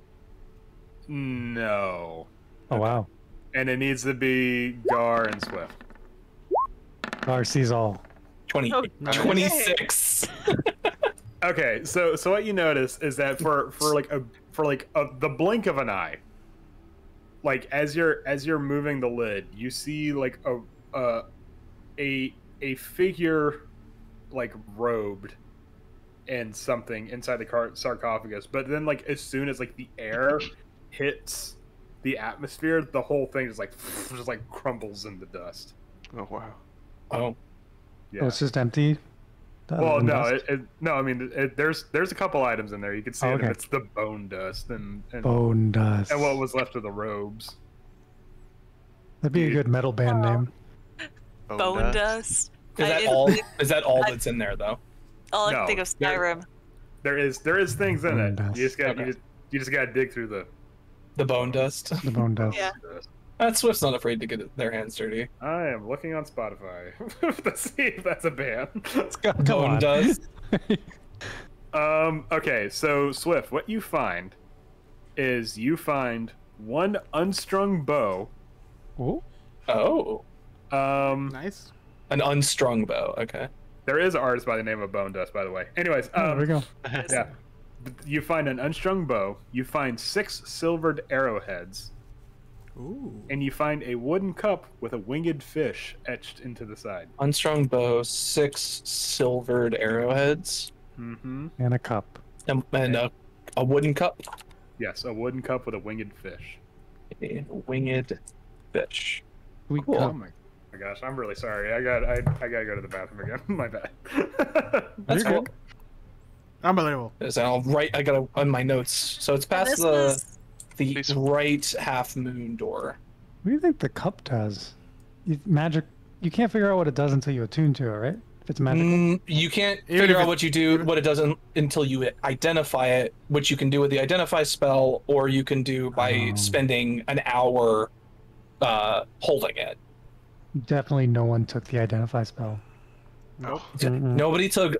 No, Oh wow. and it needs to be Gar and Swift. Gar sees all. 20, Oh, 26. Okay, so what you notice is that for the blink of an eye, like as you're moving the lid, you see like a figure like robed in something inside the sarcophagus, but then like as soon as like the air hits the atmosphere, the whole thing just like crumbles into dust. Oh wow. Oh, Yeah. Oh, it's just empty. Well, Than no, dust? no. I mean, there's a couple items in there. You can see Oh, it, okay. and it's the bone dust and Bone dust. and what was left of the robes. That'd be a good metal band name. Bone dust. is that I- all? Is that all that's in there though? All I No, can think of there- Skyrim. There is Bone things in it. dust. You just got Okay. you just got to dig through the The bone dust. The bone dust. Yeah. dust. Swift's not afraid to get their hands dirty. I am looking on Spotify to see if that's a band. Come Bone on. dust. Okay, so Swift, what you find is you find one unstrung bow. Ooh. Oh, Nice. an unstrung bow. Okay. There is an artist by the name of Bone Dust, by the way. Anyways, There we go. yeah. You find an unstrung bow, you find 6 silvered arrowheads, Ooh. and you find a wooden cup with a winged fish etched into the side. Unstrung bow, 6 silvered arrowheads, Mm-hmm. And a cup. and a wooden cup. Yes, a wooden cup with a winged fish. A winged fish. Sweet Cool. Oh cup. my gosh, I'm really sorry. I gotta go to the bathroom again. My bad. That's You're cool. good. Unbelievable. So I'll write. I gotta on my notes. So it's And past this the was the right half moon door. What do you think the cup does? Magic. You can't figure out what it does until you attune to it, right? If it's magical. You can't Even figure if out what you do, what it does until you identify it, which you can do with the identify spell, or you can do by Oh. spending an hour holding it. Definitely no one took the identify spell. Nope. Mm-mm. Nobody took.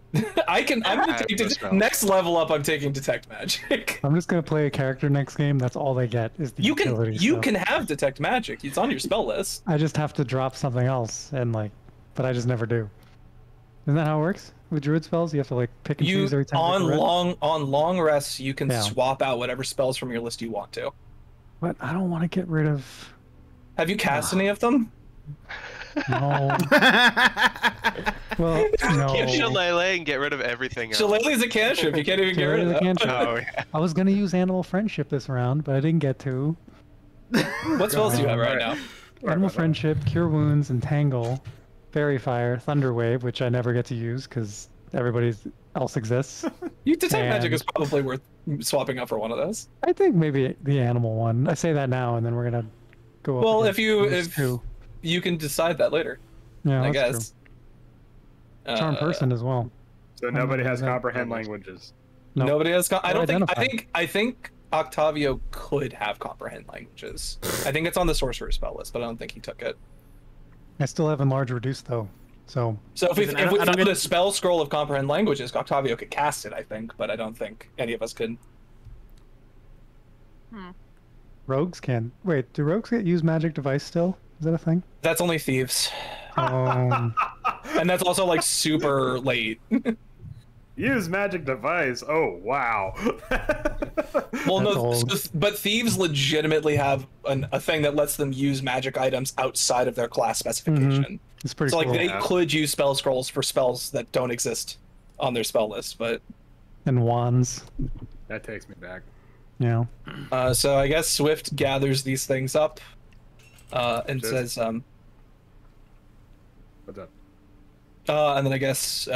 I'm gonna have take this spell. next level up. I'm taking detect magic. I'm just gonna play a character next game. That's all they get is the You can utility you stuff. can have detect magic. It's on your spell list. I just have to drop something else and but I just never do. Isn't that how it works with druid spells? You have to pick and You choose every time. you on pick a red? long rests you can Yeah. swap out whatever spells from your list you want to. But I don't want to get rid of. Have you cast any of them? No. Well, no. Keep Shillelagh and get rid of everything else. Shillelagh's a cantrip. You can't even get rid of the that. cantrip. Oh yeah. I was gonna use animal friendship this round, but I didn't get to. What spells do you have right now? Animal friendship, cure wounds, entangle, fairy fire, thunder wave, which I never get to use because everybody's else exists. You detect magic And- is probably worth swapping out for one of those. I think maybe the animal one. I say that now, and then we're gonna go. Up Well, against those two. you can decide that later, Yeah, I that's guess. true. Charm person as well. So nobody has that- comprehend languages. No. Nobody has. I Or don't think. identify. I think Octavio could have comprehend languages. I think it's on the sorcerer spell list, but I don't think he took it. I still have enlarge reduce though, so So if we Listen, I don't found get- a spell scroll of comprehend languages, Octavio could cast it, I think, but I don't think any of us could. rogues can. Wait, do rogues get use magic device still? Is that a thing? That's only thieves, Um, and that's also like super late. Use magic device. Oh wow. Well, That's no, old. but thieves legitimately have a thing that lets them use magic items outside of their class specification. it's pretty So like cool. they Yeah. could use spell scrolls for spells that don't exist on their spell list, but And wands. That takes me back. You know. so I guess Swift gathers these things up and Cheers. says, What's up? and then I guess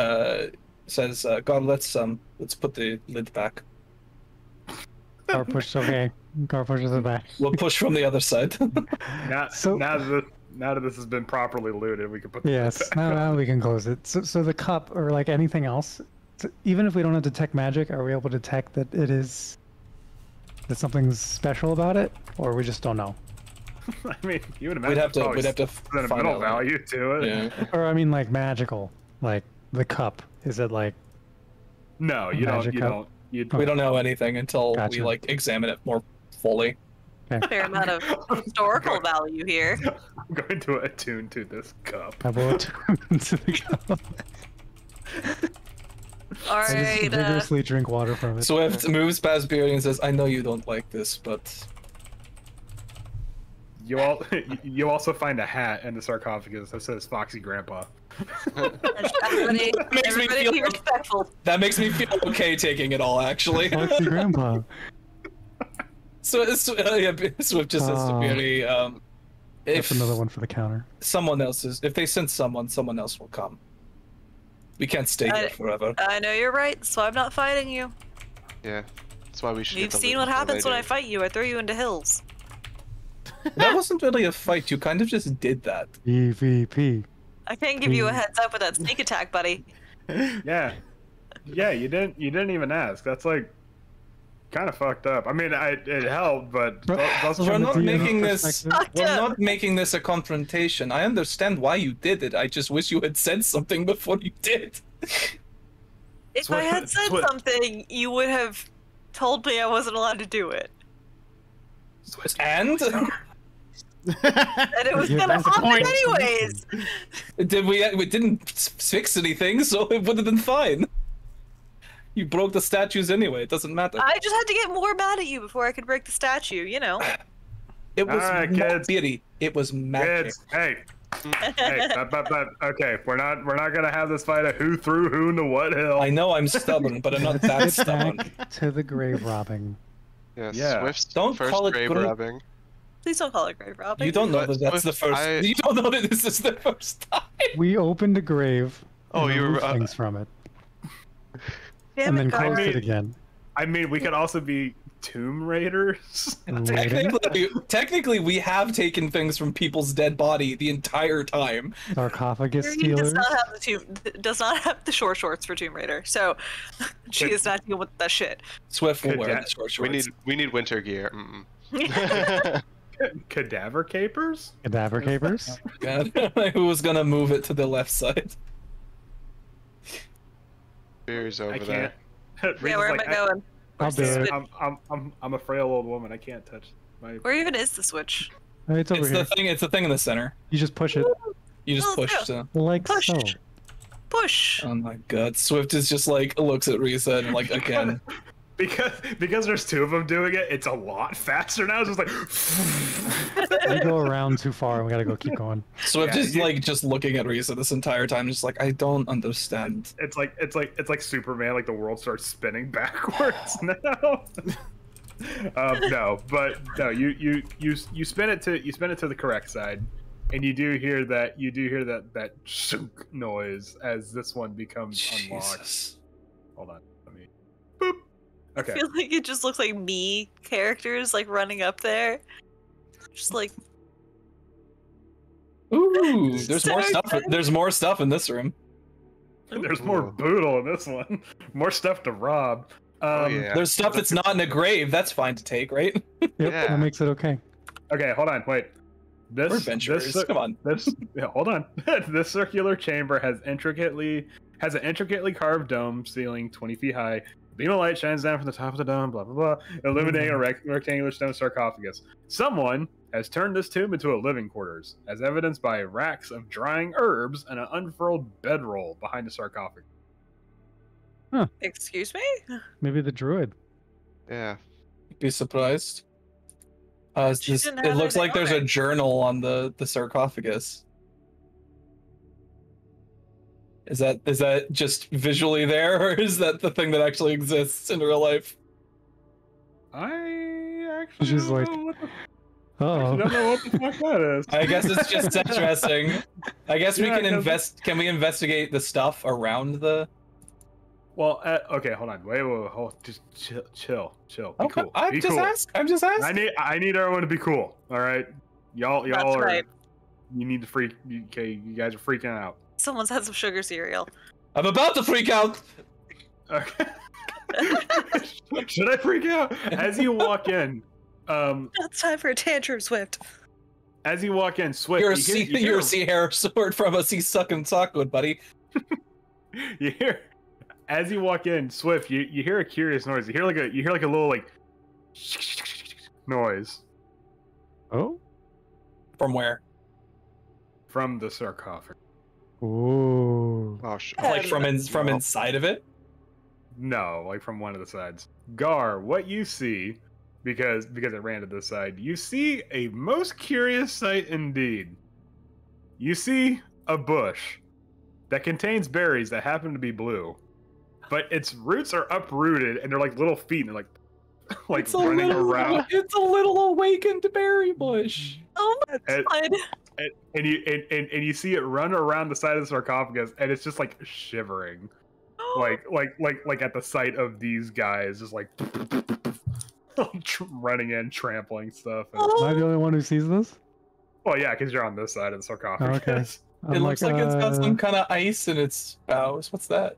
says, God, let's put the lid back. Car push. Okay. Car pushes it back. We'll push from the other side. Now, So- now that this has been properly looted, we can put the Yes. back. Now we can close it. So the cup or like anything else, even if we don't have detect magic, are we able to detect that it is that something's special about it, or we just don't know? I mean, you would imagine we'd have to find sentimental out. value to it. Yeah. Or I mean, like magical, like the cup. Is it like No, you Magic don't. You cup? don't. You We don't know anything until Gotcha. we like examine it more fully. Fair amount of historical value here. I'm going to attune to this cup. I will attune into the cup? All I just right. vigorously drink water from it. Swift moves past Beardy and says, I know you don't like this, but You also find a hat in the sarcophagus that says Foxy Grandpa. Everybody, Makes me everybody feel- be respectful. that makes me feel okay taking it all, actually. Foxy Grandpa. So yeah, Swift just says to Oh. Beardy, That's if another one for the counter. if they send someone else will come. We can't stay here forever. I know you're right, so I'm not fighting you. Yeah, that's why we should. You've get the seen loot what before happens they when I do. fight you. I throw you into hills. That wasn't really a fight. You kind of just did that. EVP. I can't give you a heads up with that sneak attack, buddy. Yeah, yeah. You didn't even ask. That's like kind of fucked up. I mean, it helped, but that's We're not the making this. perspective. We're not making this a confrontation. I understand why you did it. I just wish you had said something before you did. If I had said something, you would have told me I wasn't allowed to do it. And And it was Yeah, gonna that's the happen point. anyways. we didn't fix anything, so it would have been fine. You broke the statues anyway. It doesn't matter. I just had to get more mad at you before I could break the statue, you know. It was Alright, not kids. beauty. It was magic. Kids, hey, but okay, we're not gonna have this fight of who threw who into what hill. I know I'm stubborn, but I'm not that Get stubborn. back to the grave robbing. Yeah, Yeah. Swift's Don't first call it grave grave- robbing. Please don't call it grave robbing. You don't know But that that's the Swift, first. You don't know that this is the first time. We opened a grave. Oh, and you were, removed things from it, Damn and then it, Carl. closed Carl. it again. I mean, we could also be Tomb Raiders. Waiting. Technically, we have taken things from people's dead body the entire time. Sarcophagus He does stealers. not have does not have the short shorts for Tomb Raider, so she is not dealing with that shit. Swift will wear Cadet- the short we shorts. need winter gear. Mm-mm. Cadaver capers? Cadaver capers. God. Who was gonna move it to the left side? Beer's I over can't. there. Yeah, where am I going? I'll do it. I'm a frail old woman. I can't touch my. Where even is the switch? Oh, it's over It's here. the thing. It's the thing in the center. You just push it You just Oh, push yeah. to. like Push. so. Push. Oh my god! Swift is just like looks at Risa and like again. Because there's two of them doing it, it's a lot faster now. It's just like. We go around too far, and we gotta keep going. Swift Yeah, is you- like just looking at Risa this entire time, just like I don't understand. It's like Superman. Like the world starts spinning backwards now. No, but no. You spin it to the correct side, and you do hear that shunk noise as this one becomes unlocked. Jesus. Hold on. Let me. Boop. Okay. I feel like it just looks like me characters like running up there. Just like Ooh, there's So more stuff. excited. There's more stuff in this room. There's more boodle in this one. More stuff to rob. Yeah. There's stuff that's not in a grave. That's fine to take, right? Yep, Yeah. that makes it okay. Okay, hold on, wait. We're adventurers. Come on. Hold on. This circular chamber has an intricately carved dome ceiling 20 feet high. A beam of light shines down from the top of the dome, blah blah blah, illuminating a rectangular stone sarcophagus. Someone has turned this tomb into a living quarters, as evidenced by racks of drying herbs and an unfurled bedroll behind the sarcophagus. excuse me? Maybe the druid. Yeah. Be surprised. She didn't It have looks like anything there's on a it. journal on the sarcophagus. Is that just visually there, or is that the thing that actually exists in real life? I actually She's don't like, know what the, Oh, don't know what the fuck that is. I guess it's just interesting. I guess we Yeah, can 'cause- Can we investigate the stuff around the? Well, okay, hold on. Wait, hold. Just chill. Be Okay, cool. I'm Be just cool. I'm just asking. I need everyone to be cool. All right, y'all That's are. right. You need to freak. Okay, you guys are freaking out. Someone's had some sugar cereal. I'm about to freak out. Okay. Should I freak out as you walk in? It's time for a tantrum, Swift. As you walk in, Swift. You're a you hear- you're a sea hair sword from a sea sucking sockwood, buddy. You hear. As you walk in, Swift, you hear a curious noise. You hear like a little like noise oh, From where? from the sarcophagus. ooh. Oh, Like from no. inside of it? No, like from one of the sides. Gar, what you see, because it ran to this side, you see a most curious sight indeed. You see a bush that contains berries that happen to be blue, but its roots are uprooted and they're like little feet and they're like It's a running little, around. It's a little awakened berry bush. Oh my And- god. And you see it run around the side of the sarcophagus and it's just like shivering. like at the sight of these guys just like running in, trampling stuff. And, Am I the only one who sees this? well, yeah, because you're on this side of the sarcophagus. Okay. It looks like it's got uh, some kind of ice in its bows. What's that?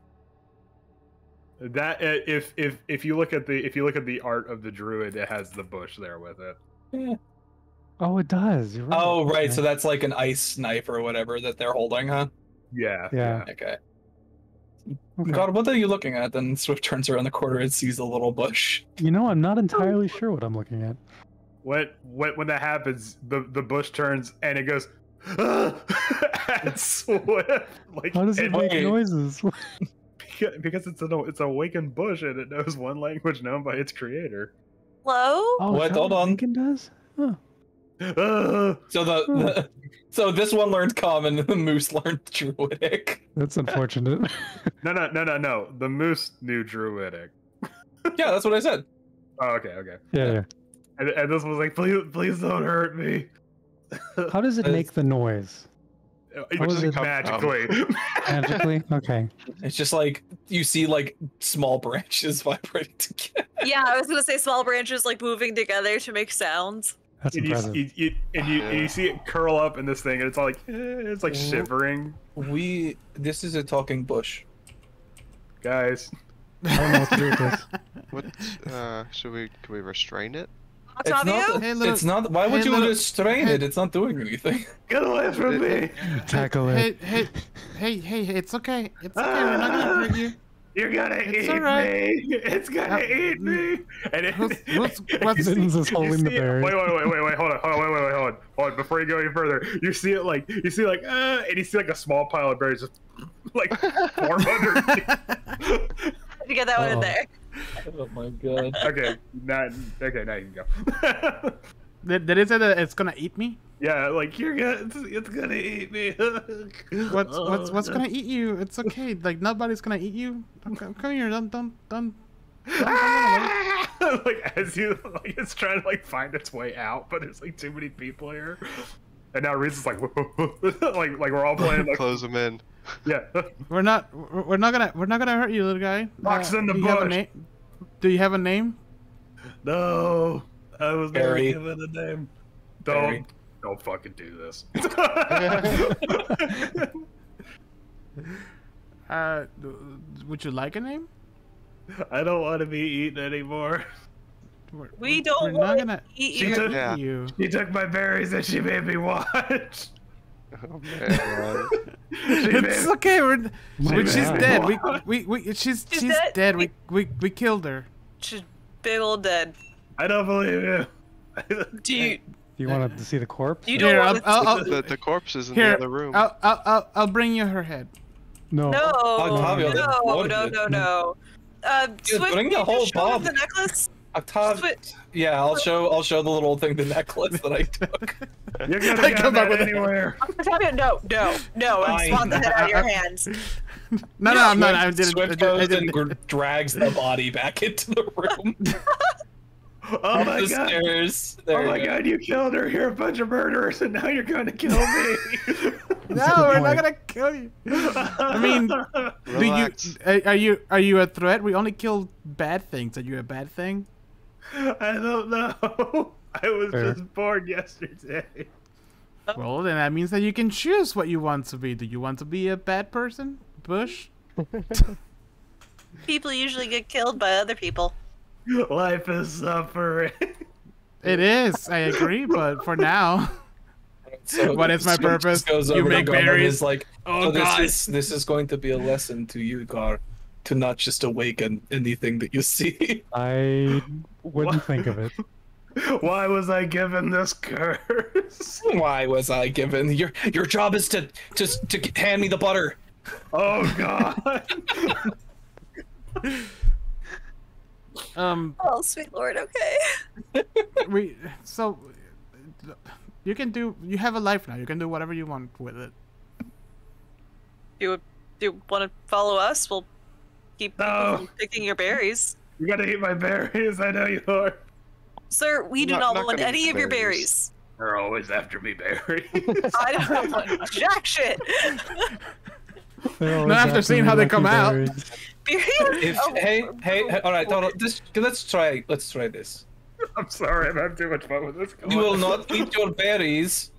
That if you look at the art of the druid, it has the bush there with it. Yeah. Oh, it does. You're right. Oh, right. Okay. So that's like an ice knife or whatever that they're holding, huh? Yeah. Yeah. Okay. Okay. God, what are you looking at? Then Swift turns around the corner and sees a little bush. You know, I'm not entirely sure what I'm looking at. When that happens, the bush turns and it goes. And Swift, like, How does it and- make wait. noises? because it's an awakened bush and it knows one language known by its creator. Hello? Oh, What? is that Hold on. Lincoln does? Huh. So so this one learned common, and the moose learned druidic. That's unfortunate. No. The moose knew druidic. Yeah, that's what I said. Oh, okay. yeah. And this was like, please don't hurt me. How does it make the noise? It How does it just magically. Magically? Okay. It's just like you see like small branches vibrating together. Yeah, I was gonna say small branches like moving together to make sounds. That's And impressive. you see it curl up in this thing, and it's all like it's like shivering, This is a talking bush. guys. I don't know what to do with this. What? Can we restrain it? Octavio? Hey, little- It's not. Why would hey, you little- restrain hey. it? It's not doing anything. Get away from me! Tackle it. Hey, it's okay. It's okay. We're not gonna hurt you. You're gonna It's eat alright. me! It's gonna eat me! And it, What's Mittens is you holding the see it- berry. Wait, hold on. Before you go any further, you see it like, and you see like a small pile of berries just like form underneath. You get that one in Uh-oh. there. Oh my god. Okay, now you can go. Did it say that it's gonna eat me? Yeah, like it's gonna eat me. What's gonna eat you? It's okay. Like nobody's gonna eat you. Come here. Don't. Like as you like it's trying to like find its way out, but there's like too many people here. And now Reese is like like we're all playing like Close them in. Yeah. We're not gonna hurt you, little guy. Box in the do you have a bush. name? Do you have a name? No, I was never Barry. given a name. Barry. Don't fucking do this. Would you like a name? I don't want to be eaten anymore. We don't We're not want gonna to eat She you. took- Yeah. you. She took my berries and she made me watch. Oh, man. It's okay. She's Yeah. dead. She's dead? dead. We killed her. She's big old dead. I don't believe you. Do you? Do you want to see the corpse? You don't Here, want to? I'll, The corpse is in here, the other room. I'll bring you her head. No. No, Octavio, no, what no, is no, it? no. Swift, bring can the you whole just show him bomb. the necklace? Octavio. Yeah, I'll show the little thing, the necklace that I took. You're gonna I get come back that with it. anywhere. Octavio, no, and Fine. swat the head out of your hands. No, I'm not. I didn't. Swift I goes didn't. and drags the body back into the room. Oh Up my the god. stairs. Oh There my you go. god, you killed her. You're a bunch of murderers and now you're going to kill me. No, we're not gonna kill you. I mean, Relax. are you a threat? We only kill bad things. Are you a bad thing? I don't know. I was Fair. just born yesterday. Well, then that means that you can choose what you want to be. Do you want to be a bad person, Bush? People usually get killed by other people. Life is suffering. It is. I agree, but for now, So What is my Swift purpose? just goes You over to make Gar and berries. is like, Oh, "So God. this is going to be a lesson to you, Gar, to not just awaken anything that you see." I wouldn't think of it. Why was I given this curse? Why was I given your job is to hand me the butter. Oh god. Oh, sweet lord, okay. You can do. You have a life now. You can do whatever you want with it. Do you want to follow us? We'll keep people No. from picking your berries. You gotta eat my berries, I know you are. Sir, we do Not not want gonna any eat of your berries. berries. They're always after me, berries. I don't want jack shit. Not after seeing how they come out. Berries? If, Oh, hey, all right, hold on. Let's try this. I'm sorry, I'm having too much fun with this. We will not eat your berries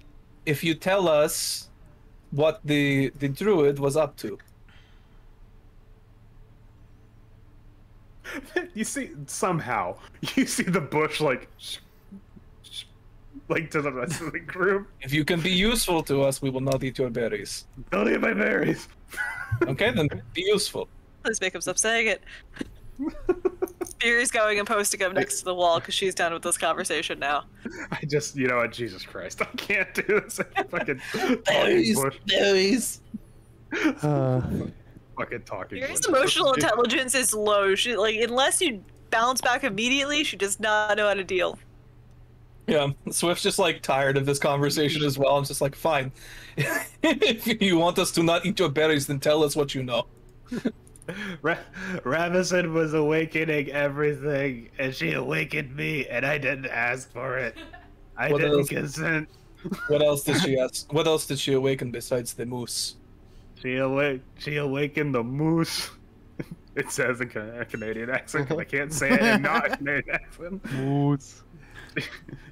if you tell us what the druid was up to. You see, somehow, you see the bush like to the rest of the group. If you can be useful to us, we will not eat your berries. Don't eat my berries. Okay, then be useful. Please make him stop saying it. Fury's going and posting him next to the wall because she's done with this conversation now. I just, you know what, Jesus Christ, I can't do this. I fucking Berries, bush, berries. fucking talking. Fury's bush. emotional intelligence is low. She unless you bounce back immediately, she does not know how to deal. Yeah, Swift's just like tired of this conversation as well. I'm just like, fine. If you want us to not eat your berries, then tell us what you know. Ravison was awakening everything, and she awakened me, and I didn't ask for it. I What didn't else? consent. What else did she ask? What else did she awaken besides the moose? She awakened the moose. It says in a Canadian accent, 'cause I can't say it in not a Canadian accent. Moods.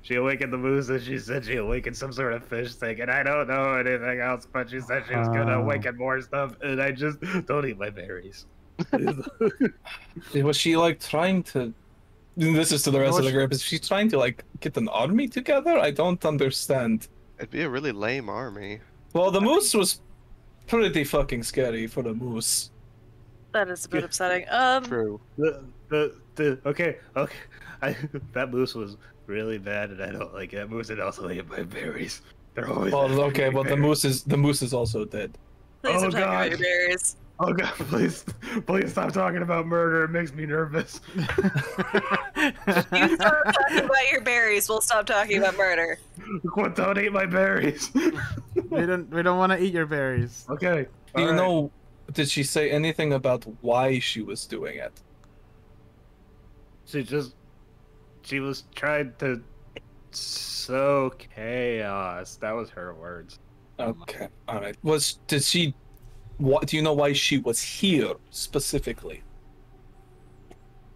She awakened the moose, and she said she awakened some sort of fish thing, and I don't know anything else, but she said she was gonna awaken more stuff, and I just don't eat my berries. Was she like trying to? This is to the rest of the group. Is she trying to like get an army together? I don't understand. It'd be a really lame army. Well, the moose was pretty fucking scary for the moose. That is a bit upsetting. True. Okay, that moose was really bad, and I don't like that moose, and also ate my berries. They're always. Well, after okay, me, but the berries. moose is also dead. Please Oh, don't talk about God. your berries. Oh god, please stop talking about murder. It makes me nervous. You stop talking about your berries, we'll stop talking about murder. What? Don't eat my berries. We don't want to eat your berries. Okay. Do you alright. know? Did she say anything about why she was doing it? She was trying to sow chaos. That was her words. Okay, all right. Did she what? Do you know why she was here specifically?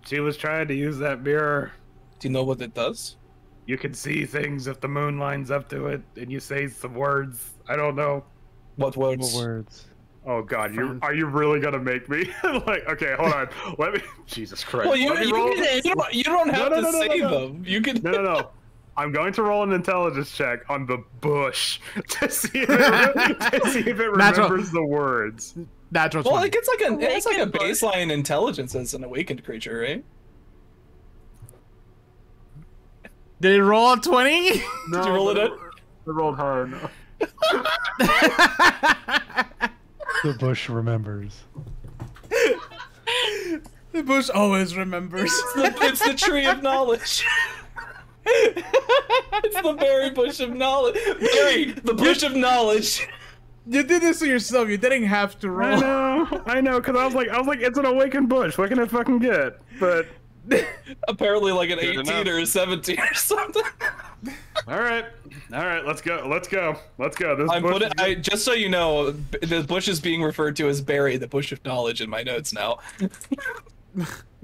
She was trying to use that mirror. Do you know what it does? You can see things if the moon lines up to it, and you say some words. I don't know. What words? What words? Oh God, are you really gonna make me? Like, okay, hold on. Let me. Jesus Christ. Well, you Let me roll. don't have to say them. You can. No. I'm going to roll an intelligence check on the bush to see if it, remembers the words. Natural Well, 20. like it's like a Awakened bush. baseline intelligence as an awakened creature, right? Did it roll a 20? No, Did you roll it I out? rolled hard. The bush remembers. The bush always remembers. It's the tree of knowledge. It's the berry bush of knowledge. Berry, the bush of knowledge. You did this to yourself. You didn't have to roll. I know, because I was like, it's an awakened bush. What can it fucking get? But Apparently, like an Good 18 or a 17 or something. all right, let's go. This I'm bush putting. Just so you know, the bush is being referred to as berry, the bush of knowledge, in my notes now.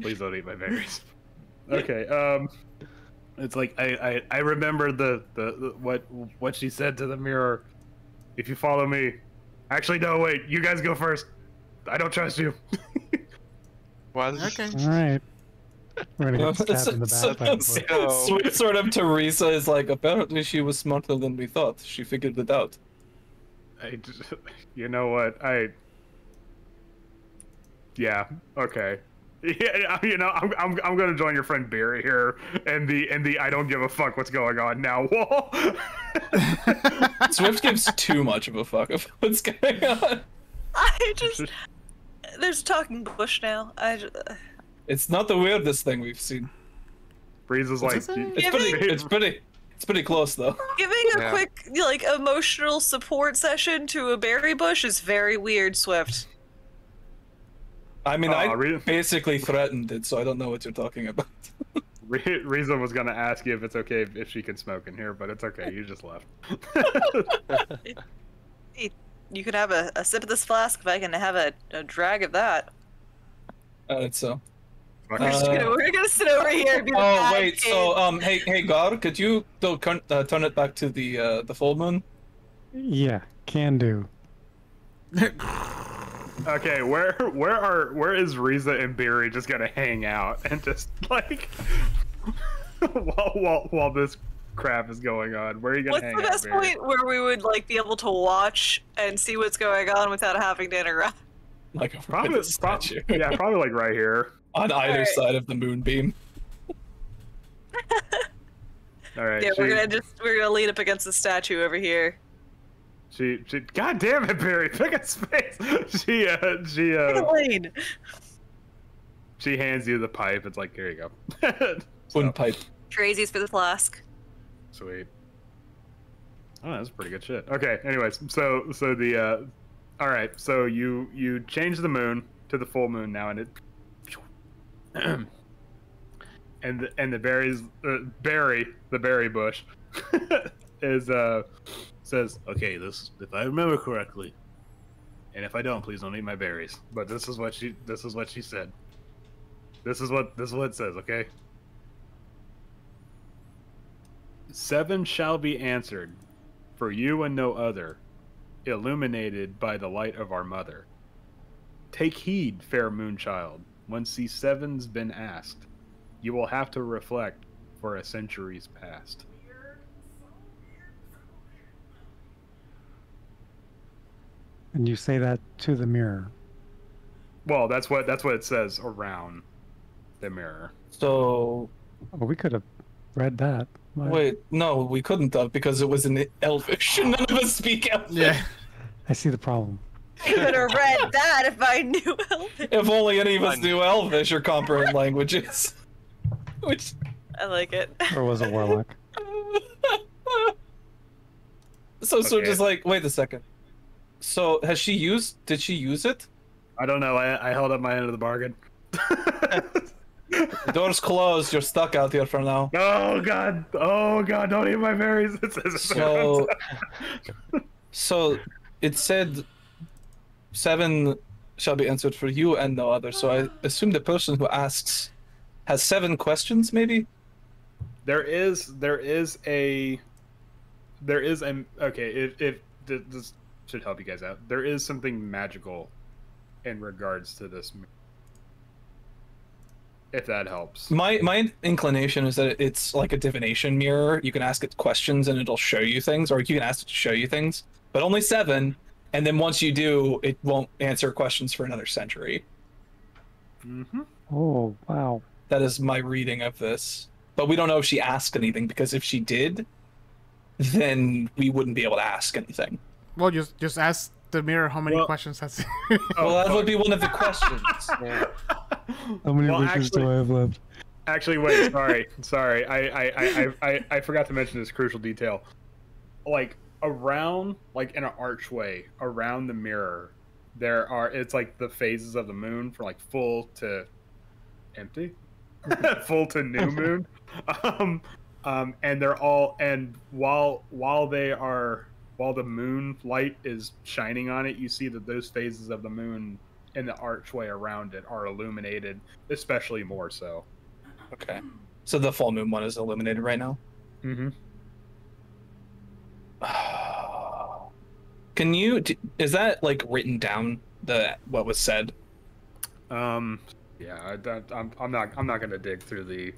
Please don't eat my berries. Okay. It's like I remember the what she said to the mirror. If you follow me, actually no, wait. You guys go first. I don't trust you. Okay. All right. We're gonna get stabbed in the back by a bush. Sort of Teresa is like, apparently she was smarter than we thought. She figured it out. You know what? Yeah. Okay. Yeah, you know, I'm gonna join your friend Barry here, and the I don't give a fuck what's going on now wall. Swift gives too much of a fuck of what's going on. There's a talking bush now. It's not the weirdest thing we've seen. Breeze is like, It's pretty close though. Giving a quick, like, emotional support session to a berry bush is very weird, Swift. I mean, I really? basically threatened it, so I don't know what you're talking about. Reza was gonna ask you if it's okay if she can smoke in here, but it's okay. You just left. You could have a sip of this flask if I can have a drag of that. So. We're gonna sit over here and be the Oh bad wait, kid. so hey Gar, could you turn it back to the full moon? Yeah, can do. Okay, where is Reza and Barry just gonna hang out and just like while this crap is going on? Where are you gonna What's hang the out, best Barry? point where we would like be able to watch and see what's going on without having to interrupt? Like a Probably, statue. yeah, probably like right here. On either Alright. side of the moonbeam. All right. Yeah, we're gonna lean up against the statue over here. She God damn it, Barry, pick a space. She Lane. she hands you the pipe. It's like, here you go. One pipe. Crazies for the flask. Sweet. Oh, that's pretty good shit. Okay, anyways, so the all right, so you change the moon to the full moon now, and it and the berries berry the berry bush is says, okay, this if I remember correctly, and if I don't, please don't eat my berries. But this is what she said. This is what it says, okay? 7 shall be answered, for you and no other, illuminated by the light of our mother. Take heed, fair moonchild, when C7's been asked. You will have to reflect for a centuries past. And you say that to the mirror. Well, that's what it says around the mirror. So Oh, we could have read that. Why- wait, no, we couldn't have because it was in Elvish. None of us speak Elvish. Yeah. I see the problem. I could have read that if I knew Elvish. If only any of us knew Elvish or comprehend languages. Which I like it. Or was it warlock? so Okay. just like, wait a second. So did she use it? I don't know. I held up my end of the bargain. The door's closed, you're stuck out here for now. Oh god! Don't eat my berries. It says it So it said 7 shall be answered for you and no other. So I assume the person who asks has 7 questions, maybe? There is a okay. If this should help you guys out, there is something magical in regards to this. If that helps. My inclination is that it's like a divination mirror. You can ask it questions and it'll show you things, or you can ask it to show you things, but only 7. And then once you do, it won't answer questions for another century. Mm-hmm. Oh, wow. That is my reading of this. But we don't know if she asked anything, because if she did, then we wouldn't be able to ask anything. Well, just ask the mirror how many questions has. Well, that would be one of the questions. Yeah. How many Well, wishes do I have left? Actually, wait. Sorry. I forgot to mention this crucial detail. Like around, like in an archway around the mirror, it's like the phases of the moon from like full to empty, full to new moon. And they're all, and while the moon light is shining on it, you see that those phases of the moon in the archway around it are illuminated, especially more so. Okay. So the full moon one is illuminated right now? Mm-hmm. Can you... Is that, like, written down, what was said? Yeah, I'm not gonna dig through the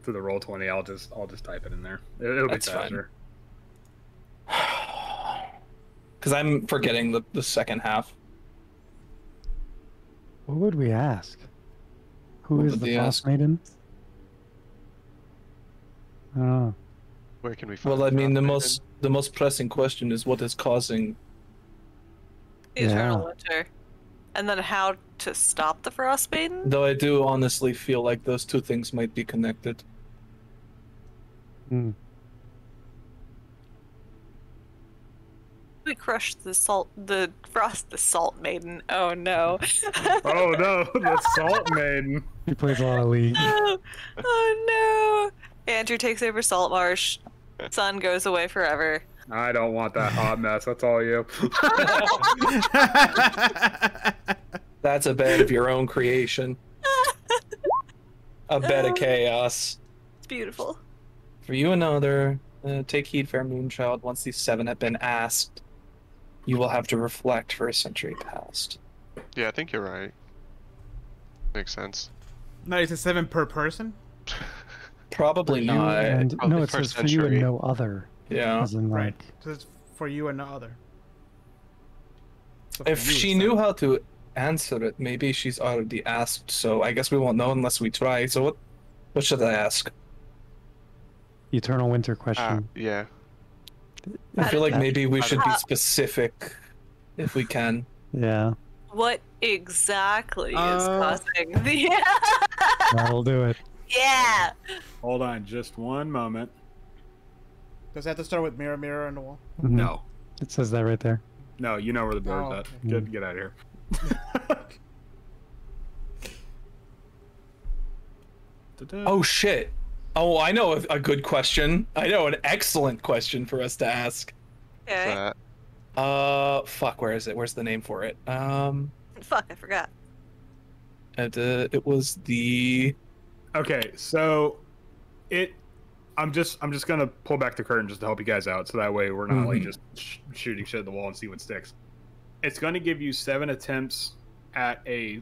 roll20. I'll just type it in there. It'll be That's faster. Because I'm forgetting the second half. What would we ask? Who What is would the they ask? Frostmaiden? Oh, Where can we find Well, I mean, the Frostmaiden? most pressing question is what is causing... The Eternal Winter. And then how to stop the Frostmaiden? Though I do honestly feel like those two things might be connected. hmm. We crushed the Salt Maiden. Oh no. Oh no, the Salt Maiden. He plays a lot of League. Oh no. Andrew takes over Salt Marsh. Sun goes away forever. I don't want that hot mess. That's all you. That's a bed of your own creation. A bed of chaos. It's beautiful. For you another, take heed, fair moonchild. Once these 7 have been asked, you will have to reflect for a century past. Yeah, I think you're right. Makes sense. No, it's a 7 per person. Probably You not. and, Probably no, it per says for you and century. no other. Yeah. As in, Right. like, So it's for you and no other. So for If you, she it's knew 7. how to answer it, maybe she's already asked. So I guess we won't know unless we try. So what should I ask? Eternal Winter question. Yeah. I feel like that- maybe we should be specific, if we can. Yeah, What exactly is causing the that'll do it. Yeah. Hold on, just one moment. Does that have to start with mirror, mirror on the wall? Mhm. No, It says that right there. no, you know where the door's Oh, at. okay. Get out of here. Oh shit! Oh, I know a good question. I know an excellent question for us to ask. Okay. Fuck, where is it? Where's the name for it? Fuck, I forgot. It was the... Okay, so I'm just gonna pull back the curtain just to help you guys out, so that way we're not like just shooting shit at the wall and see what sticks. It's gonna give you 7 attempts at the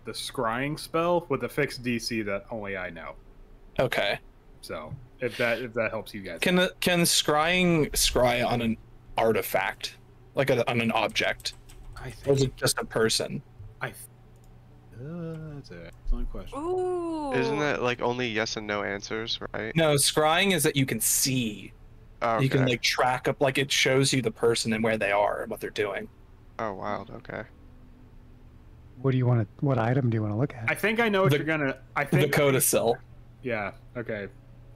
scrying spell with a fixed DC that only I know. Okay. So if that helps you guys. Can scrying scry on an artifact, like on an object, I or is think it just a person? that's an excellent question. Ooh. Isn't that like only yes and no answers, right? No, scrying is that you can see. Oh, You can okay. like track up, like it shows you the person and where they are and what they're doing. Oh, wild. Okay. What do you want to? What item do you want to look at? I think I know what The- you're gonna. I The think codicil. Yeah. Okay.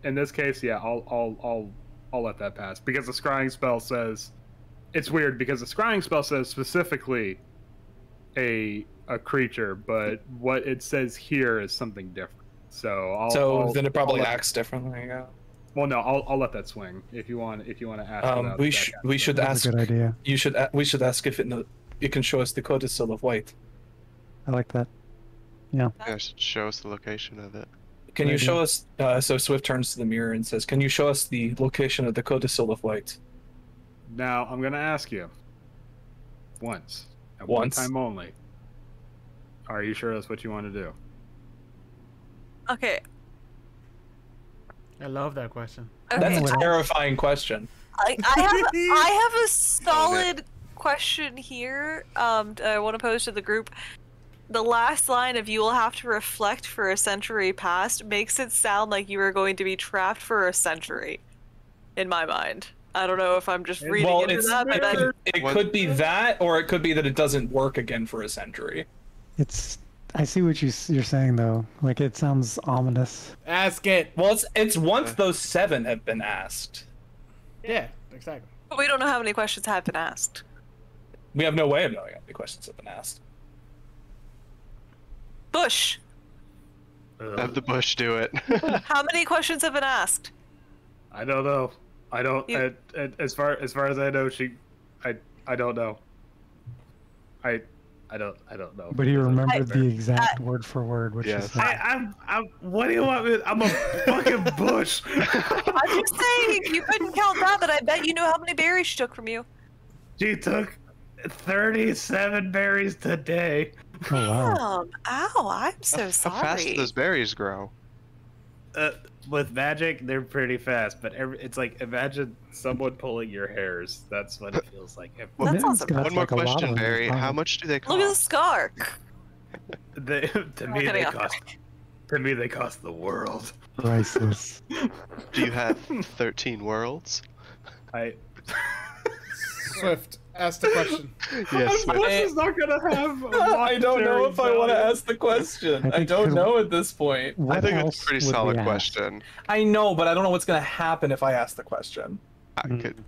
In this case, yeah, I'll let that pass because the scrying spell says it's weird because the scrying spell says specifically a creature, but what it says here is something different. So Then it probably I'll let- acts differently. Yeah. Well, no, I'll let that swing if you want to ask. about We that should kind of we should stuff. That's ask. a good idea. We should ask if it it can show us the codicil of white. I like that. Yeah. Yeah, show us the location of it. Can you Maybe. show us? So Swift turns to the mirror and says, "Can you show us the location of the codicil of white?" Now I'm gonna ask you. Once. At Once. one time only. Are you sure that's what you want to do? Okay. I love that question. That's Okay. a terrifying question. I have a solid question here. I want to pose to the group. The last line of "you will have to reflect for a century past" makes it sound like you are going to be trapped for a century. In my mind, I don't know if I'm just reading Well, into it's, that, but then it could be that, or it could be that it doesn't work again for a century. It's. I see what you're saying though. Like it sounds ominous. Ask it. Well, it's once those 7 have been asked. Yeah, exactly. we don't know how many questions have been asked. We have no way of knowing how many questions have been asked. Bush, Have the bush do it. how many questions have been asked? I don't know. I don't. You- As far as I know, I don't know. I don't know. But he remembered the exact word for word, which Yes. is that. I'm. What do you want me? I'm a fucking bush. I'm just saying, if you couldn't count that, then I bet you know how many berries she took from you. She took 37 berries today. Oh wow. Ow, I'm so How sorry. fast do those berries grow? With magic, they're pretty fast, but it's like imagine someone pulling your hairs. That's what it feels like. That's Mittens awesome. got, One more like, a lot question, of them. Barry. Wow. How much do they Look at the cost? scar. To me, cutting they off. cost. To me, they cost the world. Priceless. Do you have 13 worlds? I. Swift, ask the question. Yes. Bush is not gonna have. I don't know if I want to ask the question. I I think don't he'll- know at this point. What I think else it's a pretty would we solid ask? question. I know, but I don't know what's going to happen if I ask the question. I could,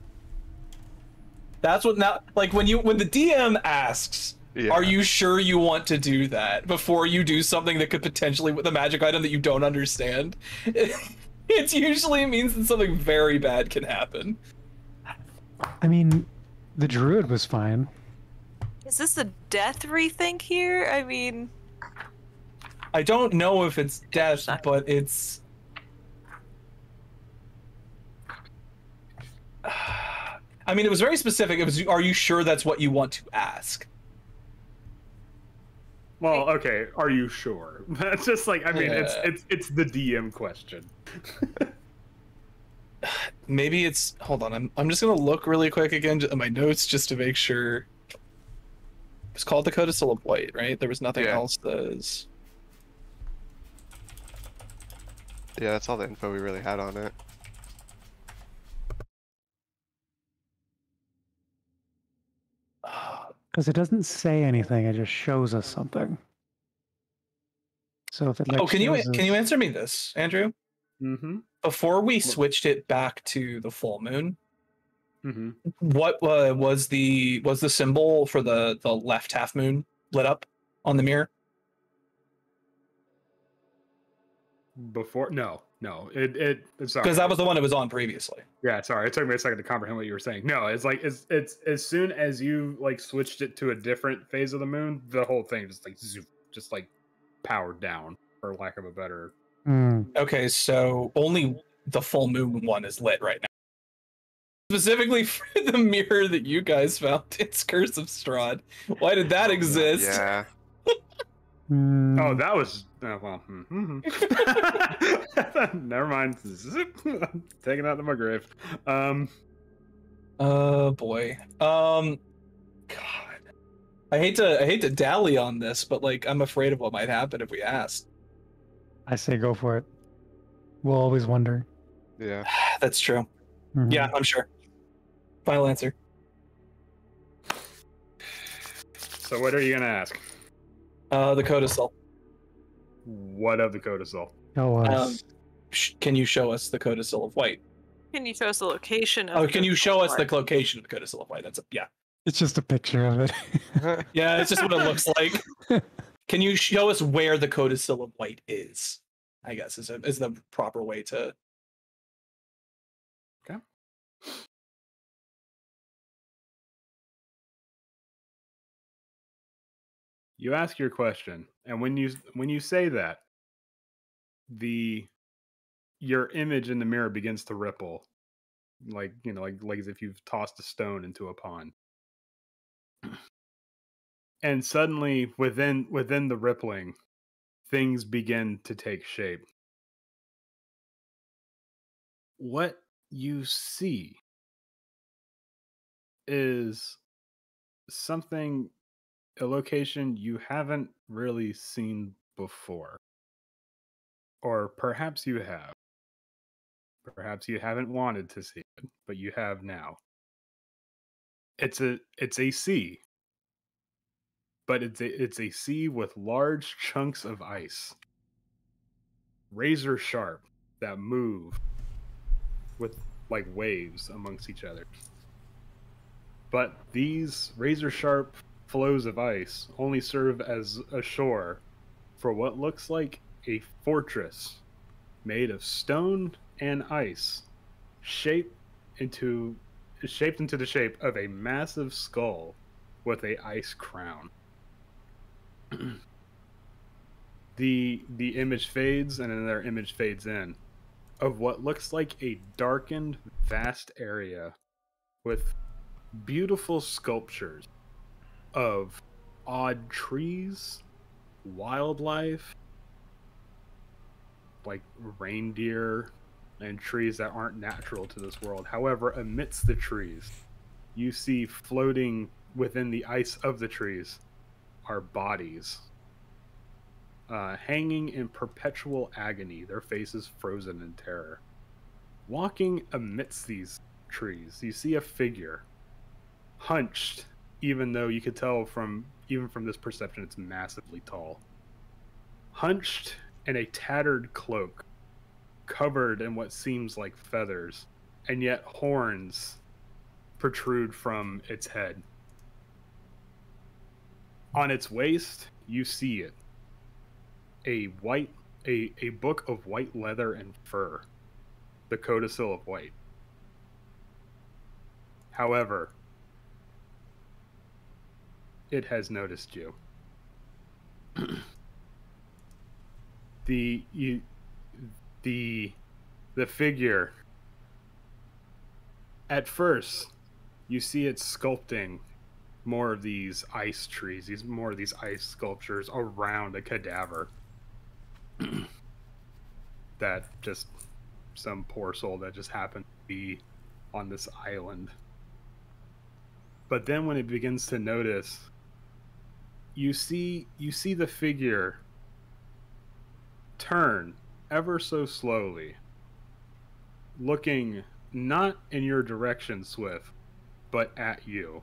That's what now, like when the DM asks, yeah. are you sure you want to do that before you do something that could potentially with a magic item that you don't understand? It usually means that something very bad can happen. I mean, the druid was fine. Is this a death rethink here? I mean, I don't know if it's death, Sorry. but it's. I mean, it was very specific. It was, are you sure that's what you want to ask? Well, okay. Are you sure? That's just like I mean, Yeah. it's the DM question. Maybe it's. Hold on. I'm just gonna look really quick again at my notes just to make sure. It's called the Codicil of White, right? There was nothing Yeah. else that is. Yeah, that's all the info we really had on it. Because it doesn't say anything, it just shows us something. So if it like Oh, can you shows us- answer me this, Andrew? Mm-hmm. Before we switched it back to the full moon, Mm-hmm. what was the symbol for the left half moon lit up on the mirror? Before no, it's sorry. Because that was the one it was on previously. Yeah, sorry. It took me a second to comprehend what you were saying. No, it's like it's as soon as you like switched it to a different phase of the moon, the whole thing just like zoop, just like powered down, for lack of a better. Hmm. Okay, so only the full moon one is lit right now. Specifically for the mirror that you guys found, it's Curse of Strahd. Why did that exist? Yeah. Hmm. Oh, that was well. Never mind. Zip. Taking out to my grave. Oh boy. God. I hate to dally on this, but like I'm afraid of what might happen if we asked. I say go for it. We'll always wonder. Yeah. That's true. Mhm. Yeah, I'm sure. Final answer. So what are you gonna ask? The codicil. What of the codicil? Show us. Can you show us the codicil of white? can you show us the location of Oh, can you show us the the location of the codicil of white? That's yeah. It's just a picture of it. Yeah, it's just what it looks like. Can you show us where the codicil of white is? I guess is the proper way to You ask your question, and when you say that, your image in the mirror begins to ripple, like like as if you've tossed a stone into a pond. And suddenly, within the rippling, things begin to take shape. What you see is a location you haven't really seen before. Or perhaps you have. Perhaps you haven't wanted to see it, but you have now. It's a sea, but it's a sea with large chunks of ice, razor sharp, that move with like waves amongst each other. But these razor sharp flows of ice only serve as a shore for what looks like a fortress made of stone and ice, shaped into the shape of a massive skull with a ice crown. The image fades and another image fades in of what looks like a darkened, vast area with beautiful sculptures of odd trees, wildlife, like reindeer and trees that aren't natural to this world. However, amidst the trees, you see floating within the ice of the trees are bodies, hanging in perpetual agony, their faces frozen in terror. Walking amidst these trees, you see a figure, hunched, even though you could tell even from this perception it's massively tall. Hunched in a tattered cloak, covered in what seems like feathers, and yet horns protrude from its head. On its waist, you see it. A book of white leather and fur. The codicil of white. However, it has noticed you. The figure, at first, you see it sculpting more of these ice trees, more of these ice sculptures around a cadaver. That just some poor soul that just happened to be on this island. But then when it begins to notice, you see the figure turn ever so slowly, looking not in your direction, Swift, but at you.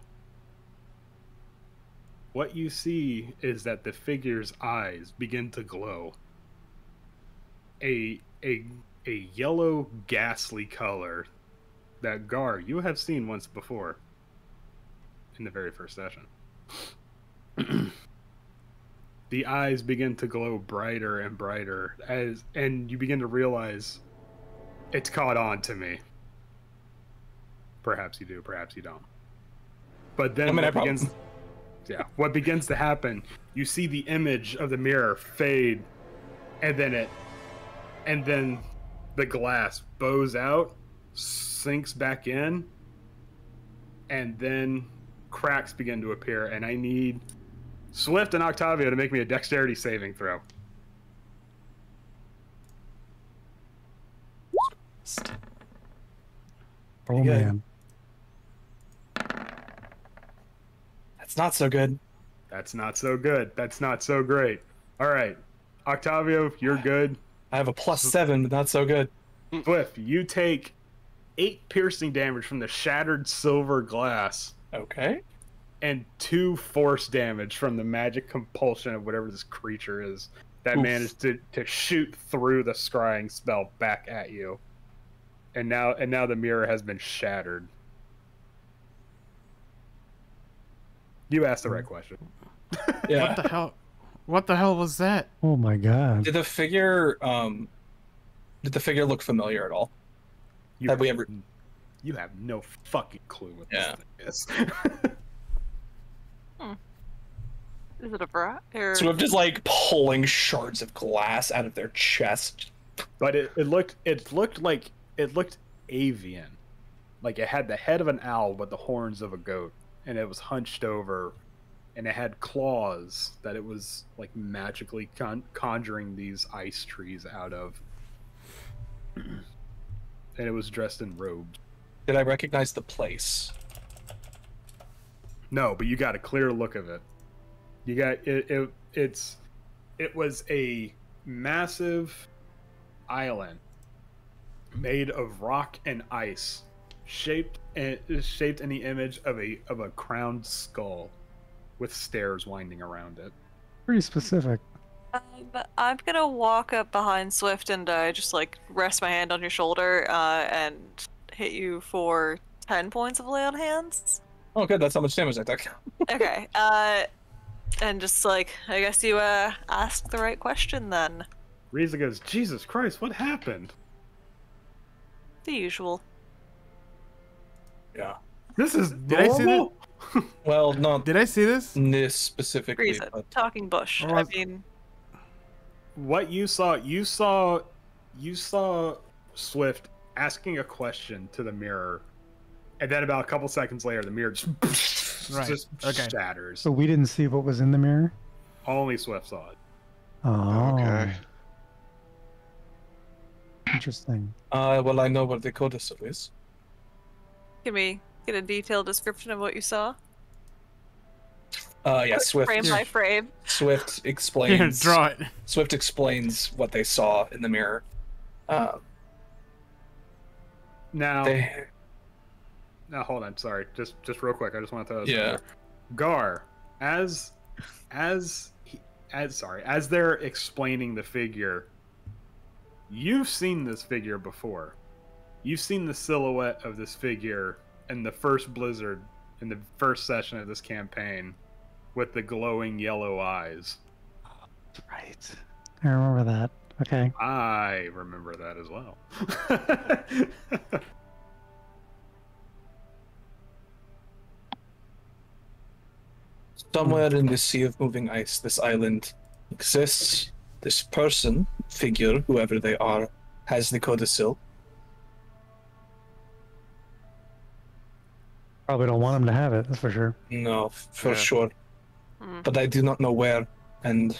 What you see is that the figure's eyes begin to glow. A yellow, ghastly color that, Gar, you have seen once before in the very first session. The eyes begin to glow brighter and brighter and you begin to realize it's caught on to me. Perhaps you do, perhaps you don't. But then what begins to happen, you see the image of the mirror fade, and then the glass bows out, sinks back in, and then cracks begin to appear, and I need Swift and Octavio to make me a dexterity saving throw. Oh man. That's not so good. That's not so good. That's not so great. All right, Octavio, you're good. I have a +7, but not so good. Swift, you take 8 piercing damage from the shattered silver glass. Okay. And 2 force damage from the magic compulsion of whatever this creature is that managed to shoot through the scrying spell back at you. And now the mirror has been shattered. You asked the right question. Yeah. What the hell was that? Oh my god. Did the figure look familiar at all? You have no fucking clue what this thing is. Is it a bra? Or... Swift is like pulling shards of glass out of their chest. But it looked avian. Like it had the head of an owl but the horns of a goat, and it was hunched over, and it had claws that it was like magically conjuring these ice trees out of. And it was dressed in robes. Did I recognize the place? No, but you got a clear look of it. You got it. It was a massive island made of rock and ice, shaped in the image of a crowned skull, with stairs winding around it. Pretty specific. I'm gonna walk up behind Swift and just like rest my hand on your shoulder and hit you for 10 points of lay on hands. Oh, good. That's how much damage I took. Okay. And just like, I guess you asked the right question then. Riza goes, Jesus Christ, what happened? The usual. Yeah. This is Did I see that? Well, not Did I see this? this specifically. Reason. But Talking bush. Or I was- mean, What you saw Swift asking a question to the mirror, and then about a couple seconds later, the mirror just Okay. shatters. So we didn't see what was in the mirror? Only Swift saw it. Oh. Okay. Interesting. well, I know where the codicil is. can we get a detailed description of what you saw? Yeah, Quick Swift. Frame by frame. Swift Here, explains. draw it. Swift explains what they saw in the mirror. Now, They, now hold on, sorry, just real quick, I just want to throw this Yeah. out there. Gar, as they're explaining the figure, you've seen this figure before. You've seen the silhouette of this figure in the first blizzard, in the first session of this campaign, with the glowing yellow eyes. Right. I remember that. Okay. I remember that as well. somewhere in this sea of moving ice, this island exists. This person, figure, whoever they are, has the codicil. Probably don't want him to have it, that's for sure. No, for Yeah. sure. Hmm. But I do not know where, and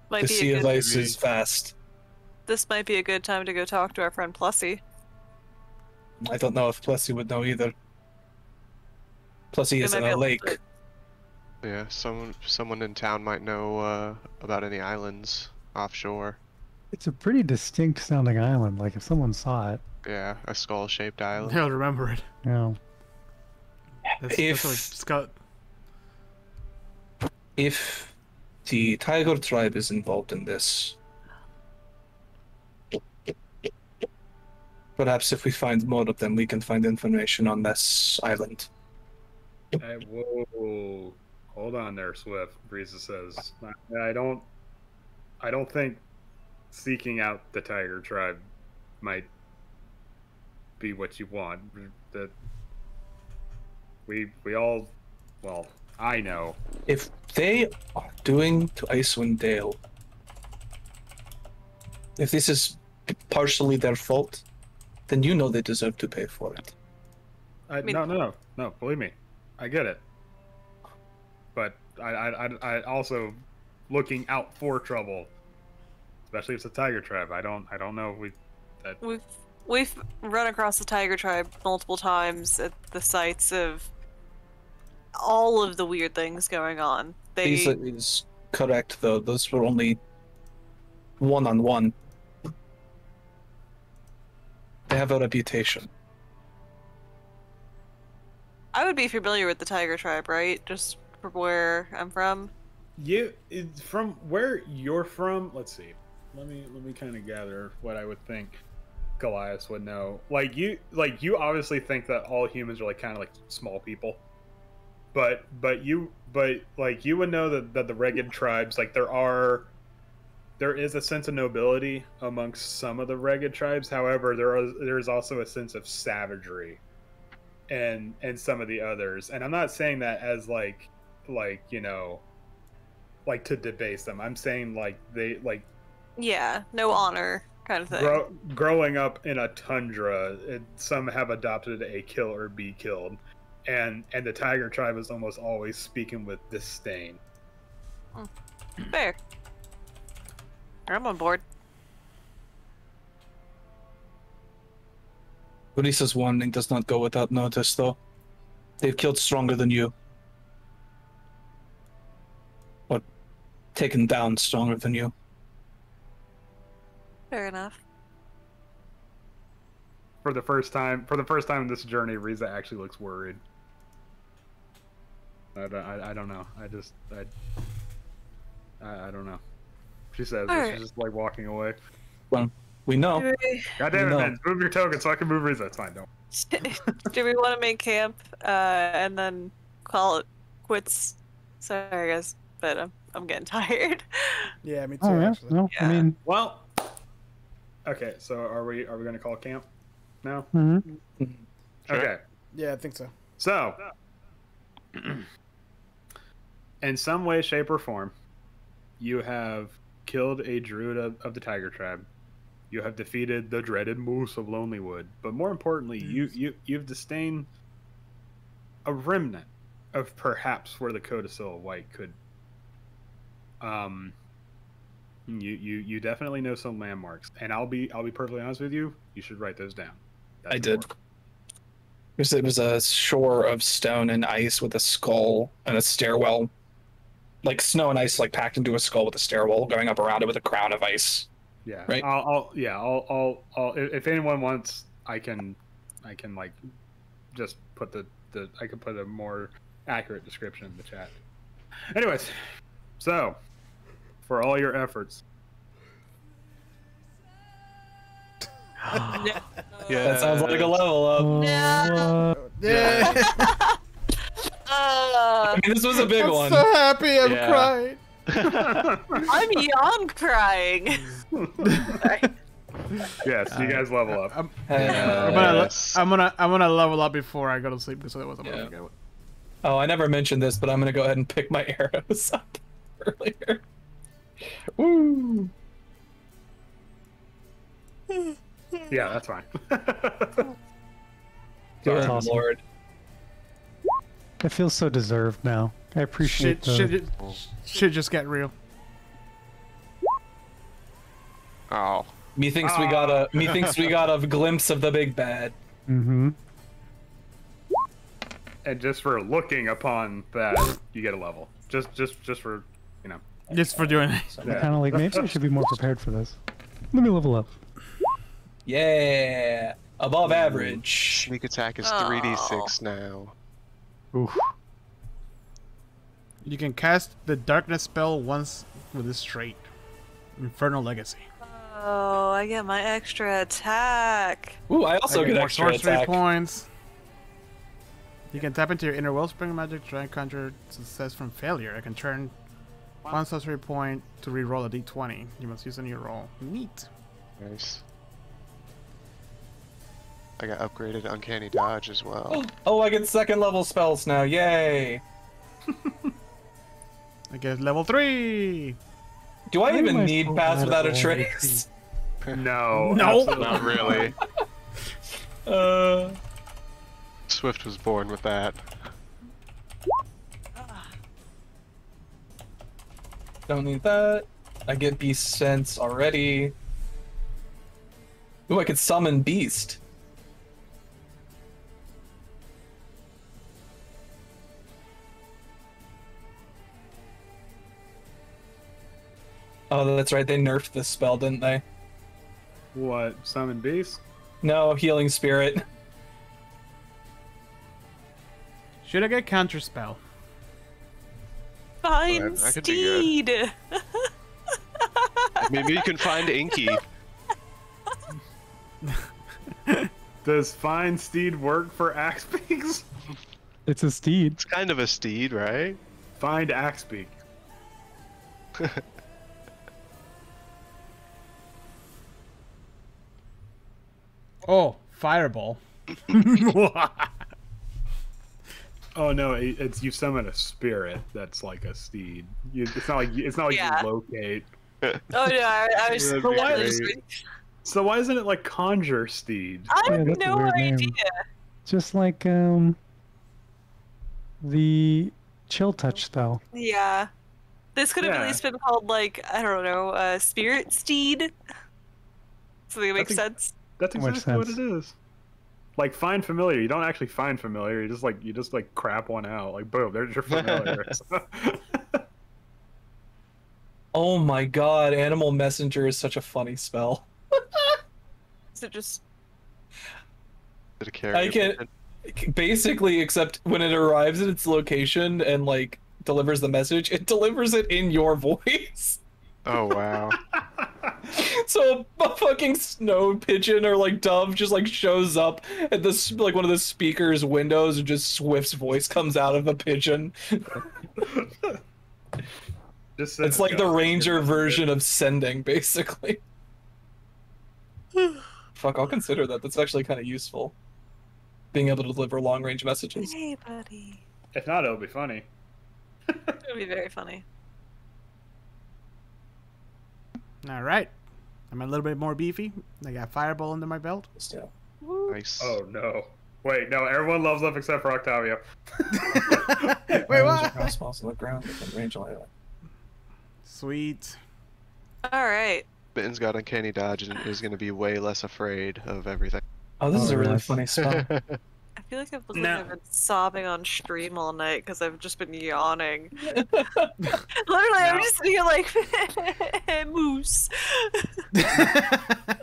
Might the be sea a of good, ice is vast. this might be a good time to go talk to our friend Plessy. I don't know if Plessy would know either. Plessy They is might in be a able lake. to- Yeah, someone in town might know about any islands offshore. It's a pretty distinct sounding island, like if someone saw it. Yeah, a skull-shaped island. They'll remember it. You know. That's like Scott. If the Tiger tribe is involved in this, perhaps if we find more of them, we can find information on this island. Hey, whoa, hold on there, Swift. Breeza says, I don't think seeking out the Tiger tribe might be what you want. That we all, well, I know. If they are doing to Icewind Dale, if this is partially their fault, then you know they deserve to pay for it. mean- No, believe me, I get it. But I also looking out for trouble, especially if it's a Tiger tribe. I don't know. We've run across the Tiger Tribe multiple times at the sites of all of the weird things going on. Lisa is correct, though. Those were only one-on-one. They have a reputation. I would be familiar with the Tiger Tribe, right? Just from where I'm from. From where you're from, let's see. Let me kind of gather what I would think Goliath would know. Like you obviously think that all humans are like kind of like small people. But you would know that the Regid tribes, like there is a sense of nobility amongst some of the Regid tribes. However, there is also a sense of savagery and some of the others. And I'm not saying that as like like, like to debase them. I'm saying like they like Yeah, no honor kind of thing. growing up in a tundra, some have adopted a kill or be killed, and the tiger tribe is almost always speaking with disdain. Fair. I'm on board. Ulisa's warning does not go without notice, though. They've killed stronger than you. Or taken down stronger than you. Fair enough. For the first time in this journey, Riza actually looks worried. I don't know. I don't know. She says she's just like walking away. Well, we know. God damn it, man. Move your token so I can move Riza. It's fine, don't. Do we want to make camp and then call it quits? Sorry, guys, but I'm getting tired. Yeah, me too. Oh, yeah. Actually. No, I Yeah. mean, Well, okay. So are we gonna call camp now? mhm. Okay. Yeah, I think so. So, in some way, shape, or form, you have killed a druid of the tiger tribe. You have defeated the dreaded moose of Lonelywood. But more importantly, you've disdained a remnant of perhaps where the Codicil of White could. You definitely know some landmarks, and I'll be perfectly honest with you. You should write those down. That's I did. important. It was a shore of stone and ice with a skull and a stairwell. Like snow and ice, like packed into a skull with a stairwell going up around it with a crown of ice. Yeah. Right. I'll if anyone wants, I can like just put I can put a more accurate description in the chat. Anyways, so for all your efforts. Yeah. That sounds like a level up. No. Yeah. I mean, this was a big I'm one. so happy. I'm Yeah. crying. I'm beyond crying. Sorry. Yes, you guys level up. I'm Yes. gonna level up before I go to sleep because otherwise I'm Yeah. gonna forget. Oh, I never mentioned this, but I'm gonna go ahead and pick my arrows up earlier. Woo! Yeah, that's fine. Good awesome. lord. It feels so deserved now. I appreciate Shit just get real. Oh. Methinks we got a glimpse of the big bad. Mm-hmm. And just for looking upon that, you get a level. Just for Just for doing it. Yeah. Kind of like, maybe I should be more prepared for this. Let me level up. Yeah, above average. Sneak attack is Aw. 3d6 now. Oof. You can cast the darkness spell once with this trait. Infernal Legacy. Oh, I get my extra attack. Ooh, I also I get more extra sorcery attack. points. You can tap into your inner wellspring magic, try and conjure success from failure. I can turn one sorcery point to reroll a d20. You must use on your roll. Neat. Nice. I got upgraded Uncanny Dodge as well. Oh, I get second level spells now. Yay! I get level 3. Do I Why even am I need so Pass bad Without a at Trace? No. No. Not really. Uh, Swift was born with that. don't need that. I get Beast Sense already. Ooh, I could summon Beast. Oh, that's right. They nerfed this spell, didn't they? What? Summon beast? No, Healing Spirit. Should I get counter spell? Find That could be Steed. Maybe you can find Inky. Does Find Steed work for Axebeaks? It's a steed. It's kind of a steed, right? Find Axebeak. Oh, fireball. Oh no, it's you summon a spirit that's like a steed. It's not like Yeah. you locate. Oh no, I was. That'd So be why, great. so why isn't it like conjure steed? I Yeah, have that's a no weird name. idea. Just like the chill touch spell. Yeah. This could have Yeah. at least been called, like, I don't know, Spirit Steed. Something that makes sense. That's Much exactly what sense. it is. Like find familiar. You don't actually find familiar. You just like crap one out. Like boom, there's your familiar. Oh my god, Animal Messenger is such a funny spell. So just. Did a carrier I can basically, except when it arrives at its location and like delivers the message, it delivers it in your voice. Oh wow. So a fucking snow pigeon or like dove just like shows up at this like one of the speaker's windows and just Swift's voice comes out of a pigeon. Just It's like the ranger version of sending, basically. Fuck, I'll consider that. That's actually kind of useful. Being able to deliver long range messages. Hey, buddy. If not, it'll be funny. It would be very funny. All right. I'm a little bit more beefy. I got Fireball under my belt. Yeah. Nice. Oh no. Wait, no. Everyone loves Left except for Octavio. Wait, what? Crossbows on the ground within range only. Sweet. All right. Mitten's got uncanny dodge and is going to be way less afraid of everything. Oh, this is a really yes. funny spell. I feel like I've been sobbing on stream all night because I've just been yawning. Literally, I'm just sitting here like, moose.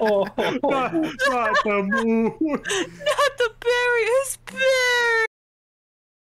Oh, Not the moon. Not the berry, his berry.